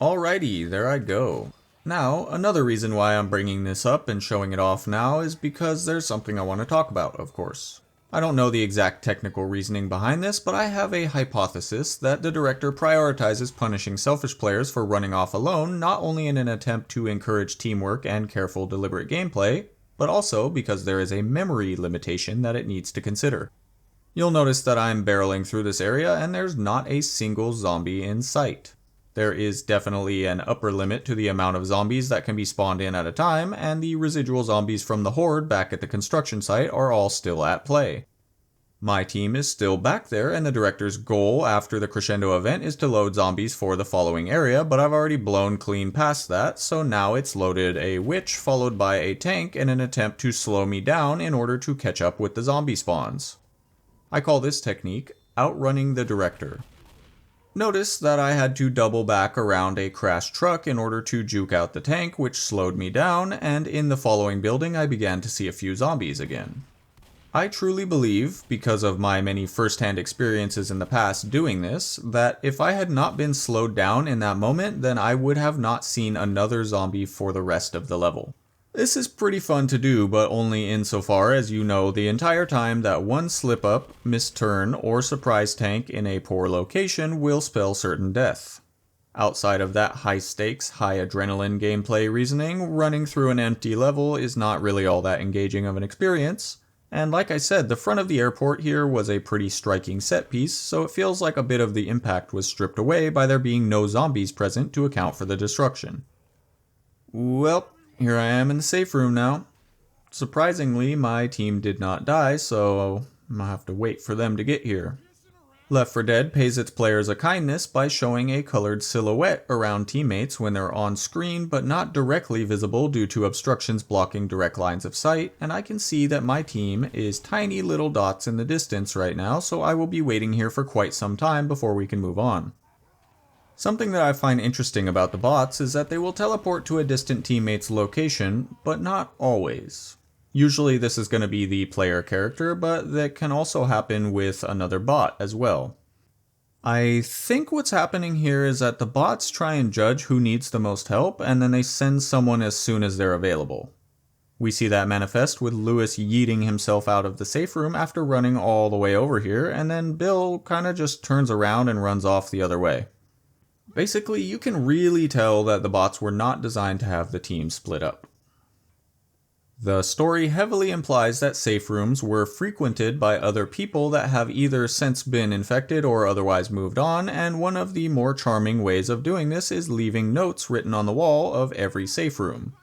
Alrighty, there I go. Now, another reason why I'm bringing this up and showing it off now is because there's something I want to talk about, of course. I don't know the exact technical reasoning behind this, but I have a hypothesis that the director prioritizes punishing selfish players for running off alone, not only in an attempt to encourage teamwork and careful, deliberate gameplay, but also because there is a memory limitation that it needs to consider. You'll notice that I'm barreling through this area and there's not a single zombie in sight. There is definitely an upper limit to the amount of zombies that can be spawned in at a time, and the residual zombies from the horde back at the construction site are all still at play. My team is still back there, and the director's goal after the crescendo event is to load zombies for the following area, but I've already blown clean past that, so now it's loaded a witch followed by a tank in an attempt to slow me down in order to catch up with the zombie spawns. I call this technique outrunning the director. Notice that I had to double back around a crashed truck in order to juke out the tank, which slowed me down, and in the following building I began to see a few zombies again. I truly believe, because of my many first-hand experiences in the past doing this, that if I had not been slowed down in that moment, then I would have not seen another zombie for the rest of the level. This is pretty fun to do, but only insofar as you know the entire time that one slip-up, misturn, or surprise tank in a poor location will spell certain death. Outside of that high-stakes, high-adrenaline gameplay reasoning, running through an empty level is not really all that engaging of an experience. And like I said, the front of the airport here was a pretty striking set piece, so it feels like a bit of the impact was stripped away by there being no zombies present to account for the destruction. Well, here I am in the safe room now. Surprisingly, my team did not die, so I'll have to wait for them to get here. Left 4 Dead pays its players a kindness by showing a colored silhouette around teammates when they're on screen but not directly visible due to obstructions blocking direct lines of sight, and I can see that my team is tiny little dots in the distance right now, so I will be waiting here for quite some time before we can move on. Something that I find interesting about the bots is that they will teleport to a distant teammate's location, but not always. Usually this is going to be the player character, but that can also happen with another bot as well. I think what's happening here is that the bots try and judge who needs the most help, and then they send someone as soon as they're available. We see that manifest with Lewis yeeting himself out of the safe room after running all the way over here, and then Bill kinda just turns around and runs off the other way. Basically, you can really tell that the bots were not designed to have the team split up. The story heavily implies that safe rooms were frequented by other people that have either since been infected or otherwise moved on, and one of the more charming ways of doing this is leaving notes written on the wall of every safe room.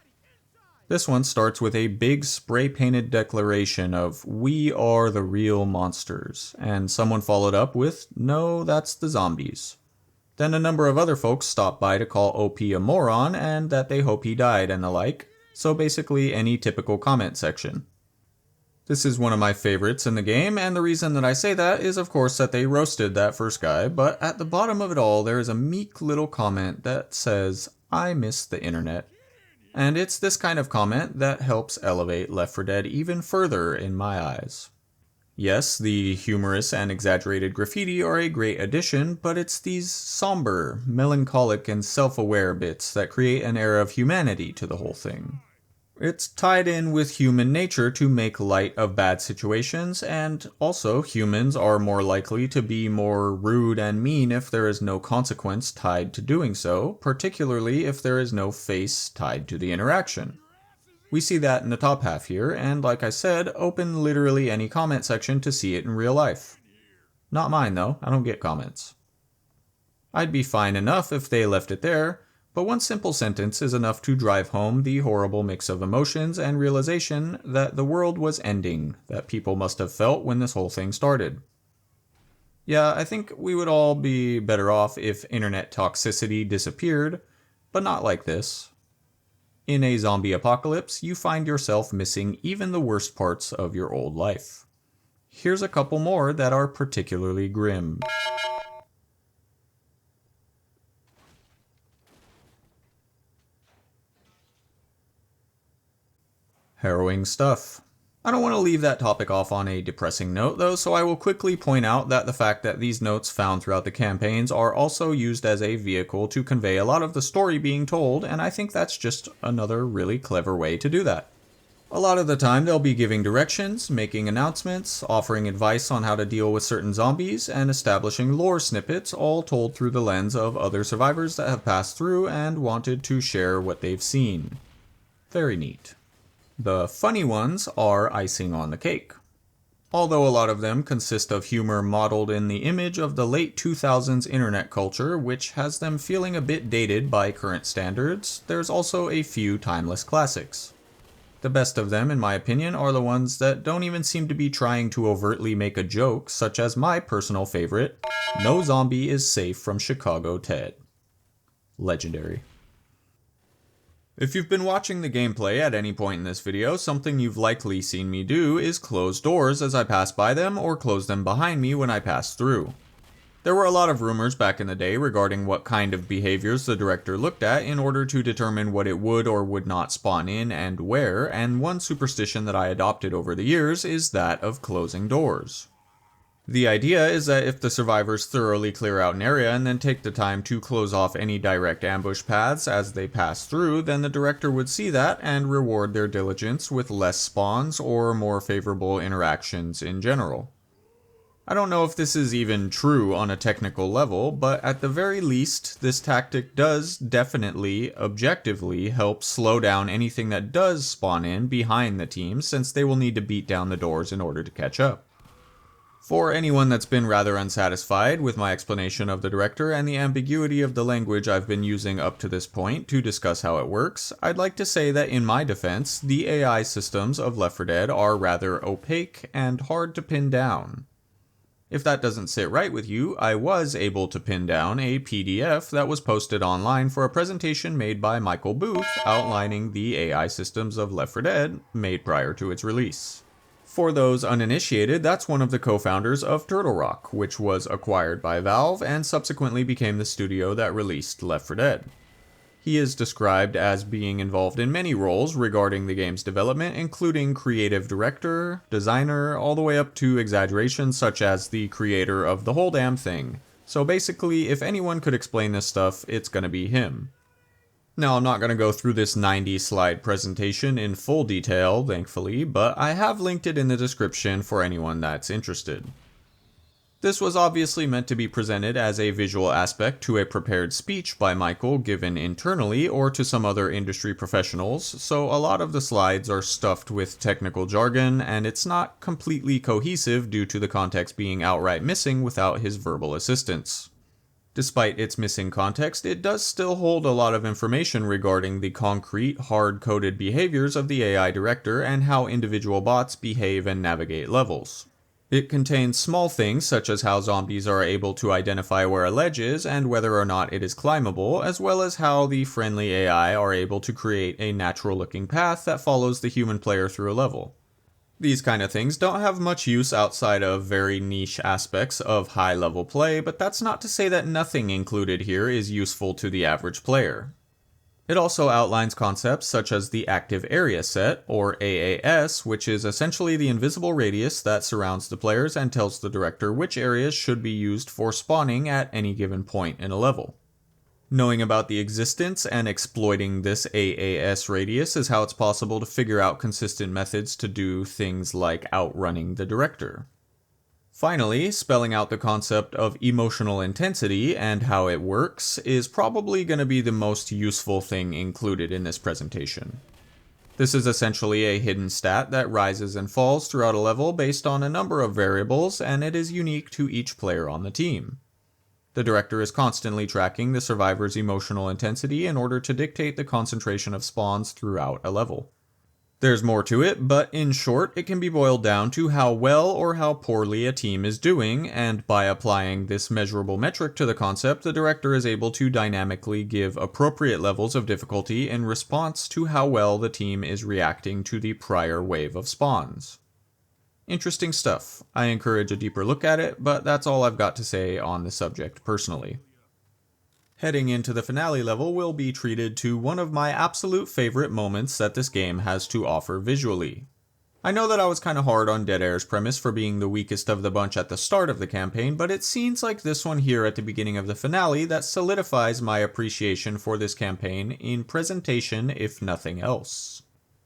This one starts with a big spray-painted declaration of "We are the real monsters," and someone followed up with "No, that's the zombies." Then a number of other folks stopped by to call OP a moron and that they hope he died and the like. So basically any typical comment section. This is one of my favorites in the game, and the reason that I say that is of course that they roasted that first guy, but at the bottom of it all there is a meek little comment that says, "I miss the internet." And it's this kind of comment that helps elevate Left 4 Dead even further in my eyes. Yes, the humorous and exaggerated graffiti are a great addition, but it's these somber, melancholic, and self-aware bits that create an air of humanity to the whole thing. It's tied in with human nature to make light of bad situations, and also humans are more likely to be more rude and mean if there is no consequence tied to doing so, particularly if there is no face tied to the interaction. We see that in the top half here, and like I said, open literally any comment section to see it in real life. Not mine though, I don't get comments. I'd be fine enough if they left it there, but one simple sentence is enough to drive home the horrible mix of emotions and realization that the world was ending that people must have felt when this whole thing started. Yeah, I think we would all be better off if internet toxicity disappeared, but not like this. In a zombie apocalypse, you find yourself missing even the worst parts of your old life. Here's a couple more that are particularly grim. Harrowing stuff. I don't want to leave that topic off on a depressing note though, so I will quickly point out that the fact that these notes found throughout the campaigns are also used as a vehicle to convey a lot of the story being told, and I think that's just another really clever way to do that. A lot of the time they'll be giving directions, making announcements, offering advice on how to deal with certain zombies, and establishing lore snippets, all told through the lens of other survivors that have passed through and wanted to share what they've seen. Very neat. The funny ones are icing on the cake. although a lot of them consist of humor modeled in the image of the late 2000s internet culture, which has them feeling a bit dated by current standards. There's also a few timeless classics. The best of them, in my opinion, are the ones that don't even seem to be trying to overtly make a joke, such as my personal favorite, "No zombie is safe from Chicago Ted." Legendary. If you've been watching the gameplay at any point in this video, something you've likely seen me do is close doors as I pass by them or close them behind me when I pass through. There were a lot of rumors back in the day regarding what kind of behaviors the director looked at in order to determine what it would or would not spawn in and where, and one superstition that I adopted over the years is that of closing doors. The idea is that if the survivors thoroughly clear out an area and then take the time to close off any direct ambush paths as they pass through, then the director would see that and reward their diligence with less spawns or more favorable interactions in general. I don't know if this is even true on a technical level, but at the very least, this tactic does definitely, objectively, help slow down anything that does spawn in behind the team, since they will need to beat down the doors in order to catch up. For anyone that's been rather unsatisfied with my explanation of the director and the ambiguity of the language I've been using up to this point to discuss how it works, I'd like to say that in my defense, the AI systems of Left 4 Dead are rather opaque and hard to pin down. If that doesn't sit right with you, I was able to pin down a PDF that was posted online for a presentation made by Michael Booth outlining the AI systems of Left 4 Dead made prior to its release. For those uninitiated, that's one of the co-founders of Turtle Rock, which was acquired by Valve and subsequently became the studio that released Left 4 Dead. He is described as being involved in many roles regarding the game's development, including creative director, designer, all the way up to exaggerations such as the creator of the whole damn thing. So basically, if anyone could explain this stuff, it's gonna be him. Now, I'm not going to go through this 90-slide presentation in full detail, thankfully, but I have linked it in the description for anyone that's interested. This was obviously meant to be presented as a visual aspect to a prepared speech by Michael given internally or to some other industry professionals, so a lot of the slides are stuffed with technical jargon, and it's not completely cohesive due to the context being outright missing without his verbal assistance. Despite its missing context, it does still hold a lot of information regarding the concrete, hard-coded behaviors of the AI director and how individual bots behave and navigate levels. It contains small things such as how zombies are able to identify where a ledge is and whether or not it is climbable, as well as how the friendly AI are able to create a natural-looking path that follows the human player through a level. These kind of things don't have much use outside of very niche aspects of high-level play, but that's not to say that nothing included here is useful to the average player. It also outlines concepts such as the Active Area Set, or AAS, which is essentially the invisible radius that surrounds the players and tells the director which areas should be used for spawning at any given point in a level. Knowing about the existence and exploiting this AAS radius is how it's possible to figure out consistent methods to do things like outrunning the director. Finally, spelling out the concept of emotional intensity and how it works is probably going to be the most useful thing included in this presentation. This is essentially a hidden stat that rises and falls throughout a level based on a number of variables, and it is unique to each player on the team. The director is constantly tracking the survivor's emotional intensity in order to dictate the concentration of spawns throughout a level. There's more to it, but in short, it can be boiled down to how well or how poorly a team is doing, and by applying this measurable metric to the concept, the director is able to dynamically give appropriate levels of difficulty in response to how well the team is reacting to the prior wave of spawns. Interesting stuff. I encourage a deeper look at it, but that's all I've got to say on the subject personally. Heading into the finale level will be treated to one of my absolute favorite moments that this game has to offer visually. I know that I was kinda hard on Dead Air's premise for being the weakest of the bunch at the start of the campaign, but it seems like this one here at the beginning of the finale that solidifies my appreciation for this campaign in presentation if nothing else.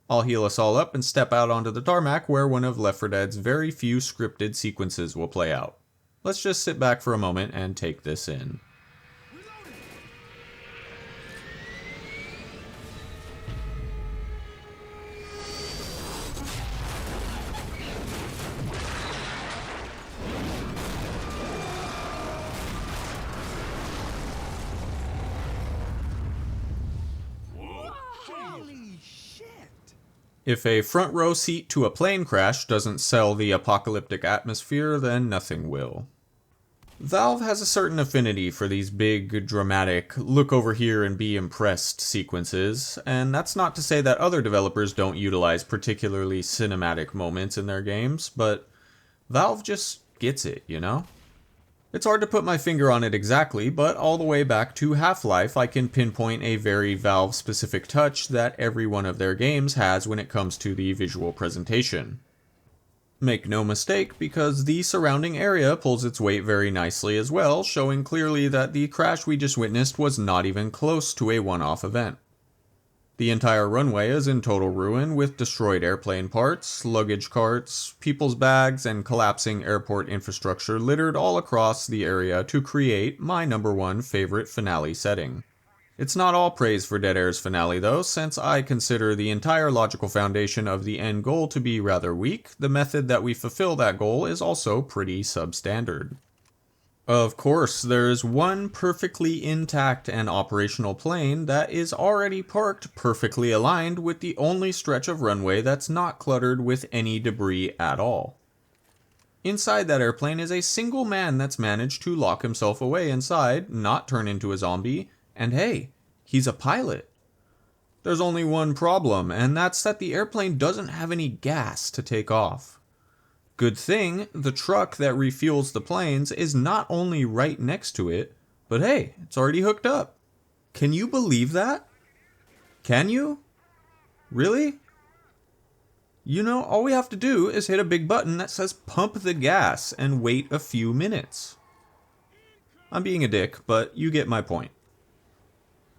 I'll heal us all up and step out onto the tarmac where one of Left 4 Dead's very few scripted sequences will play out. Let's just sit back for a moment and take this in. If a front row seat to a plane crash doesn't sell the apocalyptic atmosphere, then nothing will. Valve has a certain affinity for these big, dramatic, look over here and be impressed sequences, and that's not to say that other developers don't utilize particularly cinematic moments in their games, but Valve just gets it, you know? It's hard to put my finger on it exactly, but all the way back to Half-Life, I can pinpoint a very Valve-specific touch that every one of their games has when it comes to the visual presentation. Make no mistake, because the surrounding area pulls its weight very nicely as well, showing clearly that the crash we just witnessed was not even close to a one-off event. The entire runway is in total ruin, with destroyed airplane parts, luggage carts, people's bags, and collapsing airport infrastructure littered all across the area to create my #1 favorite finale setting. It's not all praise for Dead Air's finale though, since I consider the entire logical foundation of the end goal to be rather weak. The method that we fulfill that goal is also pretty substandard. Of course, there is one perfectly intact and operational plane that is already parked perfectly aligned with the only stretch of runway that's not cluttered with any debris at all. Inside that airplane is a single man that's managed to lock himself away inside, not turn into a zombie, and hey, he's a pilot. There's only one problem, and that's that the airplane doesn't have any gas to take off. Good thing, the truck that refuels the planes is not only right next to it, but hey, it's already hooked up. Can you believe that? Can you? Really? You know, all we have to do is hit a big button that says pump the gas and wait a few minutes. I'm being a dick, but you get my point.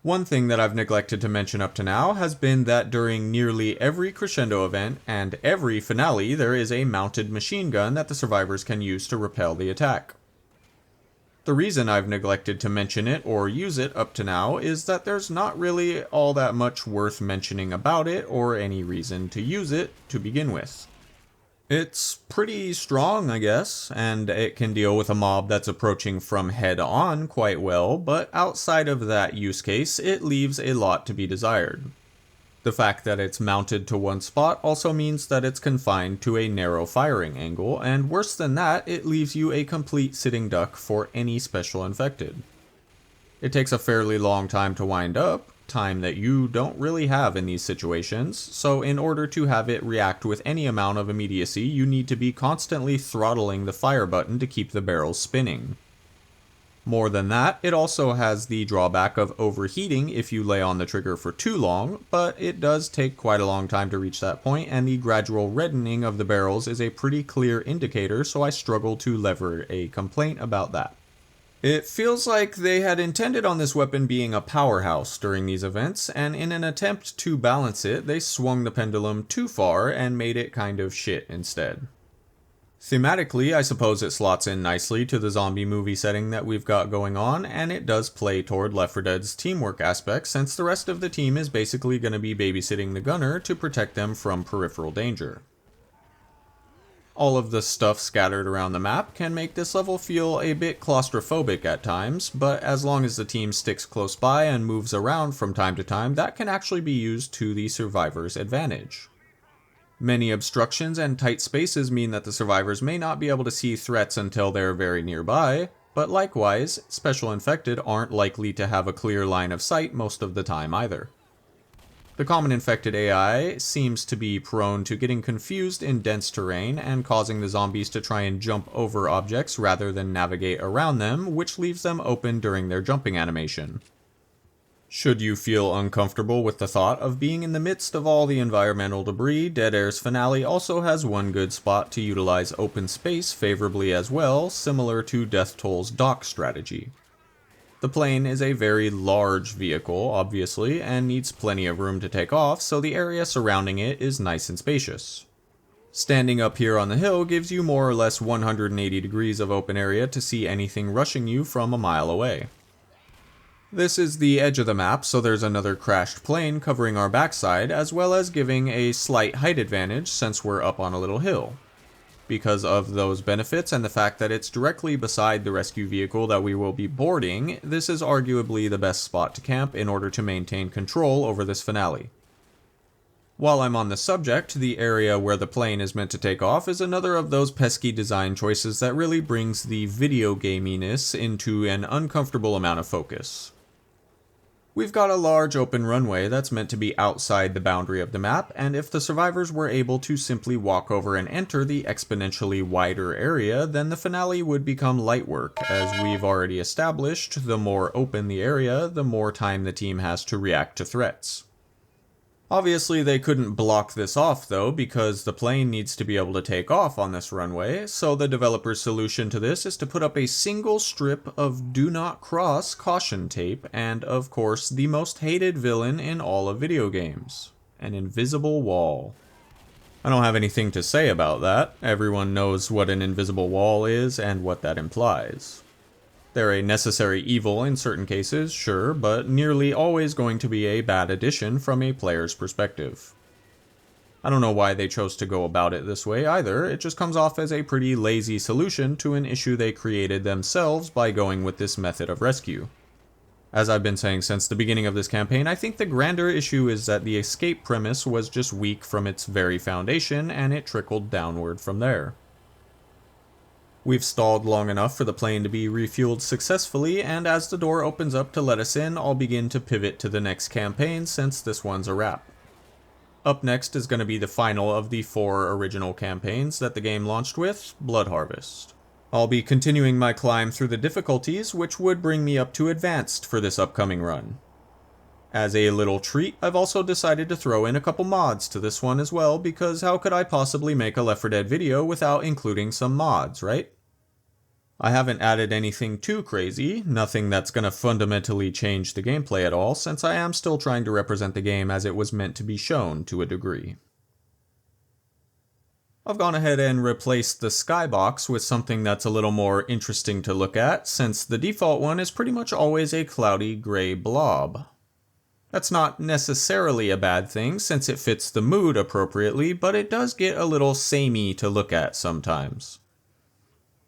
One thing that I've neglected to mention up to now has been that during nearly every crescendo event and every finale there is a mounted machine gun that the survivors can use to repel the attack. The reason I've neglected to mention it or use it up to now is that there's not really all that much worth mentioning about it or any reason to use it to begin with. It's pretty strong, I guess, and it can deal with a mob that's approaching from head on quite well, but outside of that use case, it leaves a lot to be desired. The fact that it's mounted to one spot also means that it's confined to a narrow firing angle, and worse than that, it leaves you a complete sitting duck for any special infected. It takes a fairly long time to wind up, time that you don't really have in these situations, so in order to have it react with any amount of immediacy, you need to be constantly throttling the fire button to keep the barrels spinning. More than that, it also has the drawback of overheating if you lay on the trigger for too long, but it does take quite a long time to reach that point, and the gradual reddening of the barrels is a pretty clear indicator, so I struggle to lever a complaint about that. It feels like they had intended on this weapon being a powerhouse during these events, and in an attempt to balance it, they swung the pendulum too far and made it kind of shit instead. Thematically, I suppose it slots in nicely to the zombie movie setting that we've got going on, and it does play toward Left 4 Dead's teamwork aspect, since the rest of the team is basically going to be babysitting the gunner to protect them from peripheral danger. All of the stuff scattered around the map can make this level feel a bit claustrophobic at times, but as long as the team sticks close by and moves around from time to time, that can actually be used to the survivors' advantage. Many obstructions and tight spaces mean that the survivors may not be able to see threats until they're very nearby, but likewise, special infected aren't likely to have a clear line of sight most of the time either. The common infected AI seems to be prone to getting confused in dense terrain and causing the zombies to try and jump over objects rather than navigate around them, which leaves them open during their jumping animation. Should you feel uncomfortable with the thought of being in the midst of all the environmental debris, Dead Air's finale also has one good spot to utilize open space favorably as well, similar to Death Toll's dock strategy. The plane is a very large vehicle, obviously, and needs plenty of room to take off, so the area surrounding it is nice and spacious. Standing up here on the hill gives you more or less 180 degrees of open area to see anything rushing you from a mile away. This is the edge of the map, so there's another crashed plane covering our backside, as well as giving a slight height advantage since we're up on a little hill. Because of those benefits and the fact that it's directly beside the rescue vehicle that we will be boarding, this is arguably the best spot to camp in order to maintain control over this finale. While I'm on the subject, the area where the plane is meant to take off is another of those pesky design choices that really brings the video gaminess into an uncomfortable amount of focus. We've got a large open runway that's meant to be outside the boundary of the map, and if the survivors were able to simply walk over and enter the exponentially wider area, then the finale would become light work. As we've already established, the more open the area, the more time the team has to react to threats. Obviously they couldn't block this off though, because the plane needs to be able to take off on this runway, so the developer's solution to this is to put up a single strip of do not cross caution tape, and of course the most hated villain in all of video games, an invisible wall. I don't have anything to say about that. Everyone knows what an invisible wall is and what that implies. They're a necessary evil in certain cases, sure, but nearly always going to be a bad addition from a player's perspective. I don't know why they chose to go about it this way either, it just comes off as a pretty lazy solution to an issue they created themselves by going with this method of rescue. As I've been saying since the beginning of this campaign, I think the grander issue is that the escape premise was just weak from its very foundation, and it trickled downward from there. We've stalled long enough for the plane to be refueled successfully, and as the door opens up to let us in, I'll begin to pivot to the next campaign since this one's a wrap. Up next is going to be the final of the 4 original campaigns that the game launched with, Blood Harvest. I'll be continuing my climb through the difficulties, which would bring me up to Advanced for this upcoming run. As a little treat, I've also decided to throw in a couple mods to this one as well, because how could I possibly make a Left 4 Dead video without including some mods, right? I haven't added anything too crazy, nothing that's going to fundamentally change the gameplay at all, since I am still trying to represent the game as it was meant to be shown to a degree. I've gone ahead and replaced the skybox with something that's a little more interesting to look at, since the default one is pretty much always a cloudy gray blob. That's not necessarily a bad thing, since it fits the mood appropriately, but it does get a little samey to look at sometimes.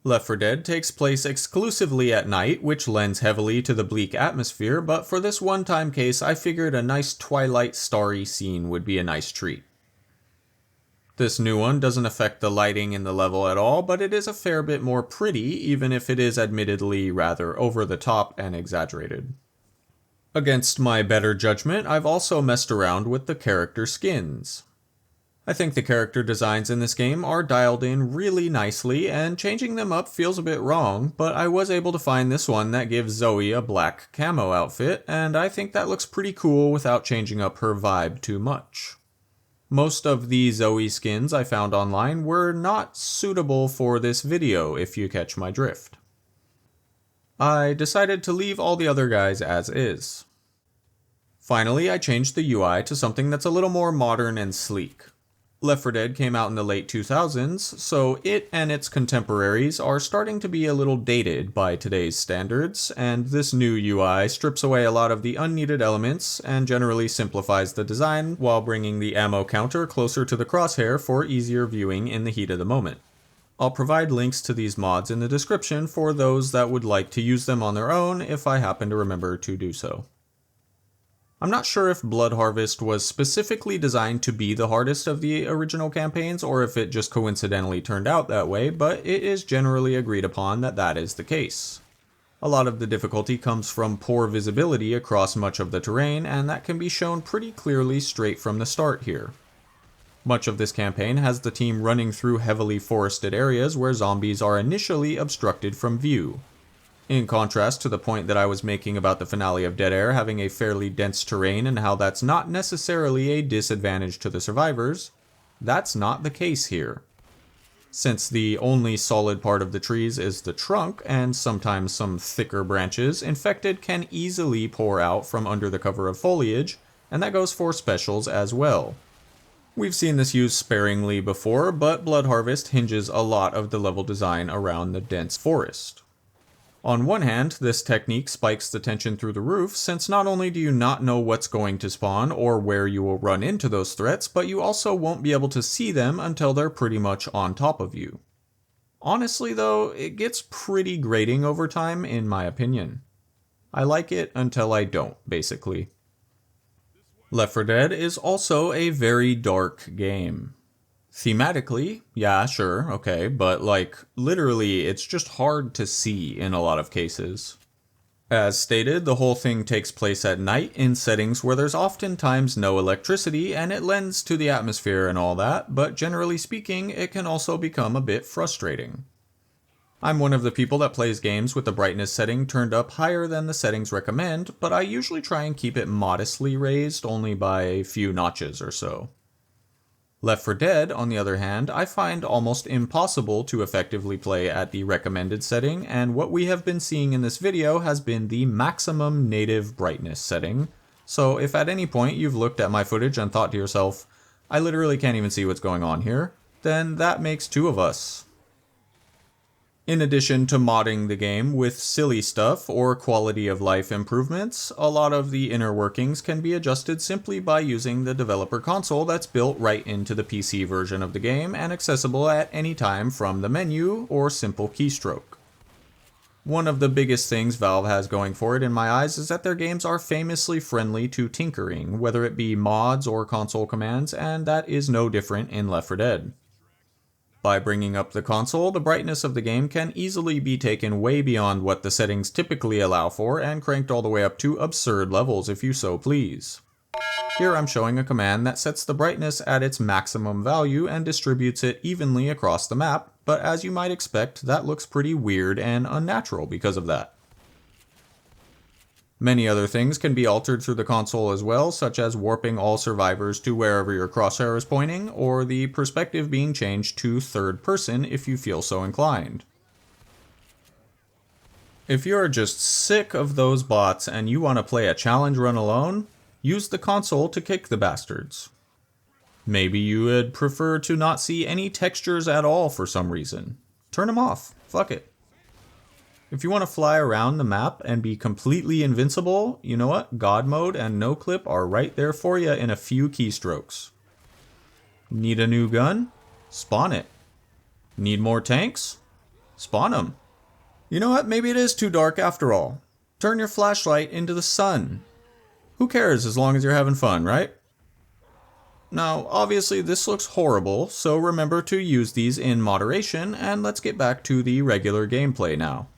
Left 4 Dead takes place exclusively at night, which lends heavily to the bleak atmosphere, but for this one-time case I figured a nice twilight starry scene would be a nice treat. This new one doesn't affect the lighting in the level at all, but it is a fair bit more pretty, even if it is admittedly rather over the top and exaggerated. Against my better judgment, I've also messed around with the character skins. I think the character designs in this game are dialed in really nicely, and changing them up feels a bit wrong, but I was able to find this one that gives Zoe a black camo outfit, and I think that looks pretty cool without changing up her vibe too much. Most of the Zoe skins I found online were not suitable for this video, if you catch my drift. I decided to leave all the other guys as is. Finally, I changed the UI to something that's a little more modern and sleek. Left 4 Dead came out in the late 2000s, so it and its contemporaries are starting to be a little dated by today's standards, and this new UI strips away a lot of the unneeded elements and generally simplifies the design while bringing the ammo counter closer to the crosshair for easier viewing in the heat of the moment. I'll provide links to these mods in the description for those that would like to use them on their own if I happen to remember to do so. I'm not sure if Blood Harvest was specifically designed to be the hardest of the original campaigns or if it just coincidentally turned out that way, but it is generally agreed upon that that is the case. A lot of the difficulty comes from poor visibility across much of the terrain, and that can be shown pretty clearly straight from the start here. Much of this campaign has the team running through heavily forested areas where zombies are initially obstructed from view. In contrast to the point that I was making about the finale of Dead Air having a fairly dense terrain and how that's not necessarily a disadvantage to the survivors, that's not the case here. Since the only solid part of the trees is the trunk and sometimes some thicker branches, infected can easily pour out from under the cover of foliage, and that goes for specials as well. We've seen this used sparingly before, but Blood Harvest hinges a lot of the level design around the dense forest. On one hand, this technique spikes the tension through the roof, since not only do you not know what's going to spawn or where you will run into those threats, but you also won't be able to see them until they're pretty much on top of you. Honestly though, it gets pretty grating over time in my opinion. I like it until I don't, basically. Left 4 Dead is also a very dark game. Thematically, yeah, sure, okay, but like, literally, it's just hard to see in a lot of cases. As stated, the whole thing takes place at night in settings where there's oftentimes no electricity, and it lends to the atmosphere and all that, but generally speaking, it can also become a bit frustrating. I'm one of the people that plays games with the brightness setting turned up higher than the settings recommend, but I usually try and keep it modestly raised, only by a few notches or so. Left 4 Dead, on the other hand, I find almost impossible to effectively play at the recommended setting, and what we have been seeing in this video has been the maximum native brightness setting. So if at any point you've looked at my footage and thought to yourself, I literally can't even see what's going on here, then that makes two of us. In addition to modding the game with silly stuff or quality of life improvements, a lot of the inner workings can be adjusted simply by using the developer console that's built right into the PC version of the game and accessible at any time from the menu or simple keystroke. One of the biggest things Valve has going for it in my eyes is that their games are famously friendly to tinkering, whether it be mods or console commands, and that is no different in Left 4 Dead. By bringing up the console, the brightness of the game can easily be taken way beyond what the settings typically allow for and cranked all the way up to absurd levels if you so please. Here I'm showing a command that sets the brightness at its maximum value and distributes it evenly across the map, but as you might expect, that looks pretty weird and unnatural because of that. Many other things can be altered through the console as well, such as warping all survivors to wherever your crosshair is pointing, or the perspective being changed to third person if you feel so inclined. If you're just sick of those bots and you want to play a challenge run alone, use the console to kick the bastards. Maybe you would prefer to not see any textures at all for some reason. Turn them off. Fuck it. If you want to fly around the map and be completely invincible, you know what? God mode and no clip are right there for you in a few keystrokes. Need a new gun? Spawn it. Need more tanks? Spawn them. You know what? Maybe it is too dark after all. Turn your flashlight into the sun. Who cares as long as you're having fun, right? Now, obviously this looks horrible, so remember to use these in moderation, and let's get back to the regular gameplay now.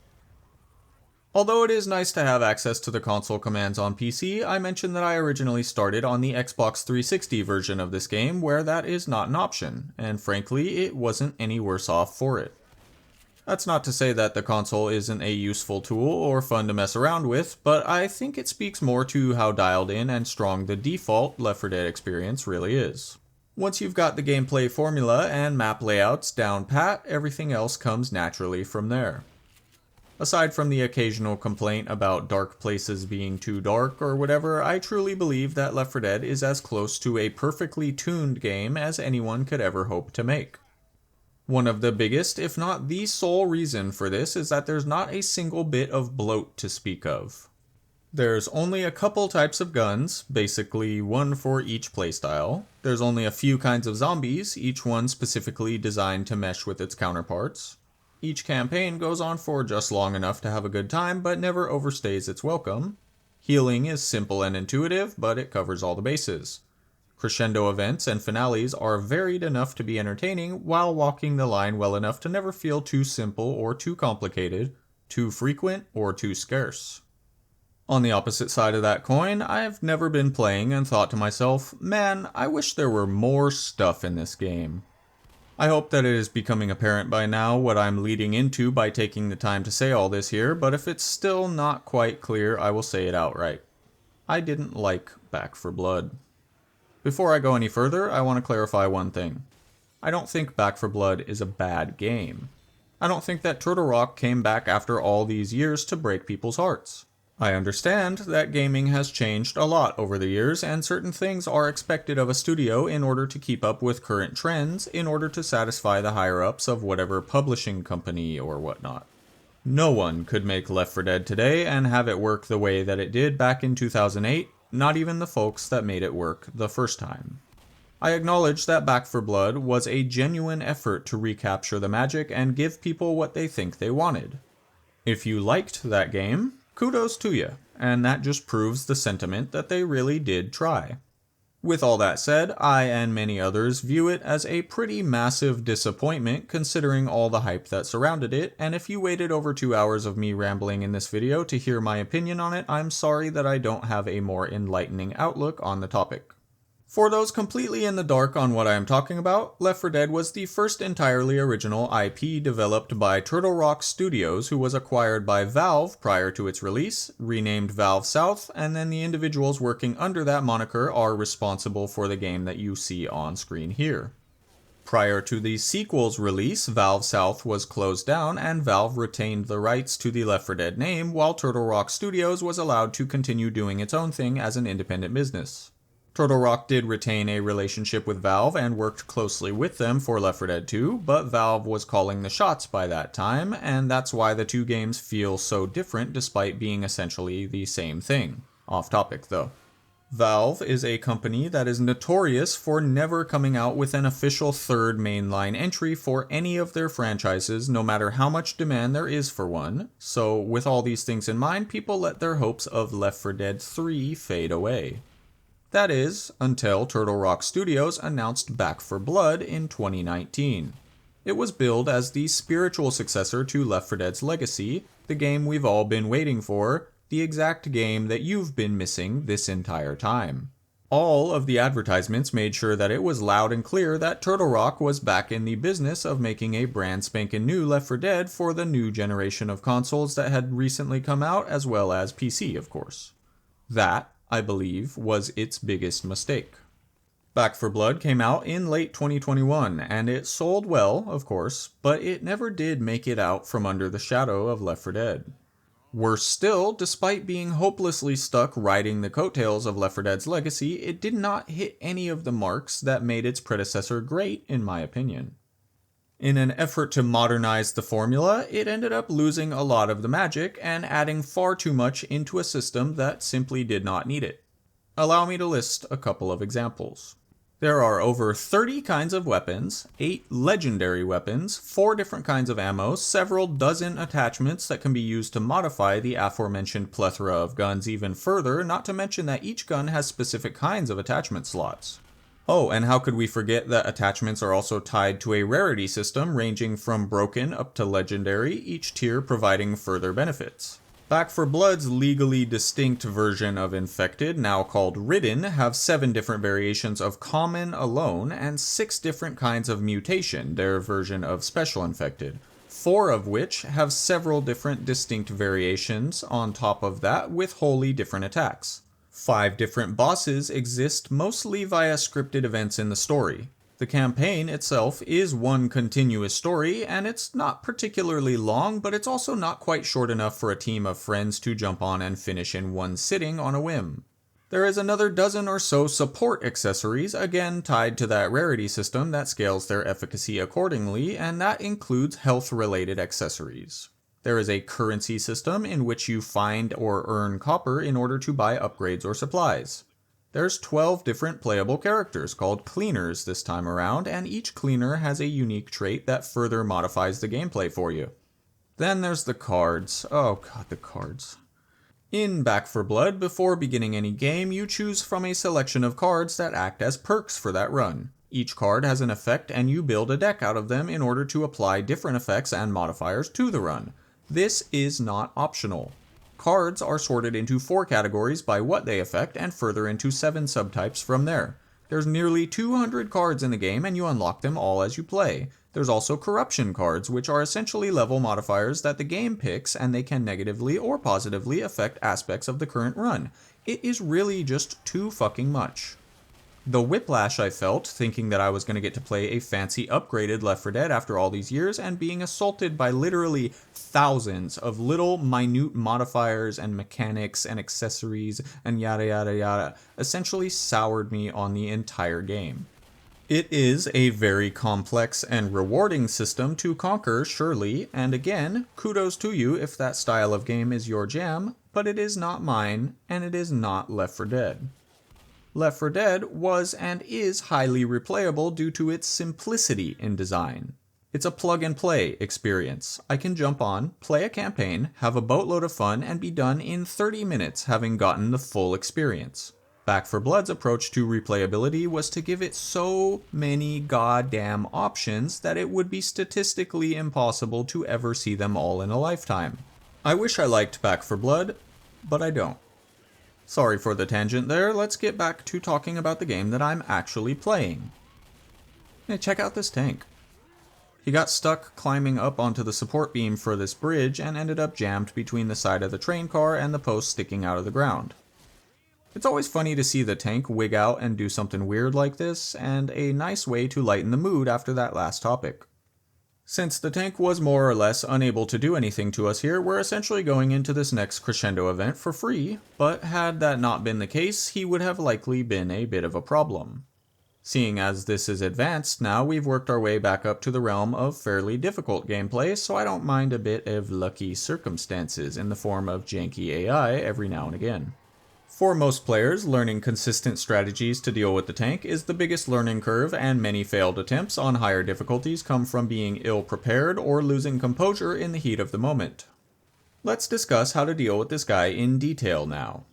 Although it is nice to have access to the console commands on PC, I mentioned that I originally started on the Xbox 360 version of this game where that is not an option, and frankly, it wasn't any worse off for it. That's not to say that the console isn't a useful tool or fun to mess around with, but I think it speaks more to how dialed in and strong the default Left 4 Dead experience really is. Once you've got the gameplay formula and map layouts down pat, everything else comes naturally from there. Aside from the occasional complaint about dark places being too dark or whatever, I truly believe that Left 4 Dead is as close to a perfectly tuned game as anyone could ever hope to make. One of the biggest, if not the sole reason for this is that there's not a single bit of bloat to speak of. There's only a couple types of guns, basically one for each playstyle. There's only a few kinds of zombies, each one specifically designed to mesh with its counterparts. Each campaign goes on for just long enough to have a good time, but never overstays its welcome. Healing is simple and intuitive, but it covers all the bases. Crescendo events and finales are varied enough to be entertaining, while walking the line well enough to never feel too simple or too complicated, too frequent or too scarce. On the opposite side of that coin, I've never been playing and thought to myself, man, I wish there were more stuff in this game. I hope that it is becoming apparent by now what I'm leading into by taking the time to say all this here, but if it's still not quite clear, I will say it outright. I didn't like Back 4 Blood. Before I go any further, I want to clarify one thing. I don't think Back 4 Blood is a bad game. I don't think that Turtle Rock came back after all these years to break people's hearts. I understand that gaming has changed a lot over the years, and certain things are expected of a studio in order to keep up with current trends, in order to satisfy the higher-ups of whatever publishing company or whatnot. No one could make Left 4 Dead today and have it work the way that it did back in 2008, not even the folks that made it work the first time. I acknowledge that Back 4 Blood was a genuine effort to recapture the magic and give people what they think they wanted. If you liked that game, kudos to you, and that just proves the sentiment that they really did try. With all that said, I and many others view it as a pretty massive disappointment considering all the hype that surrounded it, and if you waited over 2 hours of me rambling in this video to hear my opinion on it, I'm sorry that I don't have a more enlightening outlook on the topic. For those completely in the dark on what I am talking about, Left 4 Dead was the first entirely original IP developed by Turtle Rock Studios, who was acquired by Valve prior to its release, renamed Valve South, and then the individuals working under that moniker are responsible for the game that you see on screen here. Prior to the sequel's release, Valve South was closed down and Valve retained the rights to the Left 4 Dead name, while Turtle Rock Studios was allowed to continue doing its own thing as an independent business. Turtle Rock did retain a relationship with Valve and worked closely with them for Left 4 Dead 2, but Valve was calling the shots by that time, and that's why the two games feel so different despite being essentially the same thing. Off topic though. Valve is a company that is notorious for never coming out with an official third mainline entry for any of their franchises, no matter how much demand there is for one, so with all these things in mind, people let their hopes of Left 4 Dead 3 fade away. That is, until Turtle Rock Studios announced Back 4 Blood in 2019. It was billed as the spiritual successor to Left 4 Dead's legacy, the game we've all been waiting for, the exact game that you've been missing this entire time. All of the advertisements made sure that it was loud and clear that Turtle Rock was back in the business of making a brand spanking new Left 4 Dead for the new generation of consoles that had recently come out, as well as PC, of course. That, I believe, was its biggest mistake. Back 4 Blood came out in late 2021, and it sold well, of course, but it never did make it out from under the shadow of Left 4 Dead. Worse still, despite being hopelessly stuck riding the coattails of Left 4 Dead's legacy, it did not hit any of the marks that made its predecessor great, in my opinion. In an effort to modernize the formula, it ended up losing a lot of the magic and adding far too much into a system that simply did not need it. Allow me to list a couple of examples. There are over 30 kinds of weapons, 8 legendary weapons, 4 different kinds of ammo, several dozen attachments that can be used to modify the aforementioned plethora of guns even further, not to mention that each gun has specific kinds of attachment slots. Oh, and how could we forget that attachments are also tied to a rarity system ranging from broken up to legendary, each tier providing further benefits. Back 4 Blood's legally distinct version of Infected, now called Ridden, have 7 different variations of Common alone and 6 different kinds of Mutation, their version of Special Infected, 4 of which have several different distinct variations on top of that with wholly different attacks. 5 different bosses exist mostly via scripted events in the story. The campaign itself is one continuous story, and it's not particularly long, but it's also not quite short enough for a team of friends to jump on and finish in one sitting on a whim. There is another dozen or so support accessories, again tied to that rarity system that scales their efficacy accordingly, and that includes health-related accessories. There is a currency system in which you find or earn copper in order to buy upgrades or supplies. There's 12 different playable characters called cleaners this time around, and each cleaner has a unique trait that further modifies the gameplay for you. Then there's the cards. Oh god, the cards. In Back 4 Blood, before beginning any game, you choose from a selection of cards that act as perks for that run. Each card has an effect and you build a deck out of them in order to apply different effects and modifiers to the run. This is not optional. Cards are sorted into 4 categories by what they affect and further into 7 subtypes from there. There's nearly 200 cards in the game and you unlock them all as you play. There's also corruption cards, which are essentially level modifiers that the game picks and they can negatively or positively affect aspects of the current run. It is really just too fucking much. The whiplash I felt, thinking that I was going to get to play a fancy upgraded Left 4 Dead after all these years and being assaulted by literally thousands of little minute modifiers and mechanics and accessories and yada yada yada, essentially soured me on the entire game. It is a very complex and rewarding system to conquer, surely, and again, kudos to you if that style of game is your jam, but it is not mine, and it is not Left 4 Dead. Left 4 Dead was and is highly replayable due to its simplicity in design. It's a plug-and-play experience. I can jump on, play a campaign, have a boatload of fun, and be done in 30 minutes having gotten the full experience. Back 4 Blood's approach to replayability was to give it so many goddamn options that it would be statistically impossible to ever see them all in a lifetime. I wish I liked Back 4 Blood, but I don't. Sorry for the tangent there, let's get back to talking about the game that I'm actually playing. Hey, check out this tank. He got stuck climbing up onto the support beam for this bridge and ended up jammed between the side of the train car and the post sticking out of the ground. It's always funny to see the tank wig out and do something weird like this, and a nice way to lighten the mood after that last topic. Since the tank was more or less unable to do anything to us here, we're essentially going into this next crescendo event for free, but had that not been the case, he would have likely been a bit of a problem. Seeing as this is advanced now, we've worked our way back up to the realm of fairly difficult gameplay, so I don't mind a bit of lucky circumstances in the form of janky AI every now and again. For most players, learning consistent strategies to deal with the tank is the biggest learning curve, and many failed attempts on higher difficulties come from being ill-prepared or losing composure in the heat of the moment. Let's discuss how to deal with this guy in detail now.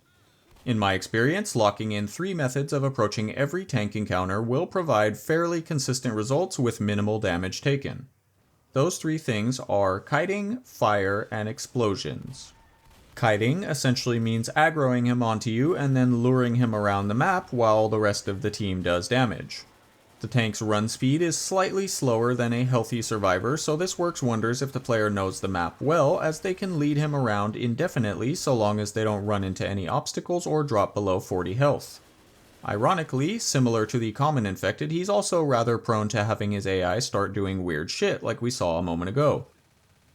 In my experience, locking in 3 methods of approaching every tank encounter will provide fairly consistent results with minimal damage taken. Those 3 things are kiting, fire, and explosions. Kiting essentially means aggroing him onto you and then luring him around the map while the rest of the team does damage. The tank's run speed is slightly slower than a healthy survivor, so this works wonders if the player knows the map well, as they can lead him around indefinitely so long as they don't run into any obstacles or drop below 40 health. Ironically, similar to the common infected, he's also rather prone to having his AI start doing weird shit like we saw a moment ago.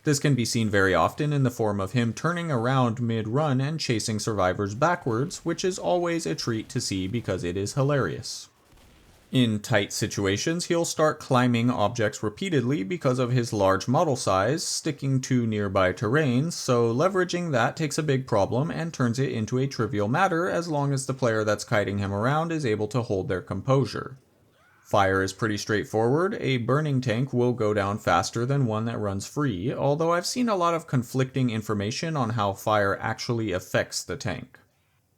This can be seen very often in the form of him turning around mid-run and chasing survivors backwards, which is always a treat to see because it is hilarious. In tight situations, he'll start climbing objects repeatedly because of his large model size, sticking to nearby terrain, so leveraging that takes a big problem and turns it into a trivial matter as long as the player that's kiting him around is able to hold their composure. Fire is pretty straightforward. A burning tank will go down faster than one that runs free, although I've seen a lot of conflicting information on how fire actually affects the tank.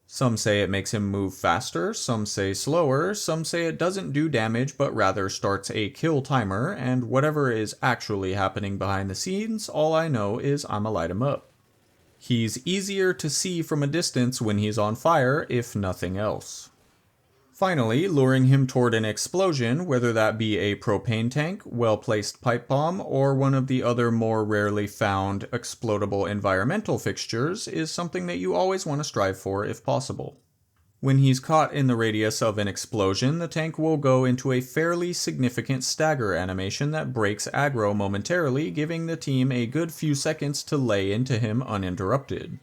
Some say it makes him move faster, some say slower, some say it doesn't do damage but rather starts a kill timer, and whatever is actually happening behind the scenes, all I know is I'ma light him up. He's easier to see from a distance when he's on fire, if nothing else. Finally, luring him toward an explosion, whether that be a propane tank, well-placed pipe bomb, or one of the other more rarely found explodable environmental fixtures, is something that you always want to strive for if possible. When he's caught in the radius of an explosion, the tank will go into a fairly significant stagger animation that breaks aggro momentarily, giving the team a good few seconds to lay into him uninterrupted.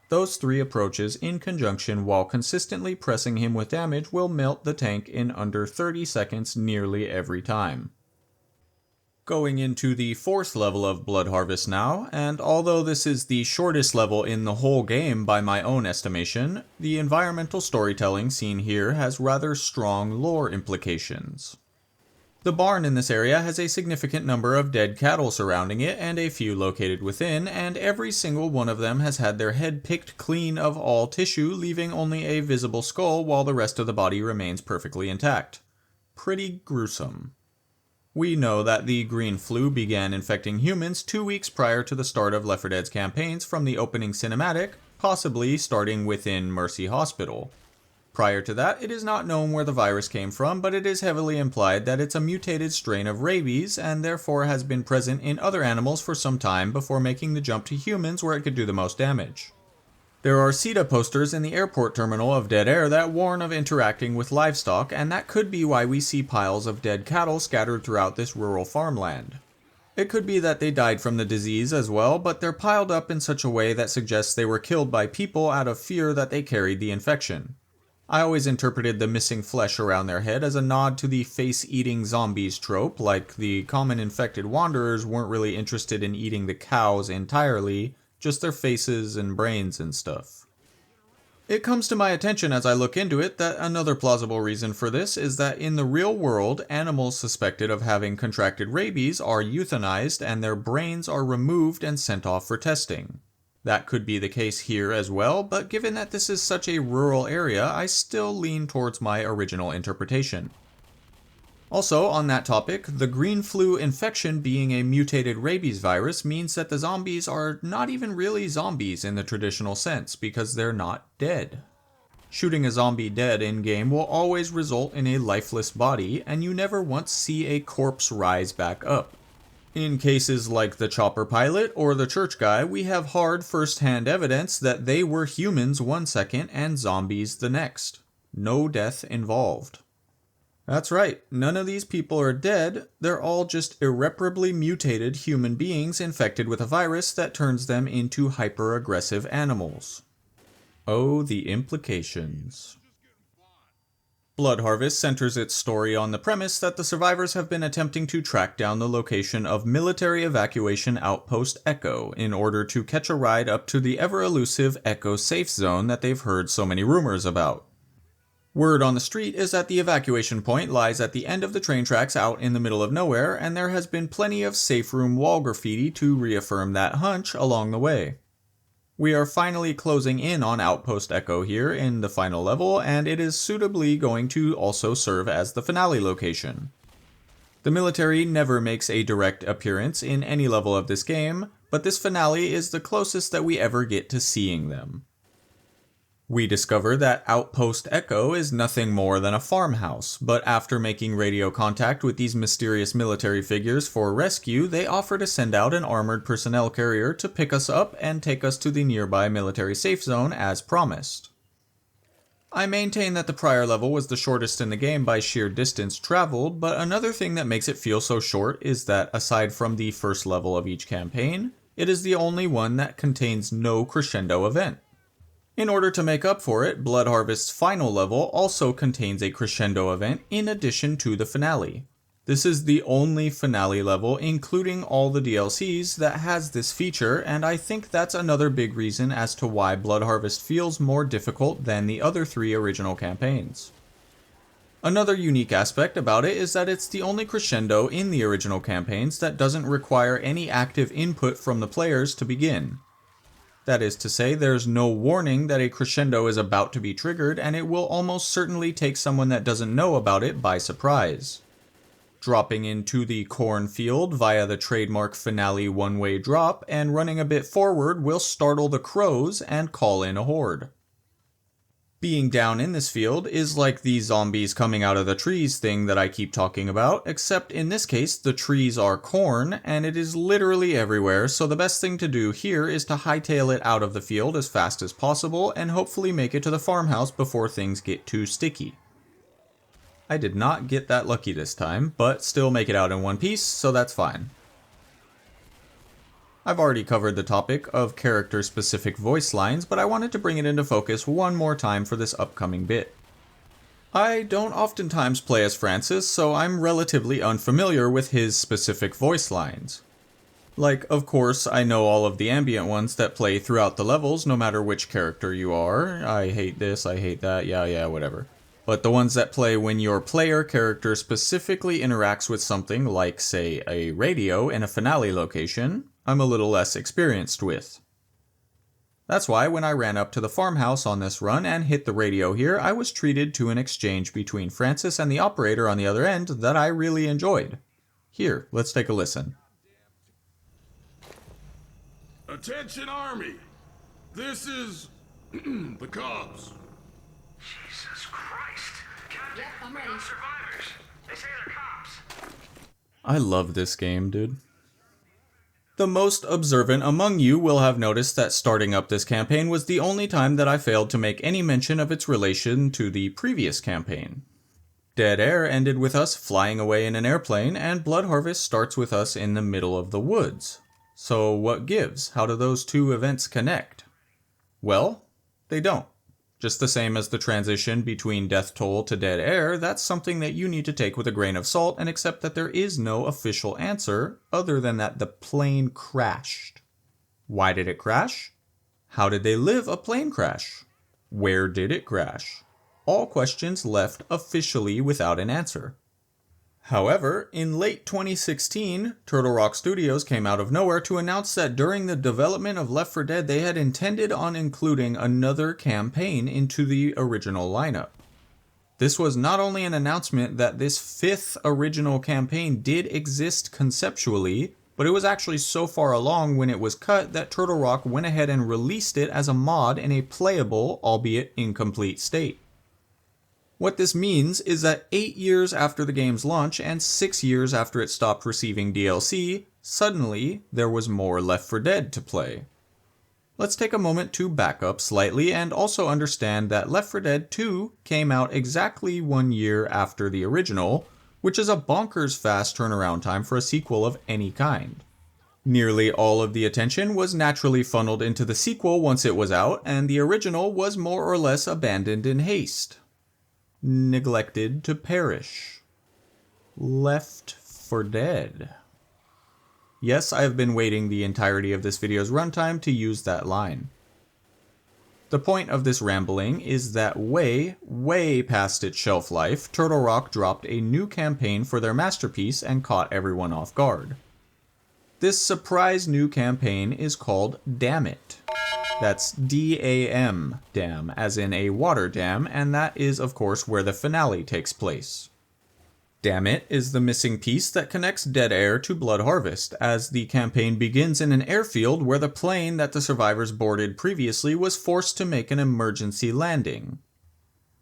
Those 3 approaches in conjunction while consistently pressing him with damage will melt the tank in under 30 seconds nearly every time. Going into the 4th level of Blood Harvest now, and although this is the shortest level in the whole game by my own estimation, the environmental storytelling seen here has rather strong lore implications. The barn in this area has a significant number of dead cattle surrounding it and a few located within, and every single one of them has had their head picked clean of all tissue, leaving only a visible skull while the rest of the body remains perfectly intact. Pretty gruesome. We know that the green flu began infecting humans 2 weeks prior to the start of Left 4 Dead's campaigns from the opening cinematic, possibly starting within Mercy Hospital. Prior to that, it is not known where the virus came from, but it is heavily implied that it's a mutated strain of rabies, and therefore has been present in other animals for some time before making the jump to humans where it could do the most damage. There are CETA posters in the airport terminal of Dead Air that warn of interacting with livestock, and that could be why we see piles of dead cattle scattered throughout this rural farmland. It could be that they died from the disease as well, but they're piled up in such a way that suggests they were killed by people out of fear that they carried the infection. I always interpreted the missing flesh around their head as a nod to the face-eating zombies trope, like the common infected wanderers weren't really interested in eating the cows entirely, just their faces and brains and stuff. It comes to my attention as I look into it that another plausible reason for this is that in the real world, animals suspected of having contracted rabies are euthanized and their brains are removed and sent off for testing. That could be the case here as well, but given that this is such a rural area, I still lean towards my original interpretation. Also, on that topic, the green flu infection being a mutated rabies virus means that the zombies are not even really zombies in the traditional sense, because they're not dead. Shooting a zombie dead in-game will always result in a lifeless body, and you never once see a corpse rise back up. In cases like the chopper pilot or the church guy, we have hard first-hand evidence that they were humans one second and zombies the next. No death involved. That's right, none of these people are dead, they're all just irreparably mutated human beings infected with a virus that turns them into hyper-aggressive animals. Oh, the implications. Blood Harvest centers its story on the premise that the survivors have been attempting to track down the location of military evacuation outpost Echo in order to catch a ride up to the ever-elusive Echo safe zone that they've heard so many rumors about. Word on the street is that the evacuation point lies at the end of the train tracks out in the middle of nowhere, and there has been plenty of safe room wall graffiti to reaffirm that hunch along the way. We are finally closing in on Outpost Echo here in the final level, and it is suitably going to also serve as the finale location. The military never makes a direct appearance in any level of this game, but this finale is the closest that we ever get to seeing them. We discover that Outpost Echo is nothing more than a farmhouse, but after making radio contact with these mysterious military figures for rescue, they offer to send out an armored personnel carrier to pick us up and take us to the nearby military safe zone as promised. I maintain that the prior level was the shortest in the game by sheer distance traveled, but another thing that makes it feel so short is that aside from the first level of each campaign, it is the only one that contains no crescendo event. In order to make up for it, Blood Harvest's final level also contains a crescendo event in addition to the finale. This is the only finale level, including all the DLCs, that has this feature, and I think that's another big reason as to why Blood Harvest feels more difficult than the other 3 original campaigns. Another unique aspect about it is that it's the only crescendo in the original campaigns that doesn't require any active input from the players to begin. That is to say, there's no warning that a crescendo is about to be triggered, and it will almost certainly take someone that doesn't know about it by surprise. Dropping into the cornfield via the trademark finale one-way drop and running a bit forward will startle the crows and call in a horde. Being down in this field is like the zombies coming out of the trees thing that I keep talking about, except in this case the trees are corn and it is literally everywhere, so the best thing to do here is to hightail it out of the field as fast as possible and hopefully make it to the farmhouse before things get too sticky. I did not get that lucky this time, but still make it out in one piece, so that's fine. I've already covered the topic of character-specific voice lines, but I wanted to bring it into focus one more time for this upcoming bit. I don't oftentimes play as Francis, so I'm relatively unfamiliar with his specific voice lines. Like, of course, I know all of the ambient ones that play throughout the levels, no matter which character you are. I hate this, I hate that, yeah, whatever. But the ones that play when your player character specifically interacts with something like, say, a radio in a finale location, I'm a little less experienced with. That's why when I ran up to the farmhouse on this run and hit the radio here, I was treated to an exchange between Francis and the operator on the other end that I really enjoyed. Here, let's take a listen. Attention, Army! This is the Cubs. Jesus Christ! Captain, Yep, I'm we ready. got survivors. They say they're cops. I love this game, dude. The most observant among you will have noticed that starting up this campaign was the only time that I failed to make any mention of its relation to the previous campaign. Dead Air ended with us flying away in an airplane, and Blood Harvest starts with us in the middle of the woods. So what gives? How do those two events connect? Well, they don't. Just the same as the transition between Death Toll to Dead Air, that's something that you need to take with a grain of salt and accept that there is no official answer other than that the plane crashed. Why did it crash? How did they live a plane crash? Where did it crash? All questions left officially without an answer. However, in late 2016, Turtle Rock Studios came out of nowhere to announce that during the development of Left 4 Dead, they had intended on including another campaign into the original lineup. This was not only an announcement that this 5th original campaign did exist conceptually, but it was actually so far along when it was cut that Turtle Rock went ahead and released it as a mod in a playable, albeit incomplete state. What this means is that 8 years after the game's launch and 6 years after it stopped receiving DLC, suddenly there was more Left 4 Dead to play. Let's take a moment to back up slightly and also understand that Left 4 Dead 2 came out exactly 1 year after the original, which is a bonkers fast turnaround time for a sequel of any kind. Nearly all of the attention was naturally funneled into the sequel once it was out, and the original was more or less abandoned in haste. Neglected to perish. Left 4 Dead. Yes, I have been waiting the entirety of this video's runtime to use that line. The point of this rambling is that way past its shelf life, Turtle Rock dropped a new campaign for their masterpiece and caught everyone off guard. This surprise new campaign is called Damn It. That's D-A-M, dam, as in a water dam, and that is of course where the finale takes place. Damn It is the missing piece that connects Dead Air to Blood Harvest, as the campaign begins in an airfield where the plane that the survivors boarded previously was forced to make an emergency landing.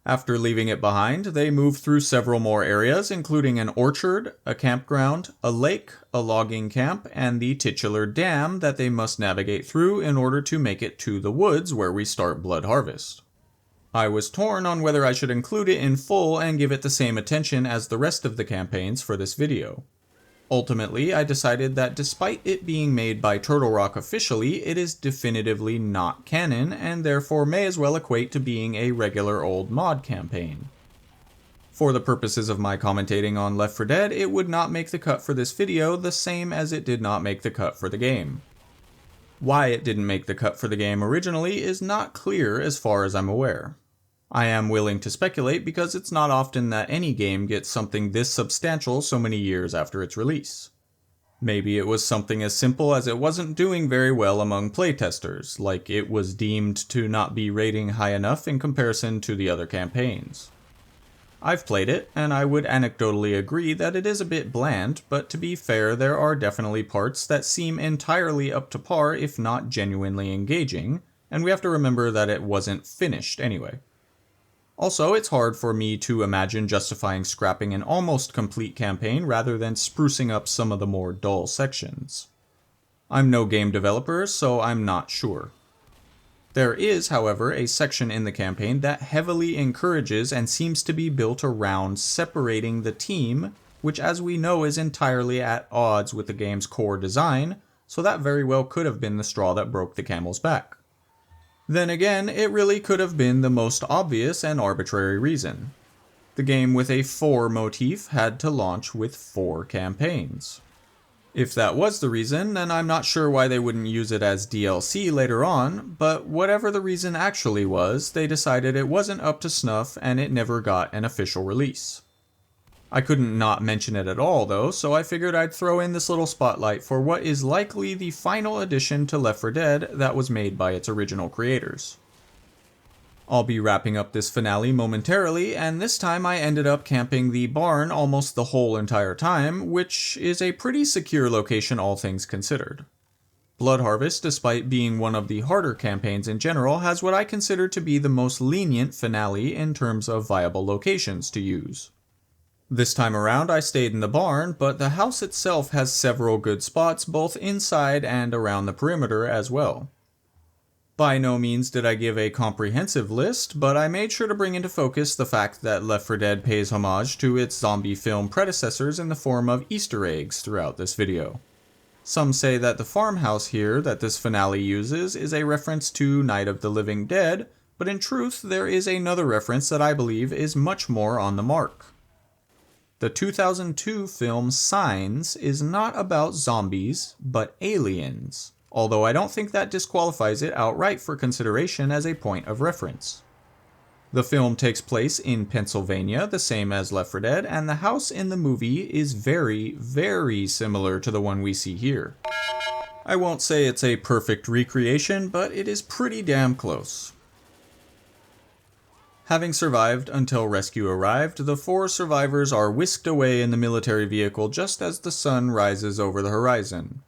After leaving it behind, they move through several more areas, including an orchard, a campground, a lake, a logging camp, and the titular dam that they must navigate through in order to make it to the woods where we start Blood Harvest. I was torn on whether I should include it in full and give it the same attention as the rest of the campaigns for this video. Ultimately, I decided that despite it being made by Turtle Rock officially, it is definitively not canon, and therefore may as well equate to being a regular old mod campaign. For the purposes of my commentating on Left 4 Dead, it would not make the cut for this video the same as it did not make the cut for the game. Why it didn't make the cut for the game originally is not clear as far as I'm aware. I am willing to speculate because it's not often that any game gets something this substantial so many years after its release. Maybe it was something as simple as it wasn't doing very well among playtesters, like it was deemed to not be rating high enough in comparison to the other campaigns. I've played it, and I would anecdotally agree that it is a bit bland, but to be fair, there are definitely parts that seem entirely up to par if not genuinely engaging, and we have to remember that it wasn't finished anyway. Also, it's hard for me to imagine justifying scrapping an almost complete campaign rather than sprucing up some of the more dull sections. I'm no game developer, so I'm not sure. There is, however, a section in the campaign that heavily encourages and seems to be built around separating the team, which as we know is entirely at odds with the game's core design, so that very well could have been the straw that broke the camel's back. Then again, it really could have been the most obvious and arbitrary reason. The game with a 4 motif had to launch with 4 campaigns. If that was the reason, then I'm not sure why they wouldn't use it as DLC later on, but whatever the reason actually was, they decided it wasn't up to snuff and it never got an official release. I couldn't not mention it at all though, so I figured I'd throw in this little spotlight for what is likely the final addition to Left 4 Dead that was made by its original creators. I'll be wrapping up this finale momentarily, and this time I ended up camping the barn almost the whole entire time, which is a pretty secure location all things considered. Blood Harvest, despite being one of the harder campaigns in general, has what I consider to be the most lenient finale in terms of viable locations to use. This time around I stayed in the barn, but the house itself has several good spots both inside and around the perimeter as well. By no means did I give a comprehensive list, but I made sure to bring into focus the fact that Left 4 Dead pays homage to its zombie film predecessors in the form of Easter eggs throughout this video. Some say that the farmhouse here that this finale uses is a reference to Night of the Living Dead, but in truth there is another reference that I believe is much more on the mark. The 2002 film Signs is not about zombies, but aliens, although I don't think that disqualifies it outright for consideration as a point of reference. The film takes place in Pennsylvania, the same as Left 4 Dead, and the house in the movie is very, very similar to the one we see here. I won't say it's a perfect recreation, but it is pretty damn close. Having survived until rescue arrived, the 4 survivors are whisked away in the military vehicle just as the sun rises over the horizon.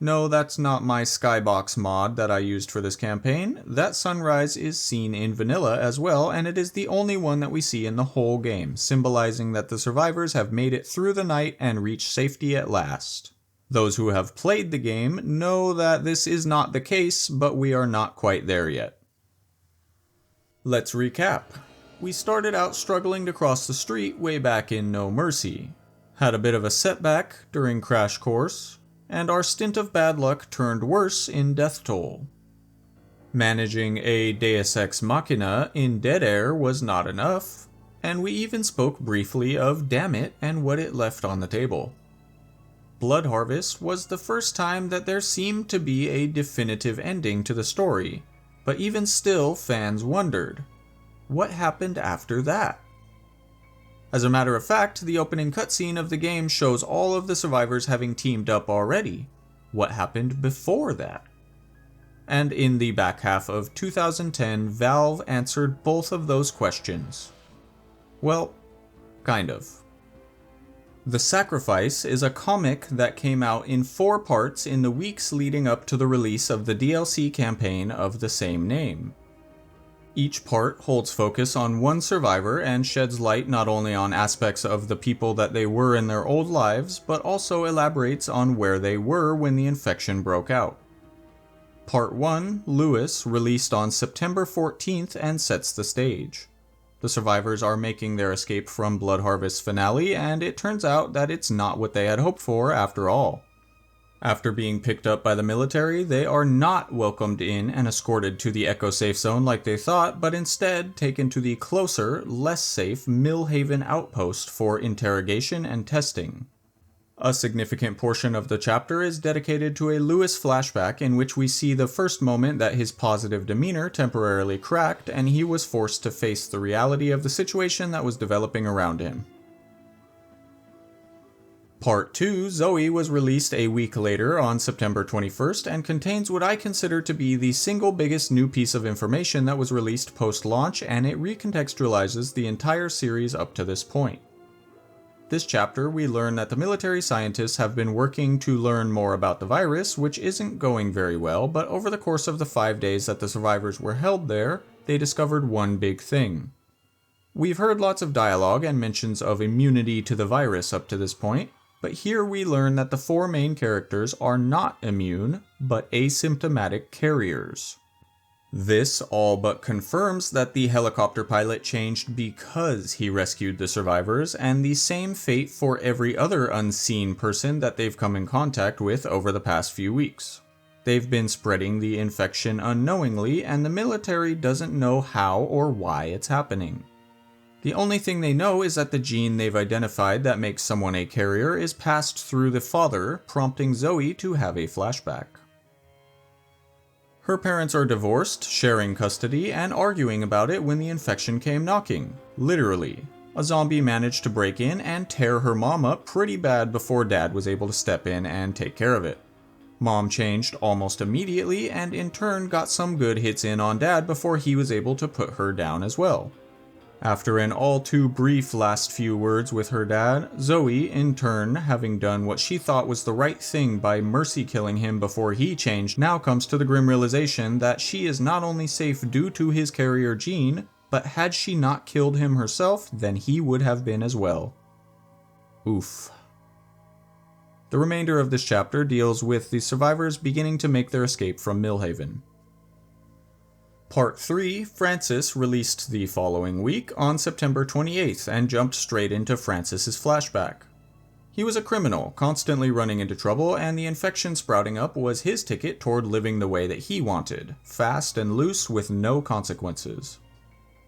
No, that's not my skybox mod that I used for this campaign. That sunrise is seen in vanilla as well, and it is the only one that we see in the whole game, symbolizing that the survivors have made it through the night and reached safety at last. Those who have played the game know that this is not the case, but we are not quite there yet. Let's recap. We started out struggling to cross the street way back in No Mercy, had a bit of a setback during Crash Course, and our stint of bad luck turned worse in Death Toll. Managing a Deus Ex Machina in Dead Air was not enough, and we even spoke briefly of Damn It and what it left on the table. Blood Harvest was the first time that there seemed to be a definitive ending to the story, but even still fans wondered, what happened after that? As a matter of fact, the opening cutscene of the game shows all of the survivors having teamed up already. What happened before that? And in the back half of 2010, Valve answered both of those questions. Well, kind of. The Sacrifice is a comic that came out in 4 parts in the weeks leading up to the release of the DLC campaign of the same name. Each part holds focus on one survivor and sheds light not only on aspects of the people that they were in their old lives, but also elaborates on where they were when the infection broke out. Part 1, Lewis, released on September 14th and sets the stage. The survivors are making their escape from Blood Harvest's finale, and it turns out that it's not what they had hoped for after all. After being picked up by the military, they are not welcomed in and escorted to the Echo Safe Zone like they thought, but instead taken to the closer, less safe Millhaven outpost for interrogation and testing. A significant portion of the chapter is dedicated to a Lewis flashback in which we see the first moment that his positive demeanor temporarily cracked and he was forced to face the reality of the situation that was developing around him. Part 2, Zoe, was released a week later on September 21st and contains what I consider to be the single biggest new piece of information that was released post-launch, and it recontextualizes the entire series up to this point. This chapter, we learn that the military scientists have been working to learn more about the virus, which isn't going very well, but over the course of the 5 days that the survivors were held there, they discovered one big thing. We've heard lots of dialogue and mentions of immunity to the virus up to this point, but here we learn that the 4 main characters are not immune, but asymptomatic carriers. This all but confirms that the helicopter pilot changed because he rescued the survivors, and the same fate for every other unseen person that they've come in contact with over the past few weeks. They've been spreading the infection unknowingly, and the military doesn't know how or why it's happening. The only thing they know is that the gene they've identified that makes someone a carrier is passed through the father, prompting Zoe to have a flashback. Her parents are divorced, sharing custody, and arguing about it when the infection came knocking. Literally. A zombie managed to break in and tear her mom up pretty bad before Dad was able to step in and take care of it. Mom changed almost immediately and in turn got some good hits in on Dad before he was able to put her down as well. After an all too brief last few words with her dad, Zoe, in turn, having done what she thought was the right thing by mercy killing him before he changed, now comes to the grim realization that she is not only safe due to his carrier gene, but had she not killed him herself, then he would have been as well. Oof. The remainder of this chapter deals with the survivors beginning to make their escape from Millhaven. Part 3, Francis, released the following week on September 28th and jumped straight into Francis's flashback. He was a criminal, constantly running into trouble, and the infection sprouting up was his ticket toward living the way that he wanted, fast and loose with no consequences.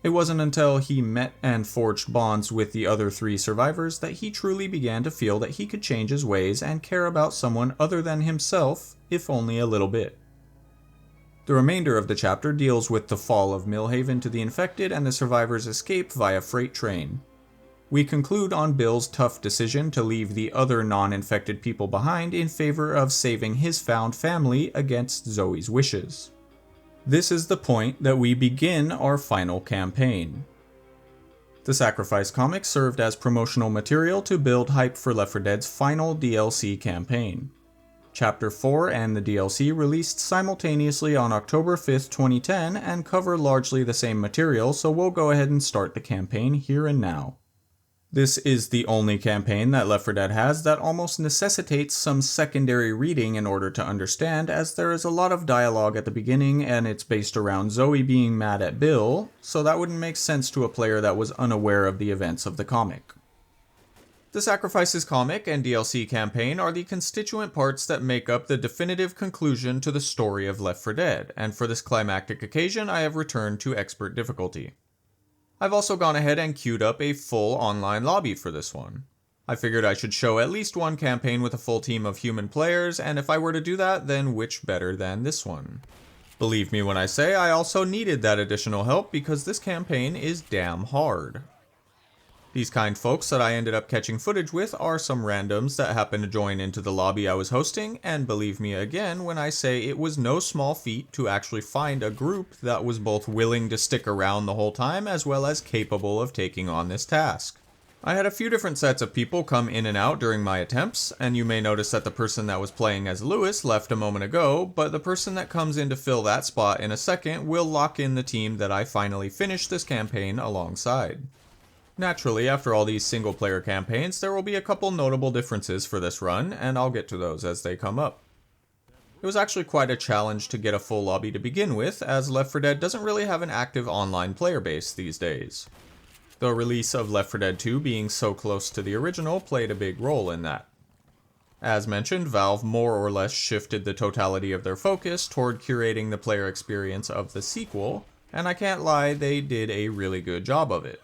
It wasn't until he met and forged bonds with the other 3 survivors that he truly began to feel that he could change his ways and care about someone other than himself, if only a little bit. The remainder of the chapter deals with the fall of Millhaven to the infected and the survivors' escape via freight train. We conclude on Bill's tough decision to leave the other non-infected people behind in favor of saving his found family against Zoe's wishes. This is the point that we begin our final campaign. The Sacrifice comic served as promotional material to build hype for Left 4 Dead's final DLC campaign. Chapter 4 and the DLC released simultaneously on October 5th, 2010 and cover largely the same material, so we'll go ahead and start the campaign here and now. This is the only campaign that Left 4 Dead has that almost necessitates some secondary reading in order to understand, as there is a lot of dialogue at the beginning and it's based around Zoe being mad at Bill, so that wouldn't make sense to a player that was unaware of the events of the comic. The Sacrifices comic and DLC campaign are the constituent parts that make up the definitive conclusion to the story of Left 4 Dead, and for this climactic occasion I have returned to expert difficulty. I've also gone ahead and queued up a full online lobby for this one. I figured I should show at least one campaign with a full team of human players, and if I were to do that, then which better than this one? Believe me when I say I also needed that additional help because this campaign is damn hard. These kind folks that I ended up catching footage with are some randoms that happened to join into the lobby I was hosting, and believe me again when I say it was no small feat to actually find a group that was both willing to stick around the whole time as well as capable of taking on this task. I had a few different sets of people come in and out during my attempts, and you may notice that the person that was playing as Lewis left a moment ago, but the person that comes in to fill that spot in a second will lock in the team that I finally finished this campaign alongside. Naturally, after all these single-player campaigns, there will be a couple notable differences for this run, and I'll get to those as they come up. It was actually quite a challenge to get a full lobby to begin with, as Left 4 Dead doesn't really have an active online player base these days. The release of Left 4 Dead 2 being so close to the original played a big role in that. As mentioned, Valve more or less shifted the totality of their focus toward curating the player experience of the sequel, and I can't lie, they did a really good job of it.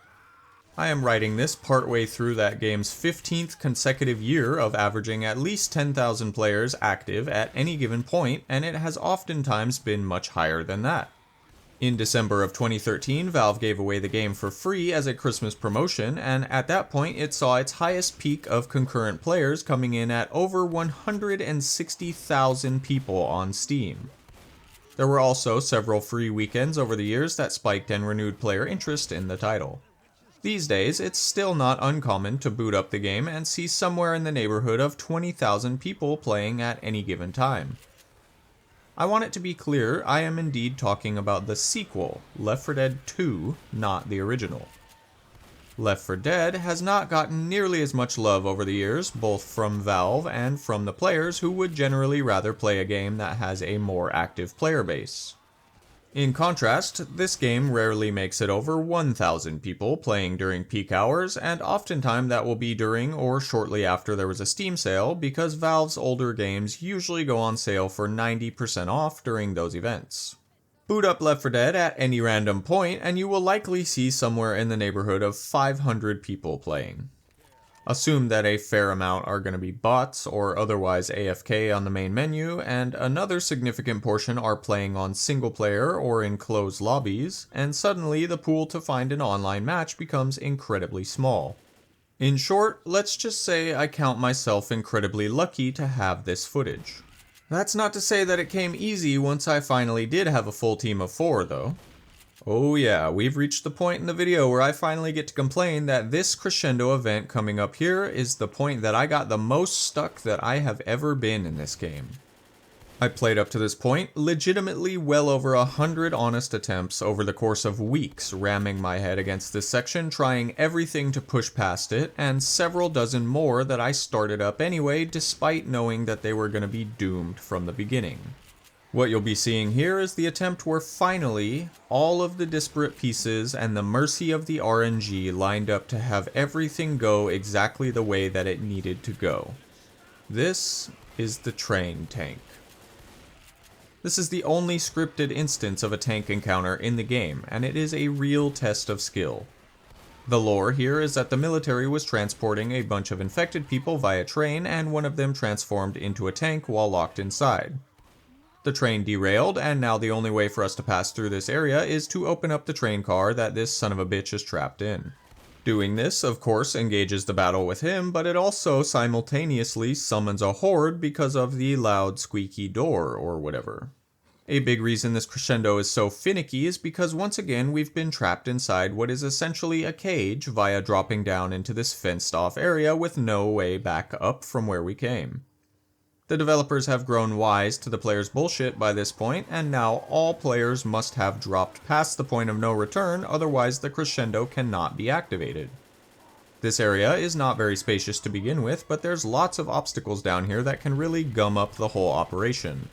I am writing this partway through that game's 15th consecutive year of averaging at least 10,000 players active at any given point, and it has oftentimes been much higher than that. In December of 2013, Valve gave away the game for free as a Christmas promotion, and at that point it saw its highest peak of concurrent players coming in at over 160,000 people on Steam. There were also several free weekends over the years that spiked and renewed player interest in the title. These days, it's still not uncommon to boot up the game and see somewhere in the neighborhood of 20,000 people playing at any given time. I want it to be clear, I am indeed talking about the sequel, Left 4 Dead 2, not the original. Left 4 Dead has not gotten nearly as much love over the years, both from Valve and from the players who would generally rather play a game that has a more active player base. In contrast, this game rarely makes it over 1,000 people playing during peak hours, and oftentimes that will be during or shortly after there was a Steam sale, because Valve's older games usually go on sale for 90% off during those events. Boot up Left 4 Dead at any random point and you will likely see somewhere in the neighborhood of 500 people playing. Assume that a fair amount are going to be bots or otherwise AFK on the main menu, and another significant portion are playing on single player or in closed lobbies, and suddenly the pool to find an online match becomes incredibly small. In short, let's just say I count myself incredibly lucky to have this footage. That's not to say that it came easy once I finally did have a full team of 4 though. Oh yeah, we've reached the point in the video where I finally get to complain that this crescendo event coming up here is the point that I got the most stuck that I have ever been in this game. I played up to this point legitimately well over 100 honest attempts over the course of weeks, ramming my head against this section, trying everything to push past it, and several dozen more that I started up anyway despite knowing that they were going to be doomed from the beginning. What you'll be seeing here is the attempt where finally, all of the disparate pieces and the mercy of the RNG lined up to have everything go exactly the way that it needed to go. This is the train tank. This is the only scripted instance of a tank encounter in the game, and it is a real test of skill. The lore here is that the military was transporting a bunch of infected people via train, and one of them transformed into a tank while locked inside. The train derailed, and now the only way for us to pass through this area is to open up the train car that this son of a bitch is trapped in. Doing this, of course, engages the battle with him, but it also simultaneously summons a horde because of the loud squeaky door, or whatever. A big reason this crescendo is so finicky is because once again we've been trapped inside what is essentially a cage via dropping down into this fenced off area with no way back up from where we came. The developers have grown wise to the player's bullshit by this point, and now all players must have dropped past the point of no return, otherwise the crescendo cannot be activated. This area is not very spacious to begin with, but there's lots of obstacles down here that can really gum up the whole operation.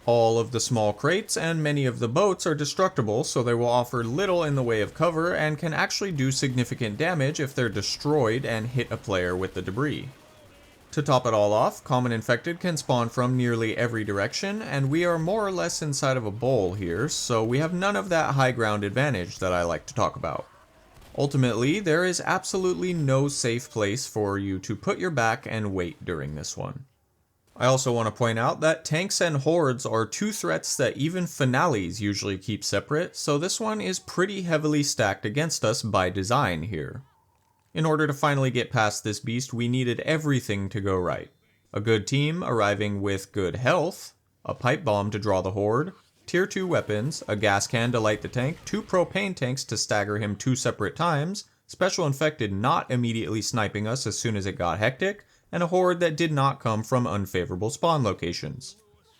All of the small crates and many of the boats are destructible, so they will offer little in the way of cover and can actually do significant damage if they're destroyed and hit a player with the debris. To top it all off, common infected can spawn from nearly every direction, and we are more or less inside of a bowl here, so we have none of that high ground advantage that I like to talk about. Ultimately, there is absolutely no safe place for you to put your back and wait during this one. I also want to point out that tanks and hordes are two threats that even finales usually keep separate, so this one is pretty heavily stacked against us by design here. In order to finally get past this beast, we needed everything to go right. A good team arriving with good health, a pipe bomb to draw the horde, tier 2 weapons, a gas can to light the tank, 2 propane tanks to stagger him 2 separate times, special infected not immediately sniping us as soon as it got hectic, and a horde that did not come from unfavorable spawn locations.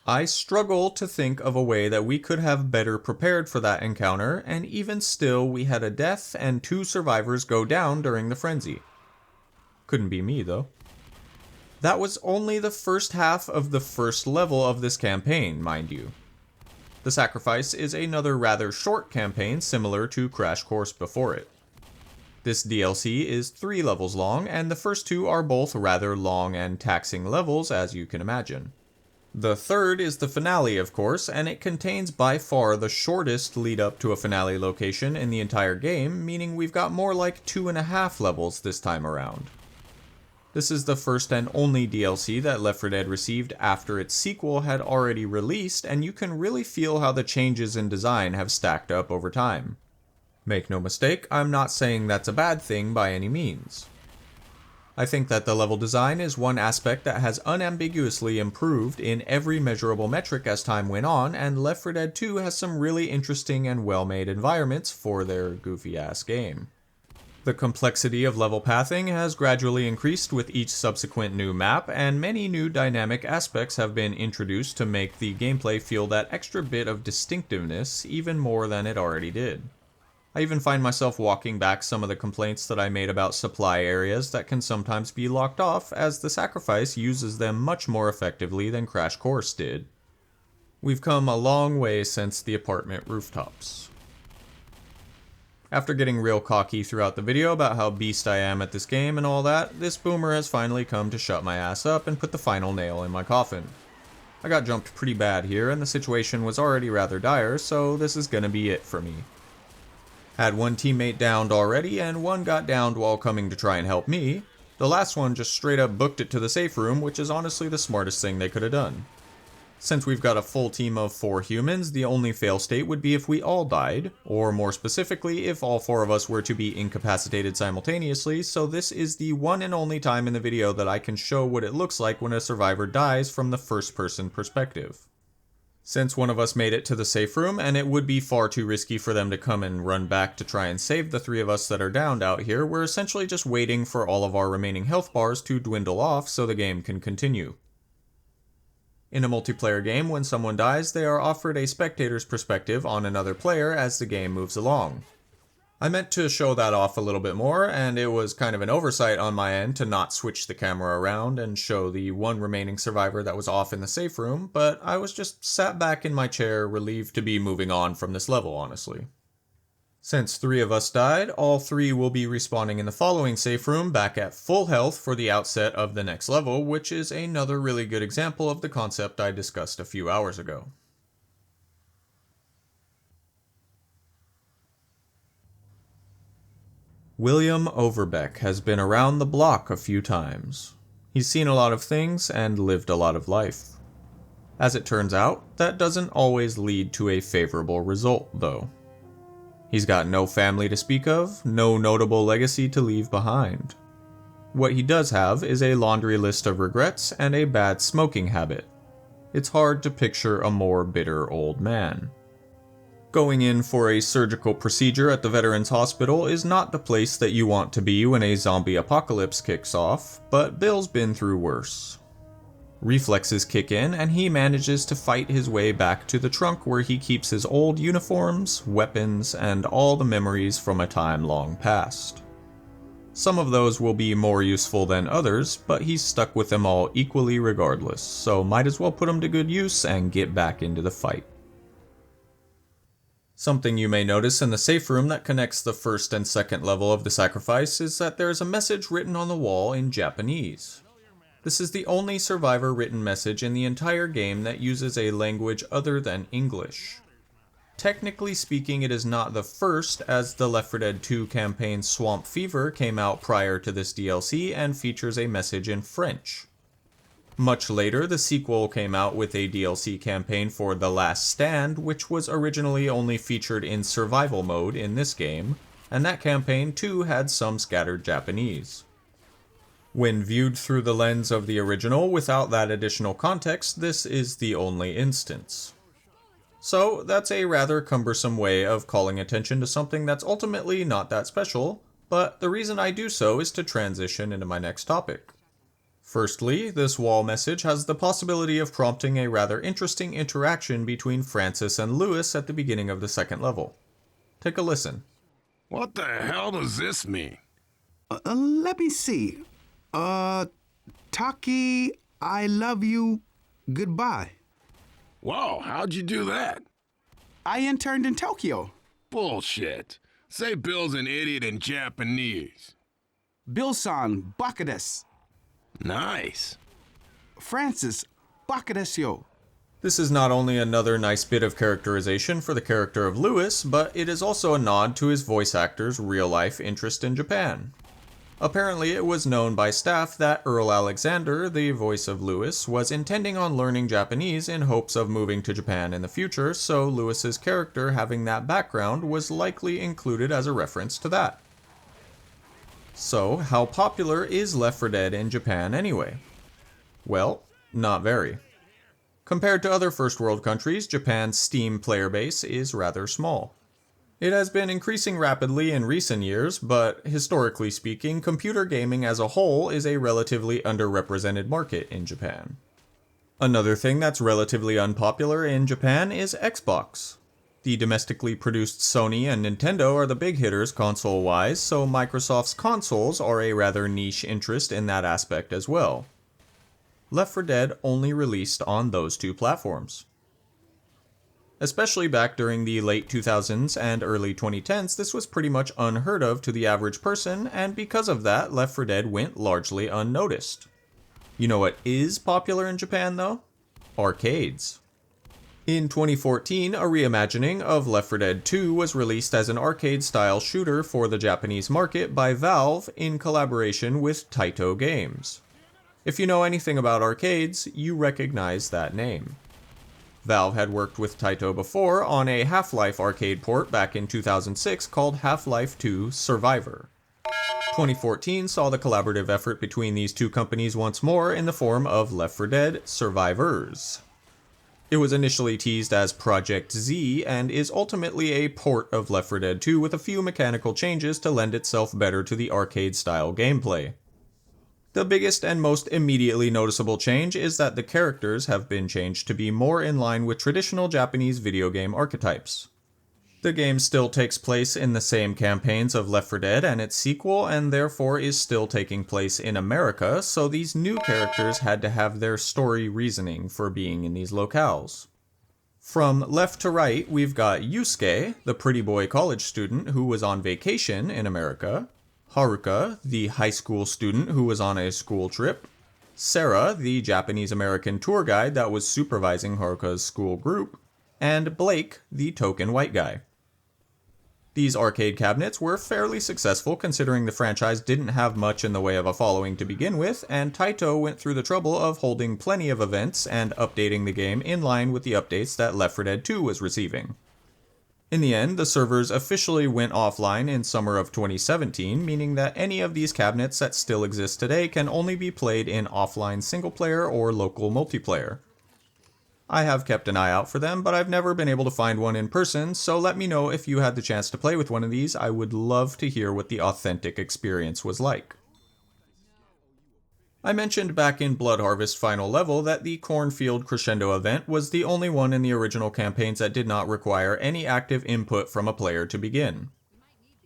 I struggle to think of a way that we could have better prepared for that encounter, and even still we had a death and 2 survivors go down during the frenzy. Couldn't be me though. That was only the first half of the first level of this campaign, mind you. The Sacrifice is another rather short campaign similar to Crash Course before it. This DLC is 3 levels long, and the first 2 are both rather long and taxing levels, as you can imagine. The third is the finale, of course, and it contains by far the shortest lead up to a finale location in the entire game, meaning we've got more like 2.5 levels this time around. This is the first and only DLC that Left 4 Dead received after its sequel had already released, and you can really feel how the changes in design have stacked up over time. Make no mistake, I'm not saying that's a bad thing by any means. I think that the level design is one aspect that has unambiguously improved in every measurable metric as time went on, and Left 4 Dead 2 has some really interesting and well-made environments for their goofy-ass game. The complexity of level pathing has gradually increased with each subsequent new map, and many new dynamic aspects have been introduced to make the gameplay feel that extra bit of distinctiveness even more than it already did. I even find myself walking back some of the complaints that I made about supply areas that can sometimes be locked off, as the Sacrifice uses them much more effectively than Crash Course did. We've come a long way since the apartment rooftops. After getting real cocky throughout the video about how beast I am at this game and all that, this boomer has finally come to shut my ass up and put the final nail in my coffin. I got jumped pretty bad here, and the situation was already rather dire, so this is gonna be it for me. Had one teammate downed already, and one got downed while coming to try and help me. The last one just straight up booked it to the safe room, which is honestly the smartest thing they could have done. Since we've got a full team of 4 humans, the only fail state would be if we all died, or more specifically, if all 4 of us were to be incapacitated simultaneously, so this is the one and only time in the video that I can show what it looks like when a survivor dies from the first-person perspective. Since one of us made it to the safe room, and it would be far too risky for them to come and run back to try and save the 3 of us that are downed out here, we're essentially just waiting for all of our remaining health bars to dwindle off so the game can continue. In a multiplayer game, when someone dies, they are offered a spectator's perspective on another player as the game moves along. I meant to show that off a little bit more, and it was kind of an oversight on my end to not switch the camera around and show the one remaining survivor that was off in the safe room, but I was just sat back in my chair, relieved to be moving on from this level, honestly. Since 3 of us died, all 3 will be respawning in the following safe room back at full health for the outset of the next level, which is another really good example of the concept I discussed a few hours ago. William Overbeck has been around the block a few times. He's seen a lot of things and lived a lot of life. As it turns out, that doesn't always lead to a favorable result, though. He's got no family to speak of, no notable legacy to leave behind. What he does have is a laundry list of regrets and a bad smoking habit. It's hard to picture a more bitter old man. Going in for a surgical procedure at the Veterans Hospital is not the place that you want to be when a zombie apocalypse kicks off, but Bill's been through worse. Reflexes kick in and he manages to fight his way back to the trunk where he keeps his old uniforms, weapons, and all the memories from a time long past. Some of those will be more useful than others, but he's stuck with them all equally regardless, so might as well put them to good use and get back into the fight. Something you may notice in the safe room that connects the first and second level of the sacrifice is that there is a message written on the wall in Japanese. This is the only survivor written message in the entire game that uses a language other than English. Technically speaking, it is not the first, as the Left 4 Dead 2 campaign Swamp Fever came out prior to this DLC and features a message in French. Much later, the sequel came out with a DLC campaign for The Last Stand, which was originally only featured in survival mode in this game, and that campaign too had some scattered Japanese. When viewed through the lens of the original without that additional context, this is the only instance. So that's a rather cumbersome way of calling attention to something that's ultimately not that special, but the reason I do so is to transition into my next topic. Firstly, this wall message has the possibility of prompting a rather interesting interaction between Francis and Lewis at the beginning of the second level. Take a listen. What the hell does this mean? Let me see. Taki, I love you, goodbye. Whoa, how'd you do that? I interned in Tokyo. Bullshit. Say Bill's an idiot in Japanese. Bill-san, baka desu. Nice. Francis, baka desu yo. This is not only another nice bit of characterization for the character of Lewis, but it is also a nod to his voice actor's real-life interest in Japan. Apparently, it was known by staff that Earl Alexander, the voice of Lewis, was intending on learning Japanese in hopes of moving to Japan in the future, so Lewis's character having that background was likely included as a reference to that. So, how popular is Left 4 Dead in Japan anyway? Well, not very. Compared to other first world countries, Japan's Steam player base is rather small. It has been increasing rapidly in recent years, but historically speaking, computer gaming as a whole is a relatively underrepresented market in Japan. Another thing that's relatively unpopular in Japan is Xbox. The domestically produced Sony and Nintendo are the big hitters console-wise, so Microsoft's consoles are a rather niche interest in that aspect as well. Left 4 Dead only released on those two platforms. Especially back during the late 2000s and early 2010s, this was pretty much unheard of to the average person, and because of that, Left 4 Dead went largely unnoticed. You know what is popular in Japan, though? Arcades. In 2014, a reimagining of Left 4 Dead 2 was released as an arcade-style shooter for the Japanese market by Valve in collaboration with Taito Games. If you know anything about arcades, you recognize that name. Valve had worked with Taito before on a Half-Life arcade port back in 2006 called Half-Life 2 Survivor. 2014 saw the collaborative effort between these two companies once more in the form of Left 4 Dead Survivors. It was initially teased as Project Z and is ultimately a port of Left 4 Dead 2 with a few mechanical changes to lend itself better to the arcade-style gameplay. The biggest and most immediately noticeable change is that the characters have been changed to be more in line with traditional Japanese video game archetypes. The game still takes place in the same campaigns of Left 4 Dead and its sequel, and therefore is still taking place in America, so these new characters had to have their story reasoning for being in these locales. From left to right, we've got Yusuke, the pretty boy college student who was on vacation in America, Haruka, the high school student who was on a school trip, Sarah, the Japanese-American tour guide that was supervising Haruka's school group, and Blake, the token white guy. These arcade cabinets were fairly successful considering the franchise didn't have much in the way of a following to begin with, and Taito went through the trouble of holding plenty of events and updating the game in line with the updates that Left 4 Dead 2 was receiving. In the end, the servers officially went offline in summer of 2017, meaning that any of these cabinets that still exist today can only be played in offline single-player or local multiplayer. I have kept an eye out for them, but I've never been able to find one in person, so let me know if you had the chance to play with one of these. I would love to hear what the authentic experience was like. I mentioned back in Blood Harvest Final Level that the Cornfield Crescendo event was the only one in the original campaigns that did not require any active input from a player to begin.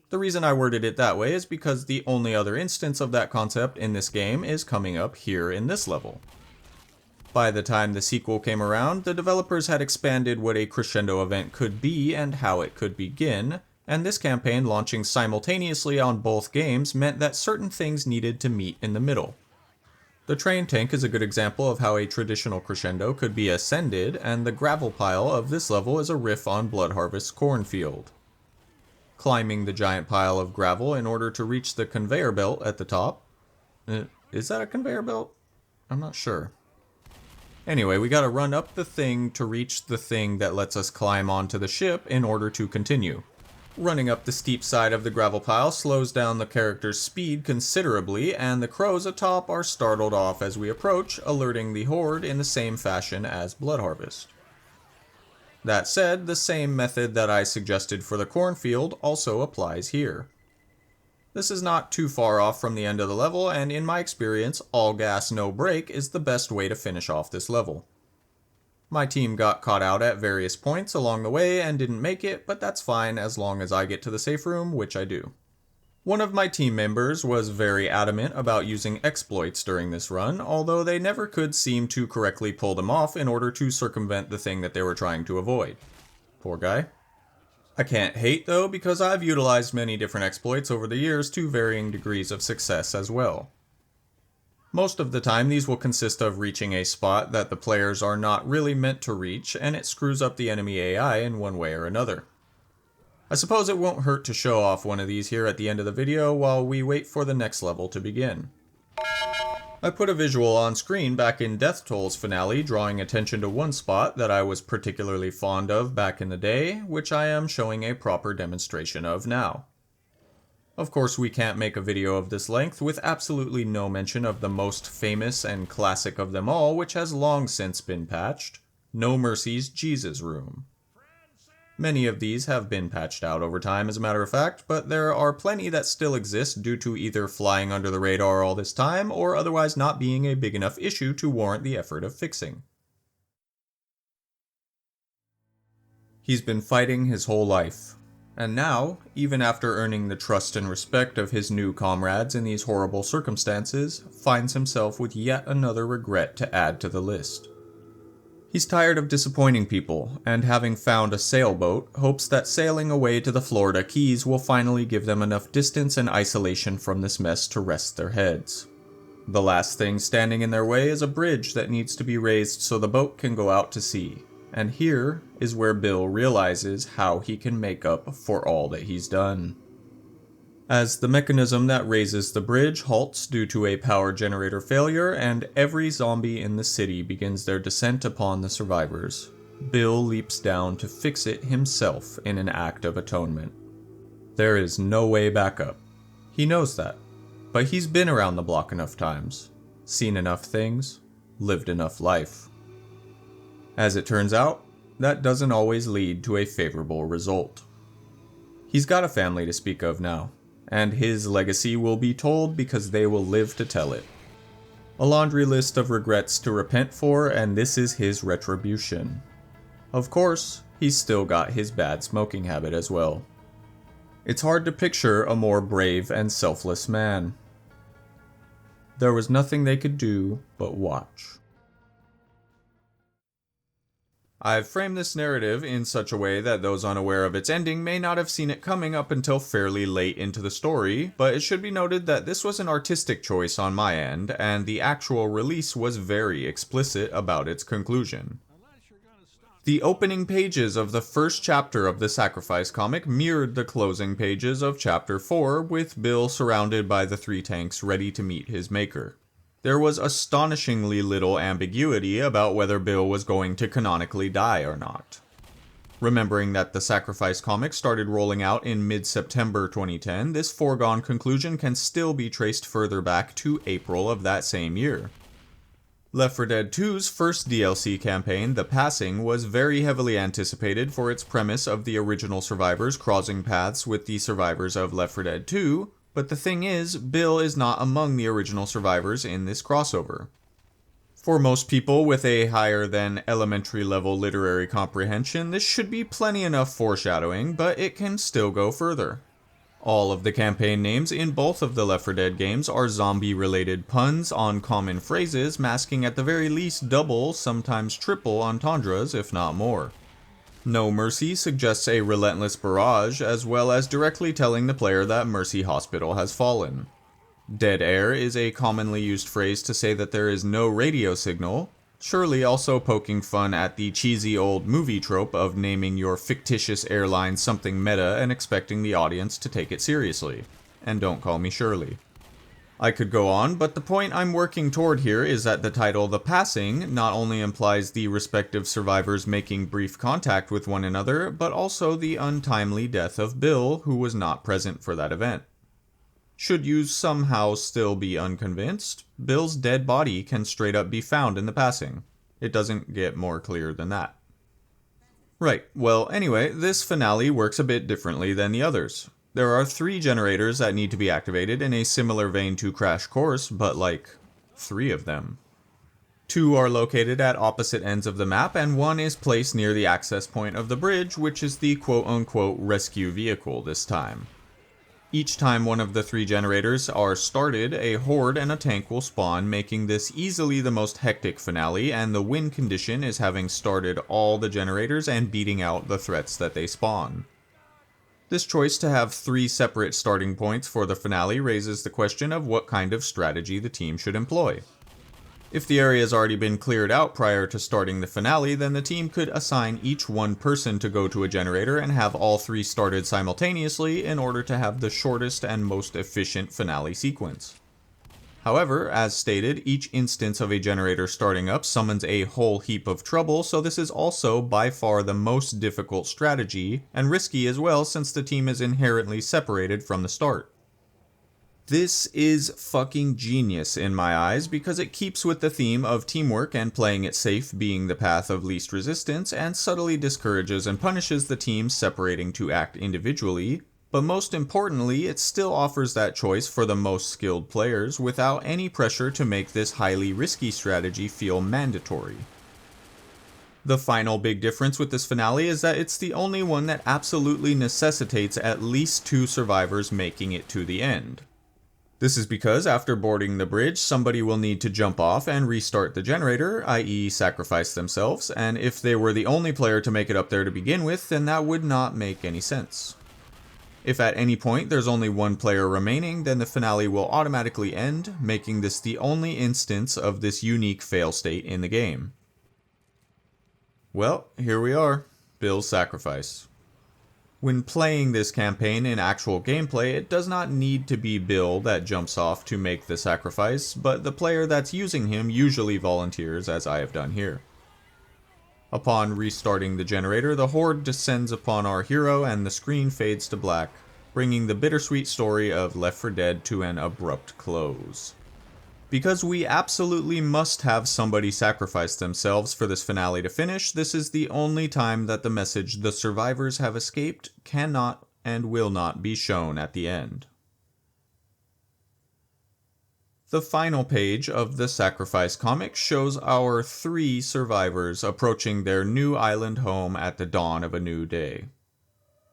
The reason I worded it that way is because the only other instance of that concept in this game is coming up here in this level. By the time the sequel came around, the developers had expanded what a crescendo event could be and how it could begin, and this campaign launching simultaneously on both games meant that certain things needed to meet in the middle. The train tank is a good example of how a traditional crescendo could be ascended, and the gravel pile of this level is a riff on Blood Harvest's Cornfield. Climbing the giant pile of gravel in order to reach the conveyor belt at the top. Is that a conveyor belt? I'm not sure. Anyway, we gotta run up the thing to reach the thing that lets us climb onto the ship in order to continue. Running up the steep side of the gravel pile slows down the character's speed considerably, and the crows atop are startled off as we approach, alerting the horde in the same fashion as Blood Harvest. That said, the same method that I suggested for the cornfield also applies here. This is not too far off from the end of the level, and in my experience, all gas no brake is the best way to finish off this level. My team got caught out at various points along the way and didn't make it, but that's fine as long as I get to the safe room, which I do. One of my team members was very adamant about using exploits during this run, although they never could seem to correctly pull them off in order to circumvent the thing that they were trying to avoid. Poor guy. I can't hate though, because I've utilized many different exploits over the years to varying degrees of success as well. Most of the time these will consist of reaching a spot that the players are not really meant to reach, and it screws up the enemy AI in one way or another. I suppose it won't hurt to show off one of these here at the end of the video while we wait for the next level to begin. I put a visual on screen back in Death Toll's finale, drawing attention to one spot that I was particularly fond of back in the day, which I am showing a proper demonstration of now. Of course, we can't make a video of this length with absolutely no mention of the most famous and classic of them all, which has long since been patched, No Mercy's Jesus Room. Many of these have been patched out over time, as a matter of fact, but there are plenty that still exist due to either flying under the radar all this time or otherwise not being a big enough issue to warrant the effort of fixing. He's been fighting his whole life, and now, even after earning the trust and respect of his new comrades in these horrible circumstances, finds himself with yet another regret to add to the list. He's tired of disappointing people, and having found a sailboat, hopes that sailing away to the Florida Keys will finally give them enough distance and isolation from this mess to rest their heads. The last thing standing in their way is a bridge that needs to be raised so the boat can go out to sea, and here is where Bill realizes how he can make up for all that he's done. As the mechanism that raises the bridge halts due to a power generator failure and every zombie in the city begins their descent upon the survivors, Bill leaps down to fix it himself in an act of atonement. There is no way back up. He knows that, but he's been around the block enough times, seen enough things, lived enough life. As it turns out, that doesn't always lead to a favorable result. He's got a family to speak of now, and his legacy will be told because they will live to tell it. A laundry list of regrets to repent for, and this is his retribution. Of course, he's still got his bad smoking habit as well. It's hard to picture a more brave and selfless man. There was nothing they could do but watch. I've framed this narrative in such a way that those unaware of its ending may not have seen it coming up until fairly late into the story, but it should be noted that this was an artistic choice on my end, and the actual release was very explicit about its conclusion. The opening pages of the first chapter of the Sacrifice comic mirrored the closing pages of Chapter 4, with Bill surrounded by the 3 tanks ready to meet his maker. There was astonishingly little ambiguity about whether Bill was going to canonically die or not. Remembering that the Sacrifice comic started rolling out in mid-September 2010, this foregone conclusion can still be traced further back to April of that same year. Left 4 Dead 2's first DLC campaign, The Passing, was very heavily anticipated for its premise of the original survivors crossing paths with the survivors of Left 4 Dead 2, but the thing is, Bill is not among the original survivors in this crossover. For most people with a higher than elementary level literary comprehension, this should be plenty enough foreshadowing, but it can still go further. All of the campaign names in both of the Left 4 Dead games are zombie-related puns on common phrases, masking at the very least double, sometimes triple entendres, if not more. No Mercy suggests a relentless barrage, as well as directly telling the player that Mercy Hospital has fallen. Dead air is a commonly used phrase to say that there is no radio signal, surely also poking fun at the cheesy old movie trope of naming your fictitious airline something meta and expecting the audience to take it seriously. And don't call me Shirley. I could go on, but the point I'm working toward here is that the title The Passing not only implies the respective survivors making brief contact with one another, but also the untimely death of Bill, who was not present for that event. Should you somehow still be unconvinced, Bill's dead body can straight up be found in The Passing. It doesn't get more clear than that. Right, well anyway, this finale works a bit differently than the others. There are 3 generators that need to be activated in a similar vein to Crash Course, but like, 3 of them. 2 are located at opposite ends of the map, and 1 is placed near the access point of the bridge, which is the quote-unquote rescue vehicle this time. Each time one of the 3 generators are started, a horde and a tank will spawn, making this easily the most hectic finale, and the win condition is having started all the generators and beating out the threats that they spawn. This choice to have 3 separate starting points for the finale raises the question of what kind of strategy the team should employ. If the area has already been cleared out prior to starting the finale, then the team could assign each one person to go to a generator and have all 3 started simultaneously in order to have the shortest and most efficient finale sequence. However, as stated, each instance of a generator starting up summons a whole heap of trouble, so this is also by far the most difficult strategy, and risky as well since the team is inherently separated from the start. This is fucking genius in my eyes because it keeps with the theme of teamwork and playing it safe being the path of least resistance, and subtly discourages and punishes the teams separating to act individually, but most importantly, it still offers that choice for the most skilled players without any pressure to make this highly risky strategy feel mandatory. The final big difference with this finale is that it's the only one that absolutely necessitates at least 2 survivors making it to the end. This is because after boarding the bridge, somebody will need to jump off and restart the generator, i.e. sacrifice themselves, and if they were the only player to make it up there to begin with, then that would not make any sense. If at any point there's only 1 player remaining, then the finale will automatically end, making this the only instance of this unique fail state in the game. Well, here we are, Bill's sacrifice. When playing this campaign in actual gameplay, it does not need to be Bill that jumps off to make the sacrifice, but the player that's using him usually volunteers, as I have done here. Upon restarting the generator, the horde descends upon our hero and the screen fades to black, bringing the bittersweet story of Left 4 Dead to an abrupt close. Because we absolutely must have somebody sacrifice themselves for this finale to finish, this is the only time that the message "the survivors have escaped" cannot and will not be shown at the end. The final page of the Sacrifice comic shows our 3 survivors approaching their new island home at the dawn of a new day.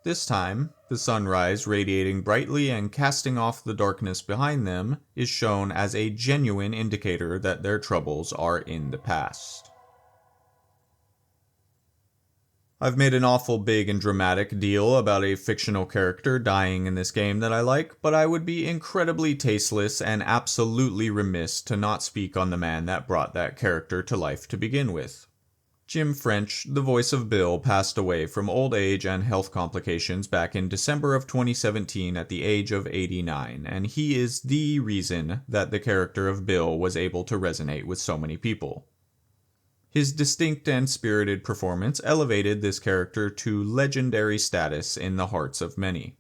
This time, the sunrise radiating brightly and casting off the darkness behind them is shown as a genuine indicator that their troubles are in the past. I've made an awful big and dramatic deal about a fictional character dying in this game that I like, but I would be incredibly tasteless and absolutely remiss to not speak on the man that brought that character to life to begin with. Jim French, the voice of Bill, passed away from old age and health complications back in December of 2017 at the age of 89, and he is the reason that the character of Bill was able to resonate with so many people. His distinct and spirited performance elevated this character to legendary status in the hearts of many.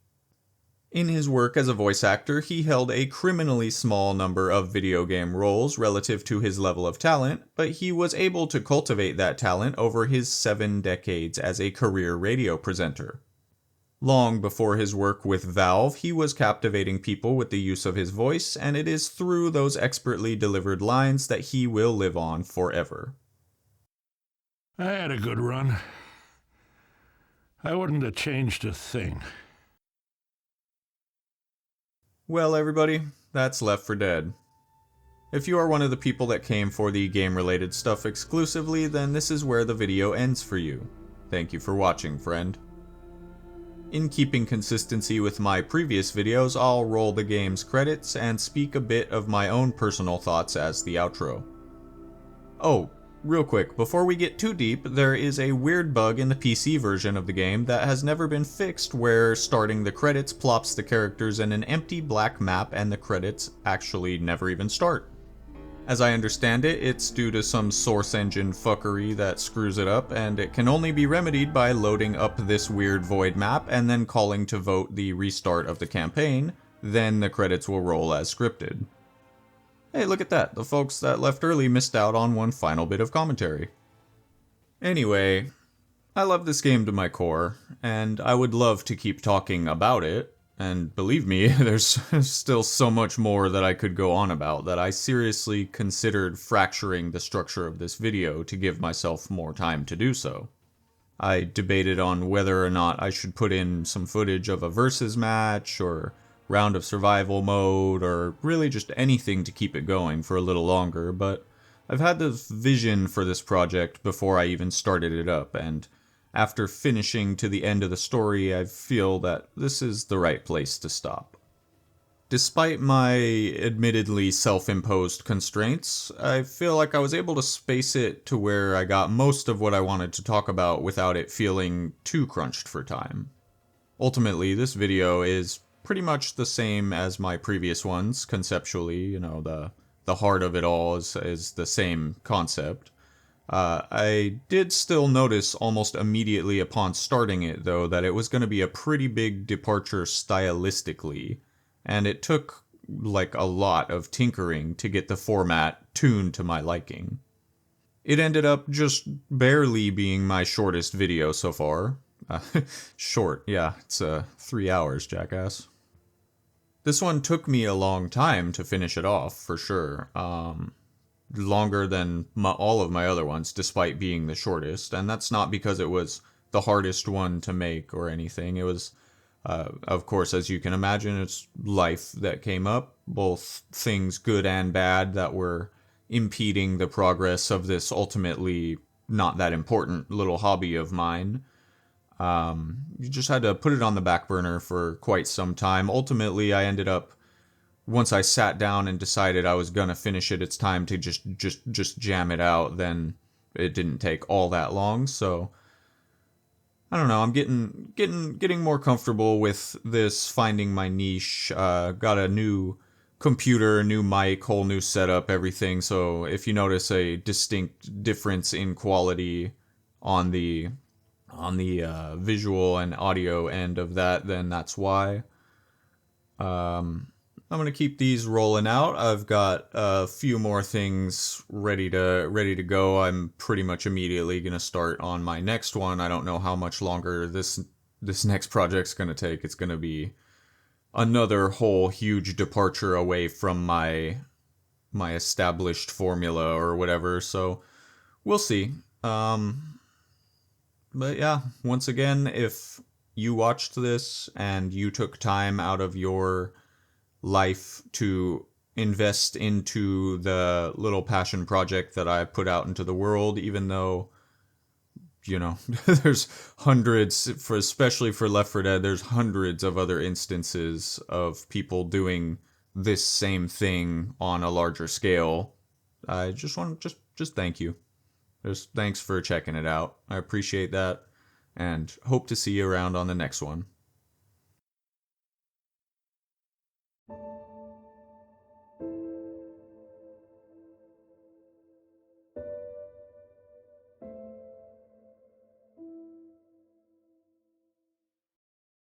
In his work as a voice actor, he held a criminally small number of video game roles relative to his level of talent, but he was able to cultivate that talent over his 7 decades as a career radio presenter. Long before his work with Valve, he was captivating people with the use of his voice, and it is through those expertly delivered lines that he will live on forever. I had a good run. I wouldn't have changed a thing. Well, everybody, that's Left 4 Dead. If you are one of the people that came for the game-related stuff exclusively, then this is where the video ends for you. Thank you for watching, friend. In keeping consistency with my previous videos, I'll roll the game's credits and speak a bit of my own personal thoughts as the outro. Oh, real quick, before we get too deep, there is a weird bug in the PC version of the game that has never been fixed where starting the credits plops the characters in an empty black map and the credits actually never even start. As I understand it, it's due to some source engine fuckery that screws it up, and it can only be remedied by loading up this weird void map and then calling to vote the restart of the campaign, then the credits will roll as scripted. Hey, look at that. The folks that left early missed out on one final bit of commentary. Anyway, I love this game to my core, and I would love to keep talking about it, and believe me, there's still so much more that I could go on about that I seriously considered fracturing the structure of this video to give myself more time to do so. I debated on whether or not I should put in some footage of a versus match, or round of survival mode, or really just anything to keep it going for a little longer, but I've had this vision for this project before I even started it up, and after finishing to the end of the story, I feel that this is the right place to stop. Despite my admittedly self-imposed constraints, I feel like I was able to space it to where I got most of what I wanted to talk about without it feeling too crunched for time. Ultimately, this video is pretty much the same as my previous ones, conceptually. You know, the heart of it all is the same concept. I did still notice almost immediately upon starting it, though, that it was going to be a pretty big departure stylistically, and it took, like, a lot of tinkering to get the format tuned to my liking. It ended up just barely being my shortest video so far. Short, yeah, it's 3 hours, jackass. This one took me a long time to finish it off, for sure. Longer than all of my other ones, despite being the shortest. And that's not because it was the hardest one to make or anything. It was, of course, as you can imagine, it's life that came up. Both things good and bad that were impeding the progress of this ultimately not that important little hobby of mine. You just had to put it on the back burner for quite some time. Ultimately, I ended up, once I sat down and decided I was gonna finish it, it's time to just jam it out, then it didn't take all that long, so I don't know, I'm getting more comfortable with this, finding my niche. Got a new computer, a new mic, whole new setup, everything, so if you notice a distinct difference in quality on the visual and audio end of that, then that's why. I'm going to keep these rolling out. I've got a few more things ready to go. I'm pretty much immediately going to start on my next one. I don't know how much longer this next project's going to take. It's going to be another whole huge departure away from my established formula or whatever, so we'll see. But yeah, once again, if you watched this and you took time out of your life to invest into the little passion project that I put out into the world, even though, you know, there's hundreds, especially for Left 4 Dead, there's hundreds of other instances of people doing this same thing on a larger scale. I just want to just thank you. Just thanks for checking it out. I appreciate that, and hope to see you around on the next one.